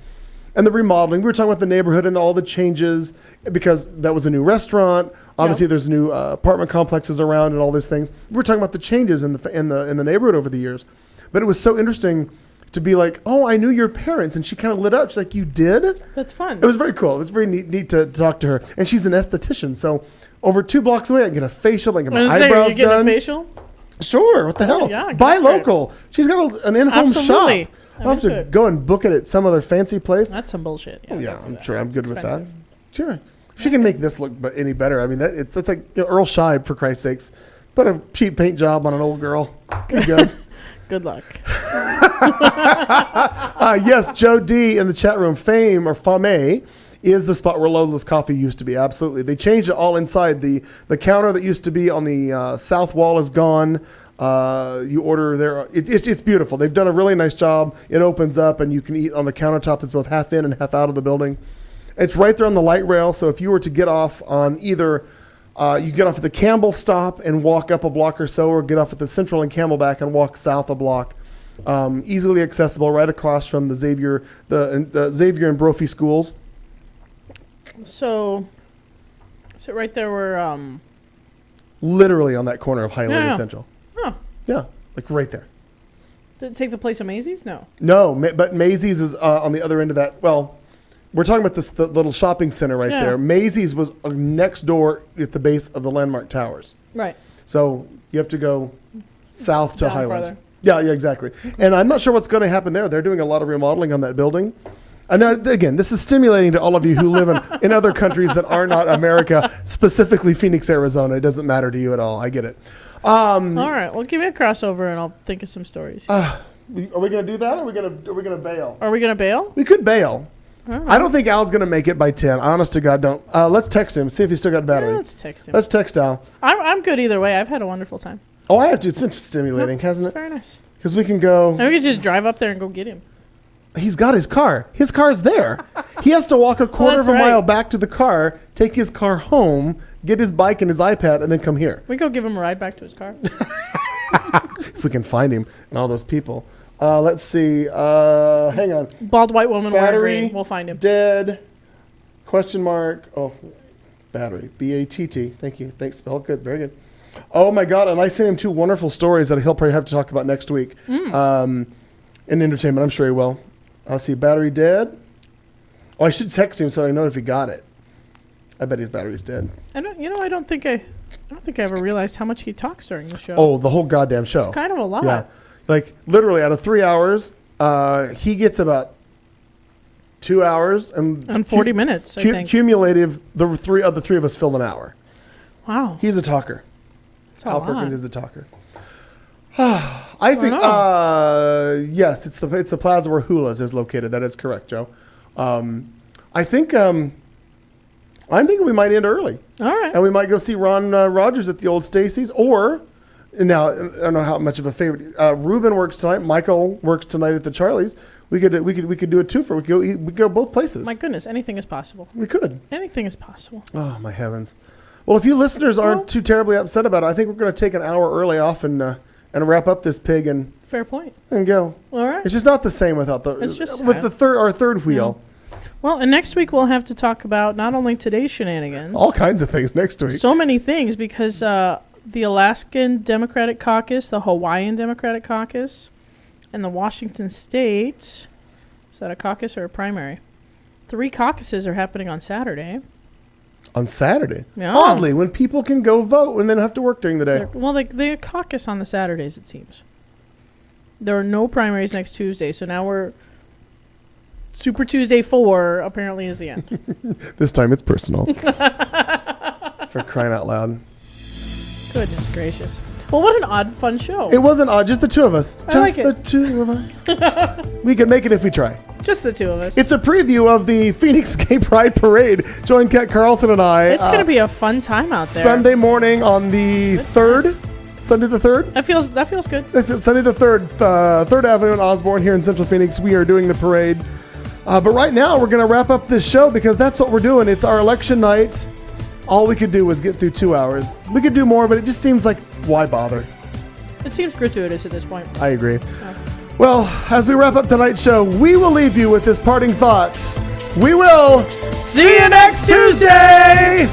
And the remodeling, we were talking about the neighborhood and all the changes because that was a new restaurant. Obviously, there's new apartment complexes around and all those things. We were talking about the changes in the neighborhood over the years. But it was so interesting to be like, "Oh, I knew your parents," and she kind of lit up. She's like, "You did?" That's fun. It was very cool. It was very neat to talk to her. And she's an esthetician, so over 2 blocks away, I can get a facial, I can get my eyebrows done. A facial? Sure. What the hell? Yeah, buy local. She's got an in-home shop. I'll have to go and book it at some other fancy place. That's some bullshit. Yeah, I'm sure I'm good with that. Sure. If she can make this look any better, I mean, it's like Earl Scheib, for Christ's sakes. Put a cheap paint job on an old girl. Good. Good luck. Yes, Joe D in the chat room. Fame, or Fame, is the spot where Lola's Coffee used to be. Absolutely. They changed it all inside. The counter that used to be on the south wall is gone. You order there. It's beautiful. They've done a really nice job. It opens up and you can eat on the countertop that's both half in and half out of the building. It's right there on the light rail. So if you were to get off on either, you get off at the Campbell stop and walk up a block or so, or get off at the Central and Camelback and walk south a block. Easily accessible, right across from the Xavier and Brophy schools. So right there where literally on that corner of Highland and Central. Oh. Yeah, like right there. Did it take the place of Maisie's? No. No, but Maisie's is on the other end of that. Well, we're talking about the little shopping center right there. Maisie's was next door at the base of the Landmark Towers. Right. So you have to go south to Highland. Farther. Yeah, exactly. And I'm not sure what's going to happen there. They're doing a lot of remodeling on that building. And again, this is stimulating to all of you who live in other countries that are not America, specifically Phoenix, Arizona. It doesn't matter to you at all. I get it. All right. Well, give me a crossover and I'll think of some stories. Are we going to do that, or are we going to bail? Are we going to bail? We could bail. Right. I don't think Al's going to make it by 10. Honest to God, don't. Let's text him. See if he's still got battery. Yeah, let's text him. Let's text Al. I'm good either way. I've had a wonderful time. Oh, I have to. It's been stimulating, hasn't it? Very nice. Because we can go. And we can just drive up there and go get him. He's got his car. His car's there. He has to walk a quarter of a mile back to the car, take his car home, get his bike and his iPad, and then come here. We go give him a ride back to his car. If we can find him and all those people. Let's see. Hang on. Bald white woman wearing Battery. green. We'll find him. Dead. Question mark. Oh, battery. B-A-T-T. Thank you. Thanks. Spell good. Very good. Oh my God. And I sent him 2 wonderful stories that he'll probably have to talk about next week. In entertainment. I'm sure he will. I'll see. Battery dead. Oh, I should text him so I know if he got it. I bet his battery's dead. I don't think I ever realized how much he talks during the show. Oh, the whole goddamn show. Kind of a lot. Yeah. Like literally out of 3 hours, he gets about 2 hours and 40 minutes, I think. Cumulative, the three of us fill an hour. Wow. He's a talker. That's a Al lot. Perkins is a talker. I think yes, it's the plaza where Hula's is located. That is correct, Joe. I think I'm thinking we might end early. All right. And we might go see Ron Rogers at the old Stacy's, or now I don't know how much of a favorite. Ruben works tonight. Michael works tonight at the Charlie's. We could do a twofer. We could go both places. My goodness, anything is possible. We could. Anything is possible. Oh my heavens! Well, if you listeners aren't too terribly upset about it, I think we're going to take an hour early off and wrap up this pig and fair point and go. All right. It's just not the same without our third wheel. Yeah. Well, and next week we'll have to talk about not only today's shenanigans, all kinds of things next week. So many things because the Alaskan Democratic Caucus, the Hawaiian Democratic Caucus, and the Washington State. Is that a caucus or a primary? 3 caucuses are happening on Saturday. On Saturday? Yeah. Oddly, when people can go vote and then have to work during the day. They caucus on the Saturdays, it seems. There are no primaries next Tuesday, so now we're... Super Tuesday 4 apparently is the end. This time it's personal. For crying out loud. Goodness gracious. Well, what an odd, fun show. It wasn't odd, just the 2 of us. Just like the 2 of us. We can make it if we try. Just the 2 of us. It's a preview of the Phoenix Gay Pride Parade. Join Kat Carlson and I. It's going to be a fun time out there. Sunday morning on the 3rd. Sunday the 3rd? That feels good. Sunday the 3rd. 3rd Avenue in Osborne here in Central Phoenix. We are doing the parade. But right now we're going to wrap up this show because that's what we're doing. It's our election night. All we could do was get through 2 hours. We could do more, but it just seems like, why bother? It seems gratuitous at this point. I agree. Well, as we wrap up tonight's show, we will leave you with this parting thought. We will see you next Tuesday!